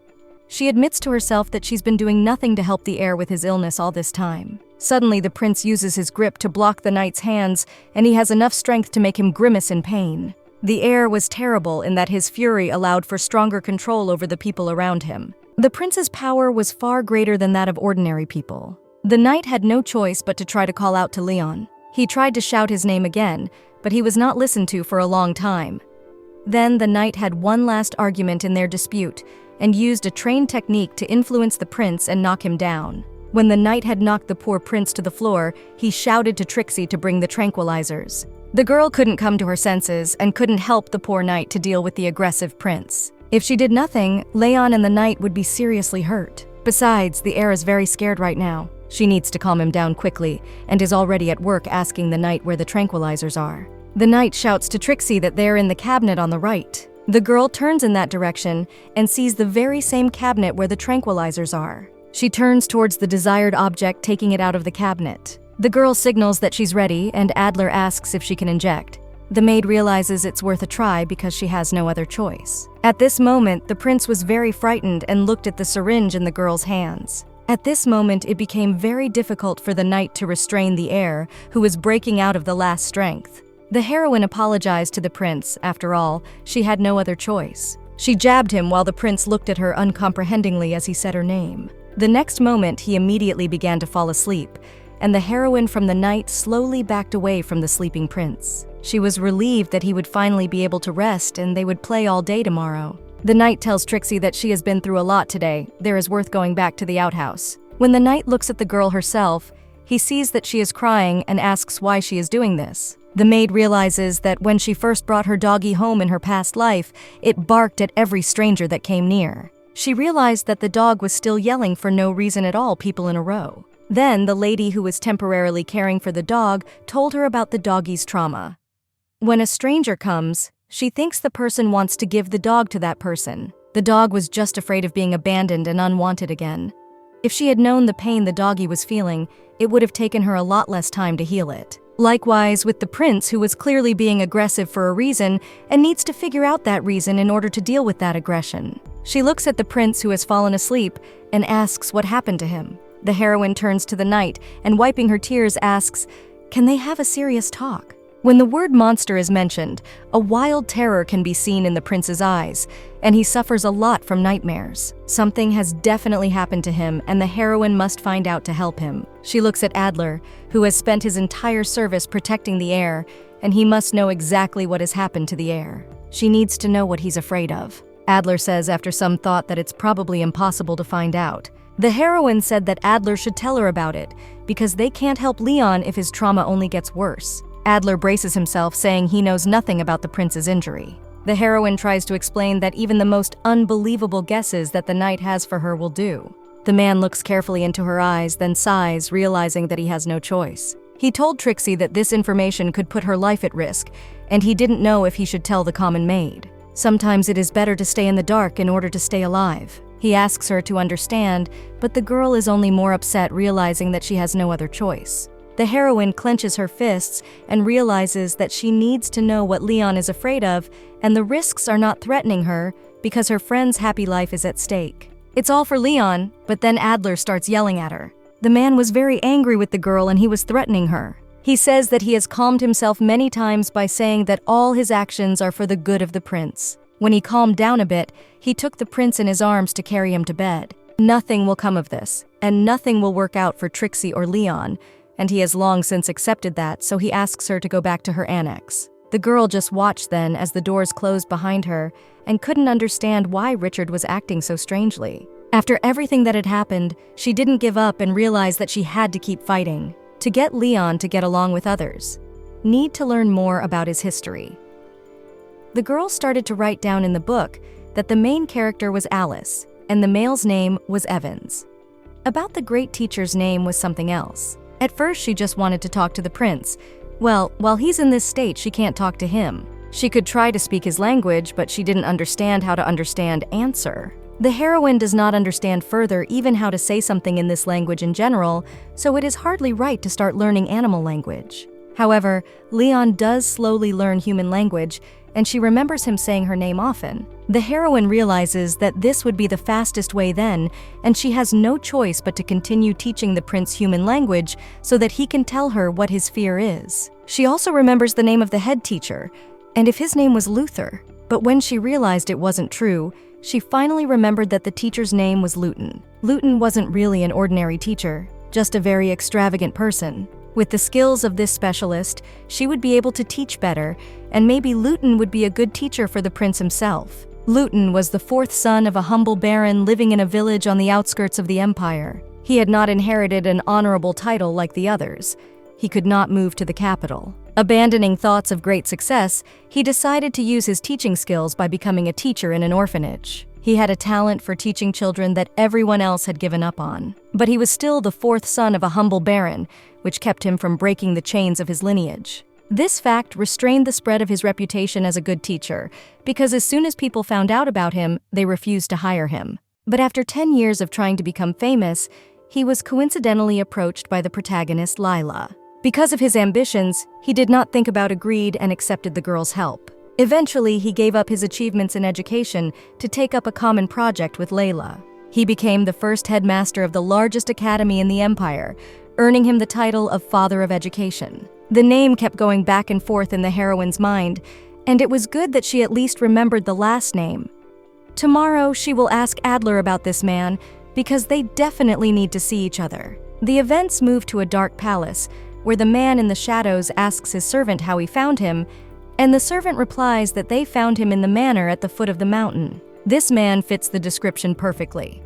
She admits to herself that she's been doing nothing to help the heir with his illness all this time. Suddenly, the prince uses his grip to block the knight's hands, and he has enough strength to make him grimace in pain. The heir was terrible in that his fury allowed for stronger control over the people around him. The prince's power was far greater than that of ordinary people. The knight had no choice but to try to call out to Leon. He tried to shout his name again, but he was not listened to for a long time. Then the knight had one last argument in their dispute, and used a trained technique to influence the prince and knock him down. When the knight had knocked the poor prince to the floor, he shouted to Trixie to bring the tranquilizers. The girl couldn't come to her senses and couldn't help the poor knight to deal with the aggressive prince. If she did nothing, Leon and the knight would be seriously hurt. Besides, the heir is very scared right now. She needs to calm him down quickly, and is already at work asking the knight where the tranquilizers are. The knight shouts to Trixie that they're in the cabinet on the right. The girl turns in that direction and sees the very same cabinet where the tranquilizers are. She turns towards the desired object, taking it out of the cabinet. The girl signals that she's ready, and Adler asks if she can inject. The maid realizes it's worth a try because she has no other choice. At this moment, the prince was very frightened and looked at the syringe in the girl's hands. At this moment, it became very difficult for the knight to restrain the heir, who was breaking out of the last strength. The heroine apologized to the prince. After all, she had no other choice. She jabbed him while the prince looked at her uncomprehendingly as he said her name. The next moment, he immediately began to fall asleep, and the heroine from the night slowly backed away from the sleeping prince. She was relieved that he would finally be able to rest and they would play all day tomorrow. The knight tells Trixie that she has been through a lot today. There is worth going back to the outhouse. When the knight looks at the girl herself, he sees that she is crying and asks why she is doing this. The maid realizes that when she first brought her doggy home in her past life, it barked at every stranger that came near. She realized that the dog was still yelling for no reason at all, people in a row. Then the lady who was temporarily caring for the dog told her about the doggy's trauma. When a stranger comes, she thinks the person wants to give the dog to that person. The dog was just afraid of being abandoned and unwanted again. If she had known the pain the doggy was feeling, it would have taken her a lot less time to heal it. Likewise with the prince, who was clearly being aggressive for a reason and needs to figure out that reason in order to deal with that aggression. She looks at the prince who has fallen asleep and asks what happened to him. The heroine turns to the knight and, wiping her tears, asks, "Can they have a serious talk?" When the word monster is mentioned, a wild terror can be seen in the prince's eyes, and he suffers a lot from nightmares. Something has definitely happened to him, and the heroine must find out to help him. She looks at Adler, who has spent his entire service protecting the heir, and he must know exactly what has happened to the heir. She needs to know what he's afraid of. Adler says after some thought that it's probably impossible to find out. The heroine said that Adler should tell her about it, because they can't help Leon if his trauma only gets worse. Adler braces himself, saying he knows nothing about the prince's injury. The heroine tries to explain that even the most unbelievable guesses that the knight has for her will do. The man looks carefully into her eyes, then sighs, realizing that he has no choice. He told Trixie that this information could put her life at risk, and he didn't know if he should tell the common maid. Sometimes it is better to stay in the dark in order to stay alive. He asks her to understand, but the girl is only more upset, realizing that she has no other choice. The heroine clenches her fists and realizes that she needs to know what Leon is afraid of, and the risks are not threatening her because her friend's happy life is at stake. It's all for Leon, but then Adler starts yelling at her. The man was very angry with the girl and he was threatening her. He says that he has calmed himself many times by saying that all his actions are for the good of the prince. When he calmed down a bit, he took the prince in his arms to carry him to bed. Nothing will come of this, and nothing will work out for Trixie or Leon, and he has long since accepted that, so he asks her to go back to her annex. The girl just watched then as the doors closed behind her and couldn't understand why Richard was acting so strangely. After everything that had happened, she didn't give up and realized that she had to keep fighting to get Leon to get along with others. Need to learn more about his history. The girl started to write down in the book that the main character was Alice and the male's name was Evans. About the great teacher's name was something else. At first, she just wanted to talk to the prince. Well, while he's in this state, she can't talk to him. She could try to speak his language, but she didn't understand how to understand answer. The heroine does not understand further even how to say something in this language in general, so it is hardly right to start learning animal language. However, Leon does slowly learn human language, and she remembers him saying her name often. The heroine realizes that this would be the fastest way then, and she has no choice but to continue teaching the prince human language so that he can tell her what his fear is. She also remembers the name of the head teacher, and if his name was Luther. But when she realized it wasn't true, she finally remembered that the teacher's name was Luton. Luton wasn't really an ordinary teacher, just a very extravagant person. With the skills of this specialist, she would be able to teach better, and maybe Luton would be a good teacher for the prince himself. Luton was the fourth son of a humble baron living in a village on the outskirts of the empire. He had not inherited an honorable title like the others. He could not move to the capital. Abandoning thoughts of great success, he decided to use his teaching skills by becoming a teacher in an orphanage. He had a talent for teaching children that everyone else had given up on. But he was still the fourth son of a humble baron, which kept him from breaking the chains of his lineage. This fact restrained the spread of his reputation as a good teacher, because as soon as people found out about him, they refused to hire him. But after 10 years of trying to become famous, he was coincidentally approached by the protagonist Lila. Because of his ambitions, he did not think about agreed and accepted the girl's help. Eventually, he gave up his achievements in education to take up a common project with Layla. He became the first headmaster of the largest academy in the empire, earning him the title of Father of Education. The name kept going back and forth in the heroine's mind, and it was good that she at least remembered the last name. Tomorrow, she will ask Adler about this man, because they definitely need to see each other. The events move to a dark palace, where the man in the shadows asks his servant how he found him, and the servant replies that they found him in the manor at the foot of the mountain. This man fits the description perfectly.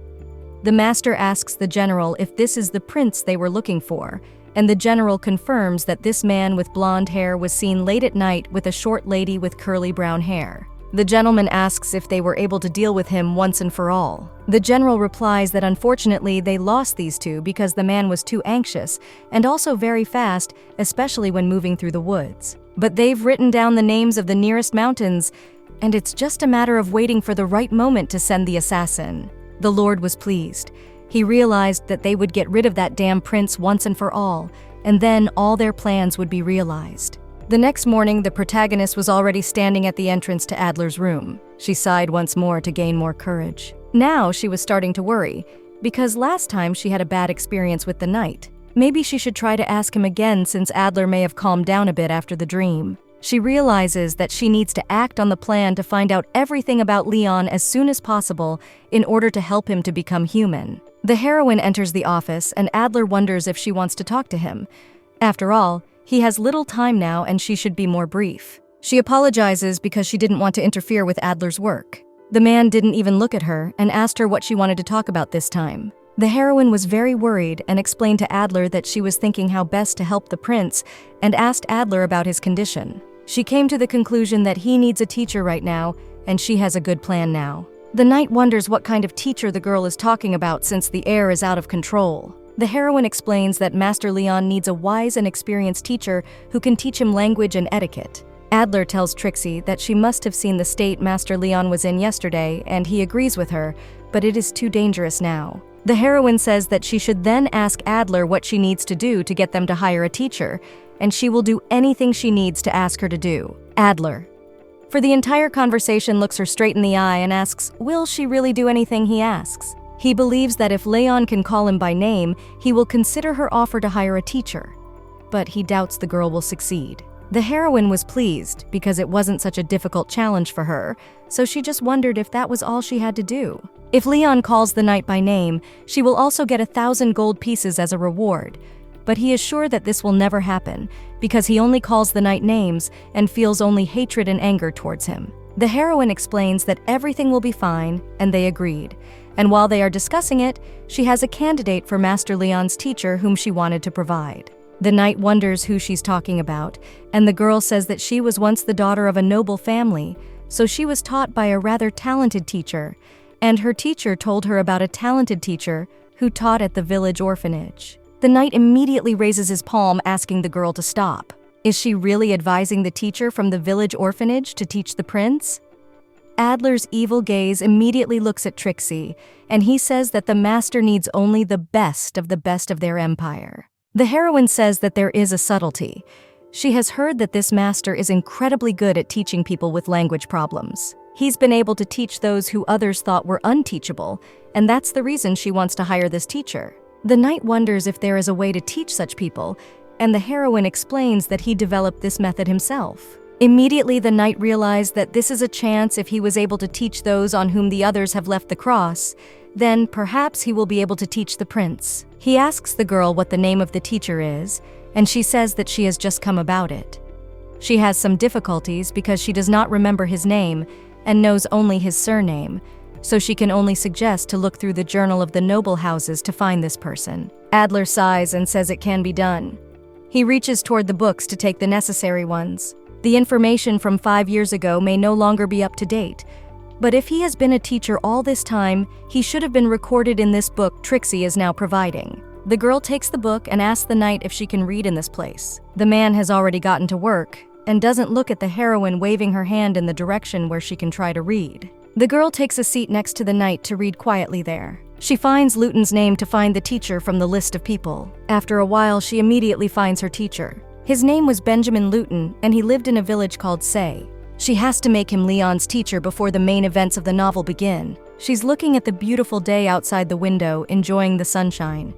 The master asks the general if this is the prince they were looking for, and the general confirms that this man with blonde hair was seen late at night with a short lady with curly brown hair. The gentleman asks if they were able to deal with him once and for all. The general replies that unfortunately they lost these two because the man was too anxious and also very fast, especially when moving through the woods. But they've written down the names of the nearest mountains, and it's just a matter of waiting for the right moment to send the assassin. The Lord was pleased. He realized that they would get rid of that damn prince once and for all, and then all their plans would be realized. The next morning, the protagonist was already standing at the entrance to Adler's room. She sighed once more to gain more courage. Now she was starting to worry, because last time she had a bad experience with the knight. Maybe she should try to ask him again since Adler may have calmed down a bit after the dream. She realizes that she needs to act on the plan to find out everything about Leon as soon as possible in order to help him to become human. The heroine enters the office and Adler wonders if she wants to talk to him. After all, he has little time now and she should be more brief. She apologizes because she didn't want to interfere with Adler's work. The man didn't even look at her and asked her what she wanted to talk about this time. The heroine was very worried and explained to Adler that she was thinking how best to help the prince and asked Adler about his condition. She came to the conclusion that he needs a teacher right now and she has a good plan now. The knight wonders what kind of teacher the girl is talking about since the air is out of control. The heroine explains that Master Leon needs a wise and experienced teacher who can teach him language and etiquette. Adler tells Trixie that she must have seen the state Master Leon was in yesterday, and he agrees with her, but it is too dangerous now. The heroine says that she should then ask Adler what she needs to do to get them to hire a teacher, and she will do anything she needs to ask her to do. Adler, for the entire conversation, looks her straight in the eye and asks, will she really do anything he asks? He believes that if Leon can call him by name, he will consider her offer to hire a teacher. But he doubts the girl will succeed. The heroine was pleased because it wasn't such a difficult challenge for her, so she just wondered if that was all she had to do. If Leon calls the knight by name, she will also get 1,000 gold pieces as a reward. But he is sure that this will never happen because he only calls the knight names and feels only hatred and anger towards him. The heroine explains that everything will be fine, and they agreed. And while they are discussing it, she has a candidate for Master Leon's teacher whom she wanted to provide. The knight wonders who she's talking about, and the girl says that she was once the daughter of a noble family, so she was taught by a rather talented teacher, and her teacher told her about a talented teacher who taught at the village orphanage. The knight immediately raises his palm, asking the girl to stop. Is she really advising the teacher from the village orphanage to teach the prince? Adler's evil gaze immediately looks at Trixie, and he says that the master needs only the best of their empire. The heroine says that there is a subtlety. She has heard that this master is incredibly good at teaching people with language problems. He's been able to teach those who others thought were unteachable, and that's the reason she wants to hire this teacher. The knight wonders if there is a way to teach such people, and the heroine explains that he developed this method himself. Immediately, the knight realized that this is a chance. If he was able to teach those on whom the others have left the cross, then perhaps he will be able to teach the prince. He asks the girl what the name of the teacher is, and she says that she has just come about it. She has some difficulties because she does not remember his name and knows only his surname, so she can only suggest to look through the journal of the noble houses to find this person. Adler sighs and says it can be done. He reaches toward the books to take the necessary ones. The information from 5 years ago may no longer be up to date, but if he has been a teacher all this time, he should have been recorded in this book Trixie is now providing. The girl takes the book and asks the knight if she can read in this place. The man has already gotten to work and doesn't look at the heroine, waving her hand in the direction where she can try to read. The girl takes a seat next to the knight to read quietly there. She finds Luton's name to find the teacher from the list of people. After a while, she immediately finds her teacher. His name was Benjamin Luton, and he lived in a village called Say. She has to make him Leon's teacher before the main events of the novel begin. She's looking at the beautiful day outside the window, enjoying the sunshine,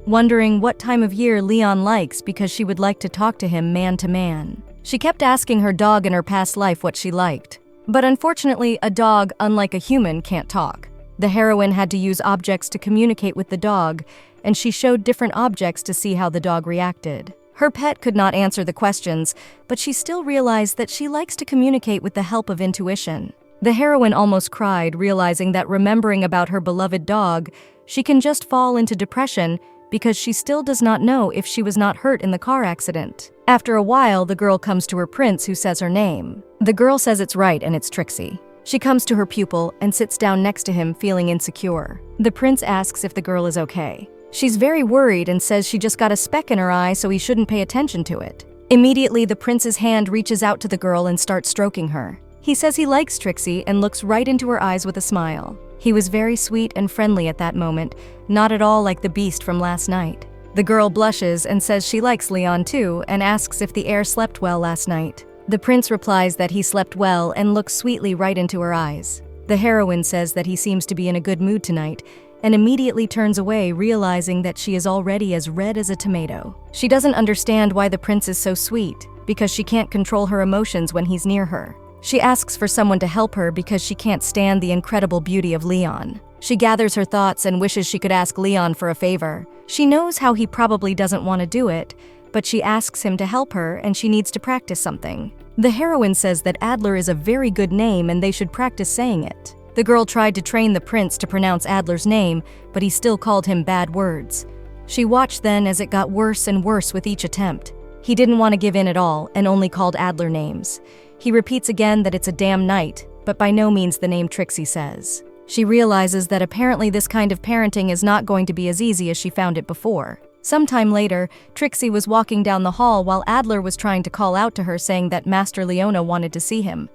wondering what time of year Leon likes because she would like to talk to him man to man. She kept asking her dog in her past life what she liked. But unfortunately, a dog, unlike a human, can't talk. The heroine had to use objects to communicate with the dog, and she showed different objects to see how the dog reacted. Her pet could not answer the questions, but she still realized that she likes to communicate with the help of intuition. The heroine almost cried, realizing that remembering about her beloved dog, she can just fall into depression because she still does not know if she was not hurt in the car accident. After a while, the girl comes to her prince, who says her name. The girl says it's right and it's Trixie. She comes to her pupil and sits down next to him, feeling insecure. The prince asks if the girl is okay. She's very worried and says she just got a speck in her eye, so he shouldn't pay attention to it. Immediately, the prince's hand reaches out to the girl and starts stroking her. He says he likes Trixie and looks right into her eyes with a smile. He was very sweet and friendly at that moment, not at all like the beast from last night. The girl blushes and says she likes Leon too and asks if the heir slept well last night. The prince replies that he slept well and looks sweetly right into her eyes. The heroine says that he seems to be in a good mood tonight and immediately turns away, realizing that she is already as red as a tomato. She doesn't understand why the prince is so sweet, because she can't control her emotions when he's near her. She asks for someone to help her because she can't stand the incredible beauty of Leon. She gathers her thoughts and wishes she could ask Leon for a favor. She knows how he probably doesn't want to do it, but she asks him to help her and she needs to practice something. The heroine says that Adler is a very good name and they should practice saying it. The girl tried to train the prince to pronounce Adler's name, but he still called him bad words. She watched then as it got worse and worse with each attempt. He didn't want to give in at all and only called Adler names. He repeats again that it's a damn night, but by no means the name Trixie says. She realizes that apparently this kind of parenting is not going to be as easy as she found it before. Sometime later, Trixie was walking down the hall while Adler was trying to call out to her, saying that Master Leona wanted to see him.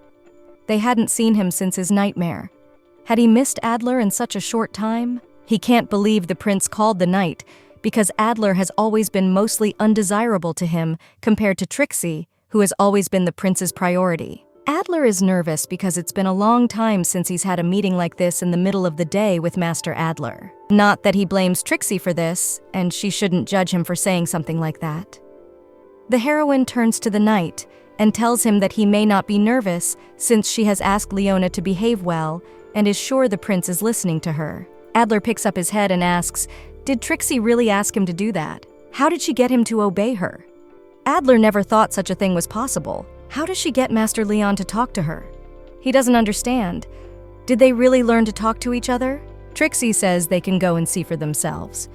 They hadn't seen him since his nightmare. Had he missed Adler in such a short time? He can't believe the prince called the night, because Adler has always been mostly undesirable to him compared to Trixie, who has always been the prince's priority. Adler is nervous because it's been a long time since he's had a meeting like this in the middle of the day with Master Adler. Not that he blames Trixie for this, and she shouldn't judge him for saying something like that. The heroine turns to the knight and tells him that he may not be nervous since she has asked Leona to behave well and is sure the prince is listening to her. Adler picks up his head and asks, did Trixie really ask him to do that? How did she get him to obey her? Adler never thought such a thing was possible. How does she get Master Leon to talk to her? He doesn't understand. Did they really learn to talk to each other? Trixie says they can go and see for themselves.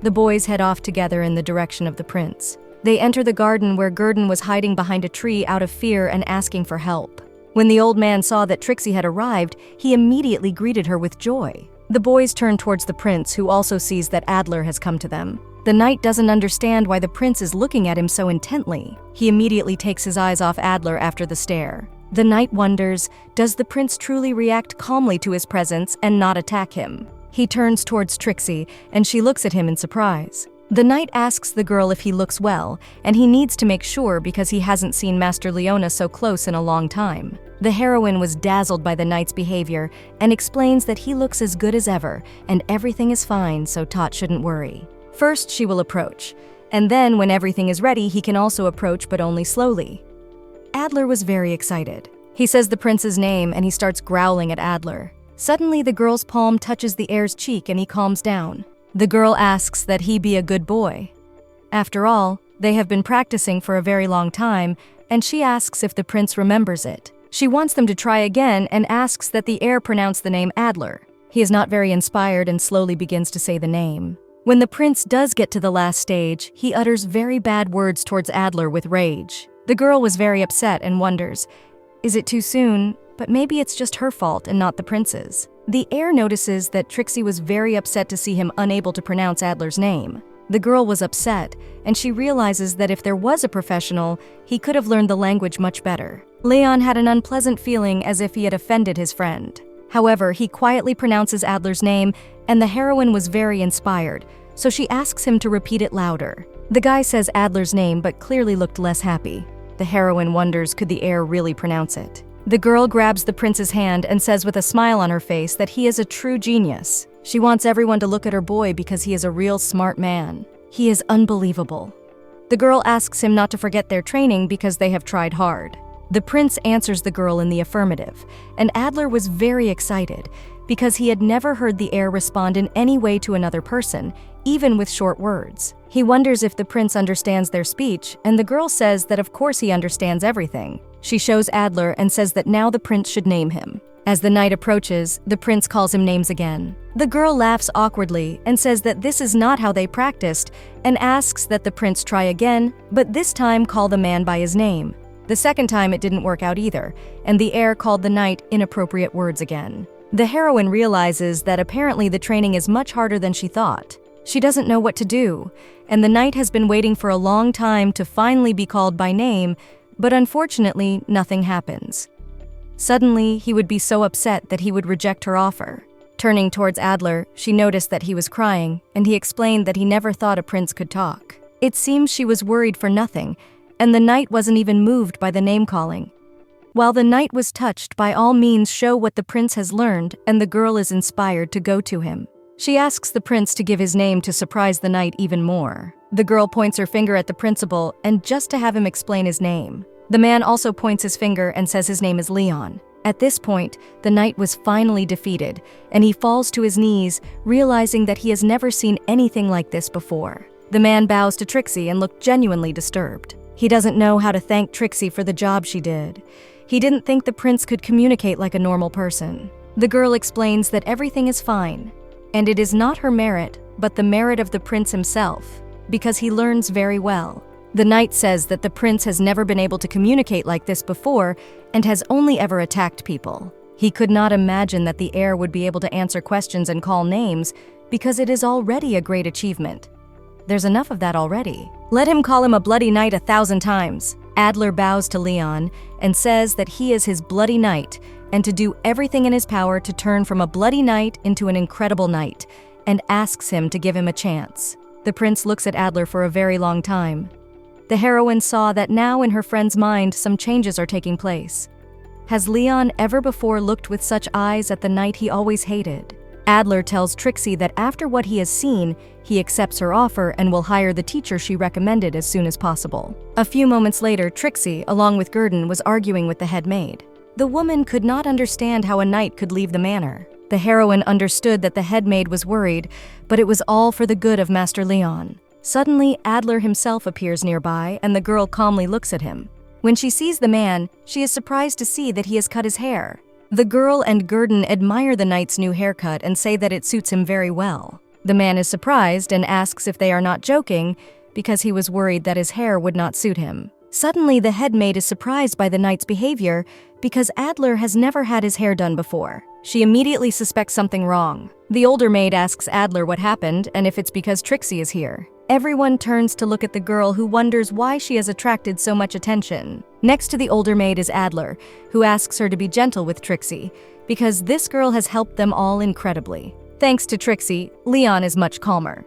The boys head off together in the direction of the prince. They enter the garden where Gurdon was hiding behind a tree out of fear and asking for help. When the old man saw that Trixie had arrived, he immediately greeted her with joy. The boys turn towards the prince, who also sees that Adler has come to them. The knight doesn't understand why the prince is looking at him so intently. He immediately takes his eyes off Adler after the stare. The knight wonders, does the prince truly react calmly to his presence and not attack him? He turns towards Trixie, and she looks at him in surprise. The knight asks the girl if he looks well, and he needs to make sure because he hasn't seen Master Leona so close in a long time. The heroine was dazzled by the knight's behavior and explains that he looks as good as ever, and everything is fine, so Tot shouldn't worry. First, she will approach, and then when everything is ready, he can also approach, but only slowly. Adler was very excited. He says the prince's name, and he starts growling at Adler. Suddenly, the girl's palm touches the heir's cheek, and he calms down. The girl asks that he be a good boy. After all, they have been practicing for a very long time, and she asks if the prince remembers it. She wants them to try again and asks that the heir pronounce the name Adler. He is not very inspired and slowly begins to say the name. When the prince does get to the last stage, he utters very bad words towards Adler with rage. The girl was very upset and wonders, is it too soon? But maybe it's just her fault and not the prince's. The heir notices that Trixie was very upset to see him unable to pronounce Adler's name. The girl was upset, and she realizes that if there was a professional, he could have learned the language much better. Leon had an unpleasant feeling as if he had offended his friend. However, he quietly pronounces Adler's name and the heroine was very inspired, so she asks him to repeat it louder. The guy says Adler's name but clearly looked less happy. The heroine wonders could the heir really pronounce it. The girl grabs the prince's hand and says with a smile on her face that he is a true genius. She wants everyone to look at her boy because he is a real smart man. He is unbelievable. The girl asks him not to forget their training because they have tried hard. The prince answers the girl in the affirmative, and Adler was very excited because he had never heard the heir respond in any way to another person, even with short words. He wonders if the prince understands their speech, and the girl says that of course he understands everything. She shows Adler and says that now the prince should name him. As the night approaches, the prince calls him names again. The girl laughs awkwardly and says that this is not how they practiced and asks that the prince try again, but this time call the man by his name. The second time it didn't work out either, and the heir called the knight inappropriate words again. The heroine realizes that apparently the training is much harder than she thought. She doesn't know what to do, and the knight has been waiting for a long time to finally be called by name, but unfortunately, nothing happens. Suddenly, he would be so upset that he would reject her offer. Turning towards Adler, she noticed that he was crying, and he explained that he never thought a prince could talk. It seems she was worried for nothing, and the knight wasn't even moved by the name-calling. While the knight was touched, by all means show what the prince has learned, and the girl is inspired to go to him. She asks the prince to give his name to surprise the knight even more. The girl points her finger at the principal and just to have him explain his name. The man also points his finger and says his name is Leon. At this point, the knight was finally defeated, and he falls to his knees, realizing that he has never seen anything like this before. The man bows to Trixie and looked genuinely disturbed. He doesn't know how to thank Trixie for the job she did. He didn't think the prince could communicate like a normal person. The girl explains that everything is fine, and it is not her merit, but the merit of the prince himself, because he learns very well. The knight says that the prince has never been able to communicate like this before and has only ever attacked people. He could not imagine that the heir would be able to answer questions and call names because it is already a great achievement. There's enough of that already. Let him call him a bloody knight 1,000 times. Adler bows to Leon and says that he is his bloody knight and to do everything in his power to turn from a bloody knight into an incredible knight, and asks him to give him a chance. The prince looks at Adler for a very long time. The heroine saw that now in her friend's mind some changes are taking place. Has Leon ever before looked with such eyes at the knight he always hated? Adler tells Trixie that after what he has seen, he accepts her offer and will hire the teacher she recommended as soon as possible. A few moments later, Trixie, along with Gurdon, was arguing with the head maid. The woman could not understand how a knight could leave the manor. The heroine understood that the head maid was worried, but it was all for the good of Master Leon. Suddenly, Adler himself appears nearby, and the girl calmly looks at him. When she sees the man, she is surprised to see that he has cut his hair. The girl and Gurdon admire the knight's new haircut and say that it suits him very well. The man is surprised and asks if they are not joking, because he was worried that his hair would not suit him. Suddenly, the head maid is surprised by the knight's behavior because Adler has never had his hair done before. She immediately suspects something wrong. The older maid asks Adler what happened and if it's because Trixie is here. Everyone turns to look at the girl, who wonders why she has attracted so much attention. Next to the older maid is Adler, who asks her to be gentle with Trixie, because this girl has helped them all incredibly. Thanks to Trixie, Leon is much calmer.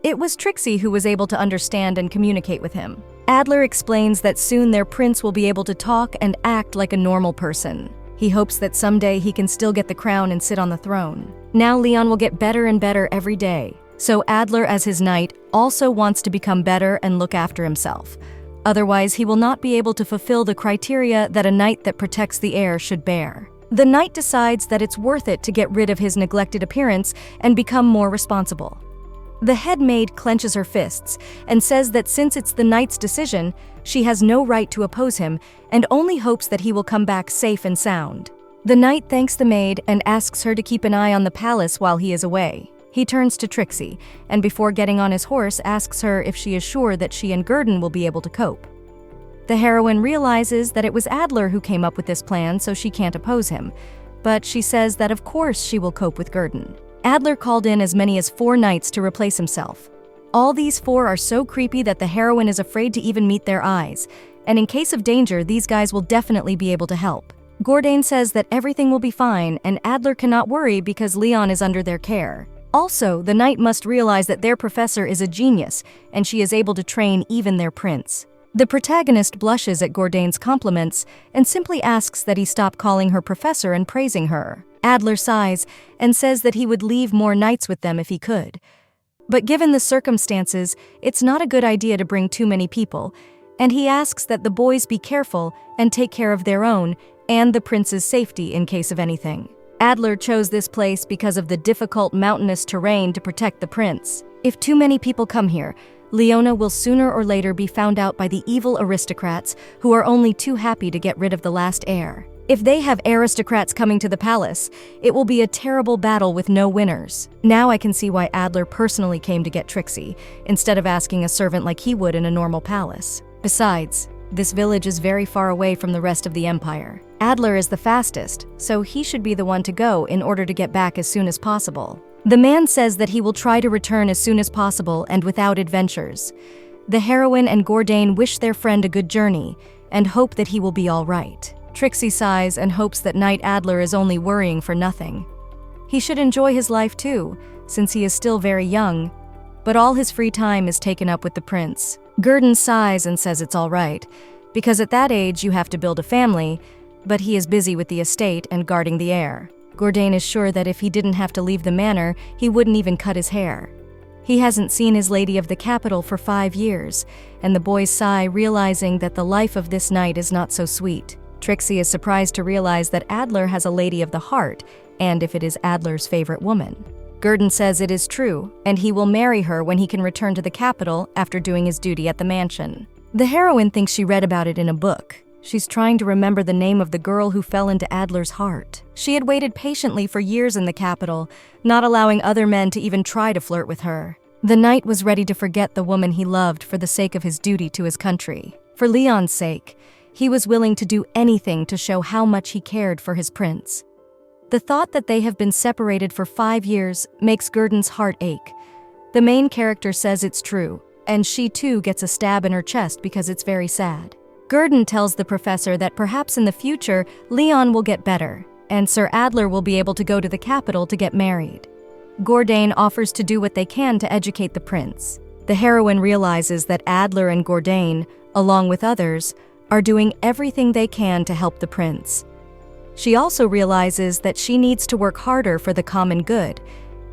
It was Trixie who was able to understand and communicate with him. Adler explains that soon their prince will be able to talk and act like a normal person. He hopes that someday he can still get the crown and sit on the throne. Now Leon will get better and better every day. So Adler, as his knight, also wants to become better and look after himself. Otherwise, he will not be able to fulfill the criteria that a knight that protects the heir should bear. The knight decides that it's worth it to get rid of his neglected appearance and become more responsible. The head maid clenches her fists and says that since it's the knight's decision, she has no right to oppose him and only hopes that he will come back safe and sound. The knight thanks the maid and asks her to keep an eye on the palace while he is away. He turns to Trixie, and before getting on his horse, asks her if she is sure that she and Gurdon will be able to cope. The heroine realizes that it was Adler who came up with this plan, so she can't oppose him, but she says that of course she will cope with Gurdon. Adler called in as many as 4 knights to replace himself. All these 4 are so creepy that the heroine is afraid to even meet their eyes, and in case of danger, these guys will definitely be able to help. Gordane says that everything will be fine, and Adler cannot worry because Leon is under their care. Also, the knight must realize that their professor is a genius, and she is able to train even their prince. The protagonist blushes at Gordain's compliments and simply asks that he stop calling her professor and praising her. Adler sighs and says that he would leave more knights with them if he could. But given the circumstances, it's not a good idea to bring too many people, and he asks that the boys be careful and take care of their own and the prince's safety in case of anything. Adler chose this place because of the difficult mountainous terrain to protect the prince. If too many people come here, Leona will sooner or later be found out by the evil aristocrats who are only too happy to get rid of the last heir. If they have aristocrats coming to the palace, it will be a terrible battle with no winners. Now I can see why Adler personally came to get Trixie, instead of asking a servant like he would in a normal palace. Besides, this village is very far away from the rest of the empire. Adler is the fastest, so he should be the one to go in order to get back as soon as possible. The man says that he will try to return as soon as possible and without adventures. The heroine and Gordain wish their friend a good journey and hope that he will be all right. Trixie sighs and hopes that Knight Adler is only worrying for nothing. He should enjoy his life too, since he is still very young, but all his free time is taken up with the prince. Gurdon sighs and says it's all right, because at that age you have to build a family, but he is busy with the estate and guarding the heir. Gordain is sure that if he didn't have to leave the manor, he wouldn't even cut his hair. He hasn't seen his lady of the capital for 5 years, and the boys sigh, realizing that the life of this knight is not so sweet. Trixie is surprised to realize that Adler has a lady of the heart, and if it is Adler's favorite woman. Gurdon says it is true, and he will marry her when he can return to the capital after doing his duty at the mansion. The heroine thinks she read about it in a book. She's trying to remember the name of the girl who fell into Adler's heart. She had waited patiently for years in the capital, not allowing other men to even try to flirt with her. The knight was ready to forget the woman he loved for the sake of his duty to his country. For Leon's sake, he was willing to do anything to show how much he cared for his prince. The thought that they have been separated for 5 years makes Gurdon's heart ache. The main character says it's true, and she too gets a stab in her chest because it's very sad. Gurdon tells the professor that perhaps in the future, Leon will get better, and Sir Adler will be able to go to the capital to get married. Gordain offers to do what they can to educate the prince. The heroine realizes that Adler and Gordain, along with others, are doing everything they can to help the prince. She also realizes that she needs to work harder for the common good,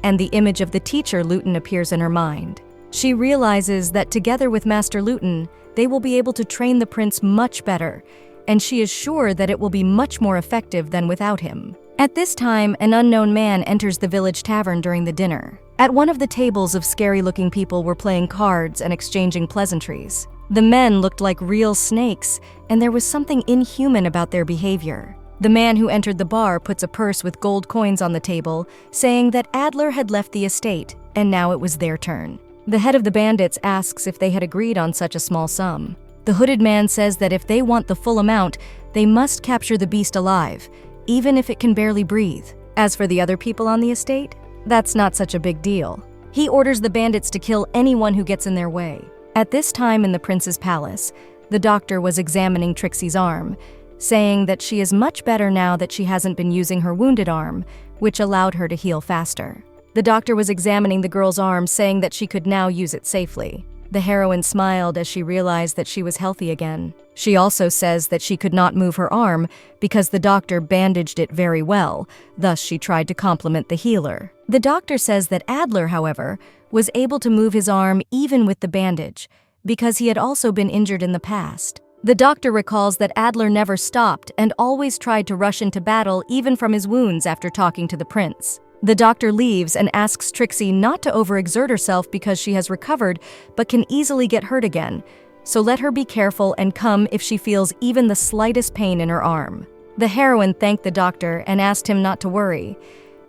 and the image of the teacher Luton appears in her mind. She realizes that together with Master Luton, they will be able to train the prince much better, and she is sure that it will be much more effective than without him. At this time, an unknown man enters the village tavern during the dinner. At one of the tables of scary-looking people were playing cards and exchanging pleasantries. The men looked like real snakes, and there was something inhuman about their behavior. The man who entered the bar puts a purse with gold coins on the table, saying that Adler had left the estate, and now it was their turn. The head of the bandits asks if they had agreed on such a small sum. The hooded man says that if they want the full amount, they must capture the beast alive, even if it can barely breathe. As for the other people on the estate, that's not such a big deal. He orders the bandits to kill anyone who gets in their way. At this time in the prince's palace, the doctor was examining Trixie's arm, saying that she is much better now that she hasn't been using her wounded arm, which allowed her to heal faster. The doctor was examining the girl's arm, saying that she could now use it safely. The heroine smiled as she realized that she was healthy again. She also says that she could not move her arm because the doctor bandaged it very well, thus she tried to compliment the healer. The doctor says that Adler, however, was able to move his arm even with the bandage, because he had also been injured in the past. The doctor recalls that Adler never stopped and always tried to rush into battle even from his wounds after talking to the prince. The doctor leaves and asks Trixie not to overexert herself because she has recovered but can easily get hurt again, so let her be careful and come if she feels even the slightest pain in her arm. The heroine thanked the doctor and asked him not to worry.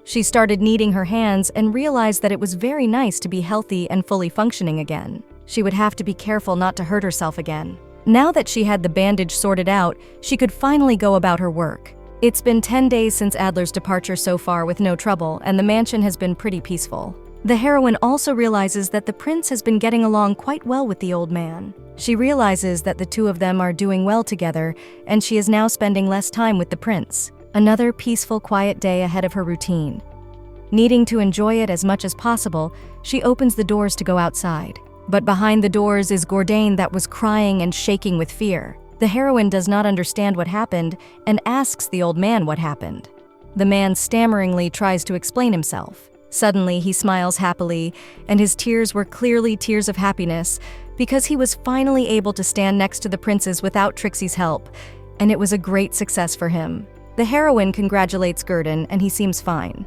She started kneading her hands and realized that it was very nice to be healthy and fully functioning again. She would have to be careful not to hurt herself again. Now that she had the bandage sorted out, she could finally go about her work. It's been 10 days since Adler's departure so far with no trouble, and the mansion has been pretty peaceful. The heroine also realizes that the prince has been getting along quite well with the old man. She realizes that the two of them are doing well together, and she is now spending less time with the prince. Another peaceful, quiet day ahead of her routine. Needing to enjoy it as much as possible, she opens the doors to go outside. But behind the doors is Gordain that was crying and shaking with fear. The heroine does not understand what happened and asks the old man what happened. The man stammeringly tries to explain himself. Suddenly, he smiles happily, and his tears were clearly tears of happiness because he was finally able to stand next to the princes without Trixie's help, and it was a great success for him. The heroine congratulates Gurdon, and he seems fine.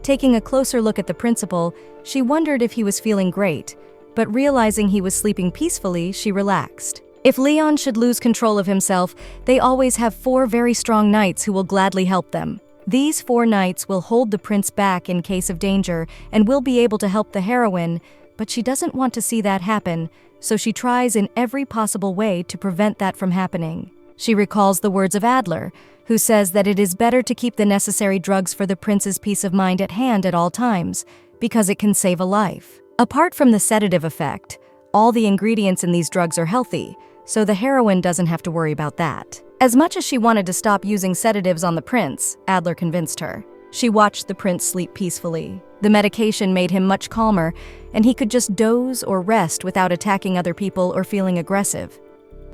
Taking a closer look at the principal, she wondered if he was feeling great, but realizing he was sleeping peacefully, she relaxed. If Leon should lose control of himself, they always have 4 very strong knights who will gladly help them. These 4 knights will hold the prince back in case of danger and will be able to help the heroine, but she doesn't want to see that happen, so she tries in every possible way to prevent that from happening. She recalls the words of Adler, who says that it is better to keep the necessary drugs for the prince's peace of mind at hand at all times, because it can save a life. Apart from the sedative effect, all the ingredients in these drugs are healthy, so the heroine doesn't have to worry about that. As much as she wanted to stop using sedatives on the prince, Adler convinced her. She watched the prince sleep peacefully. The medication made him much calmer, and he could just doze or rest without attacking other people or feeling aggressive.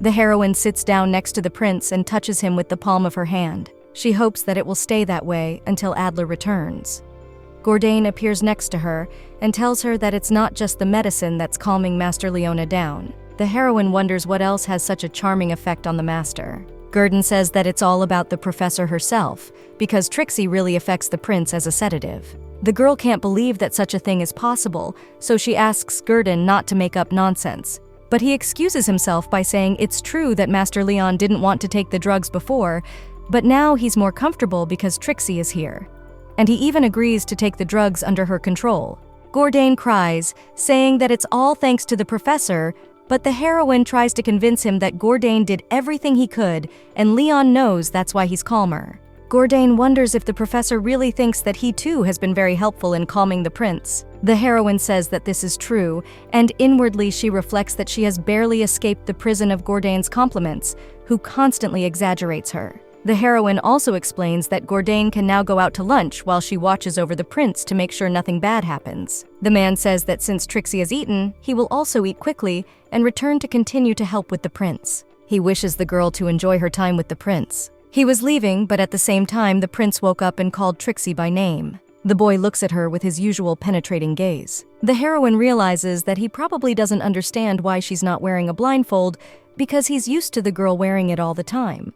The heroine sits down next to the prince and touches him with the palm of her hand. She hopes that it will stay that way until Adler returns. Gordain appears next to her and tells her that it's not just the medicine that's calming Master Leona down. The heroine wonders what else has such a charming effect on the master. Gurdon says that it's all about the professor herself, because Trixie really affects the prince as a sedative. The girl can't believe that such a thing is possible, so she asks Gurdon not to make up nonsense. But he excuses himself by saying it's true that Master Leon didn't want to take the drugs before, but now he's more comfortable because Trixie is here. And he even agrees to take the drugs under her control. Gordain cries, saying that it's all thanks to the professor, but the heroine tries to convince him that Gordain did everything he could, and Leon knows that's why he's calmer. Gordain wonders if the professor really thinks that he too has been very helpful in calming the prince. The heroine says that this is true, and inwardly she reflects that she has barely escaped the prison of Gordain's compliments, who constantly exaggerates her. The heroine also explains that Gordain can now go out to lunch while she watches over the prince to make sure nothing bad happens. The man says that since Trixie has eaten, he will also eat quickly and return to continue to help with the prince. He wishes the girl to enjoy her time with the prince. He was leaving, but at the same time, the prince woke up and called Trixie by name. The boy looks at her with his usual penetrating gaze. The heroine realizes that he probably doesn't understand why she's not wearing a blindfold because he's used to the girl wearing it all the time.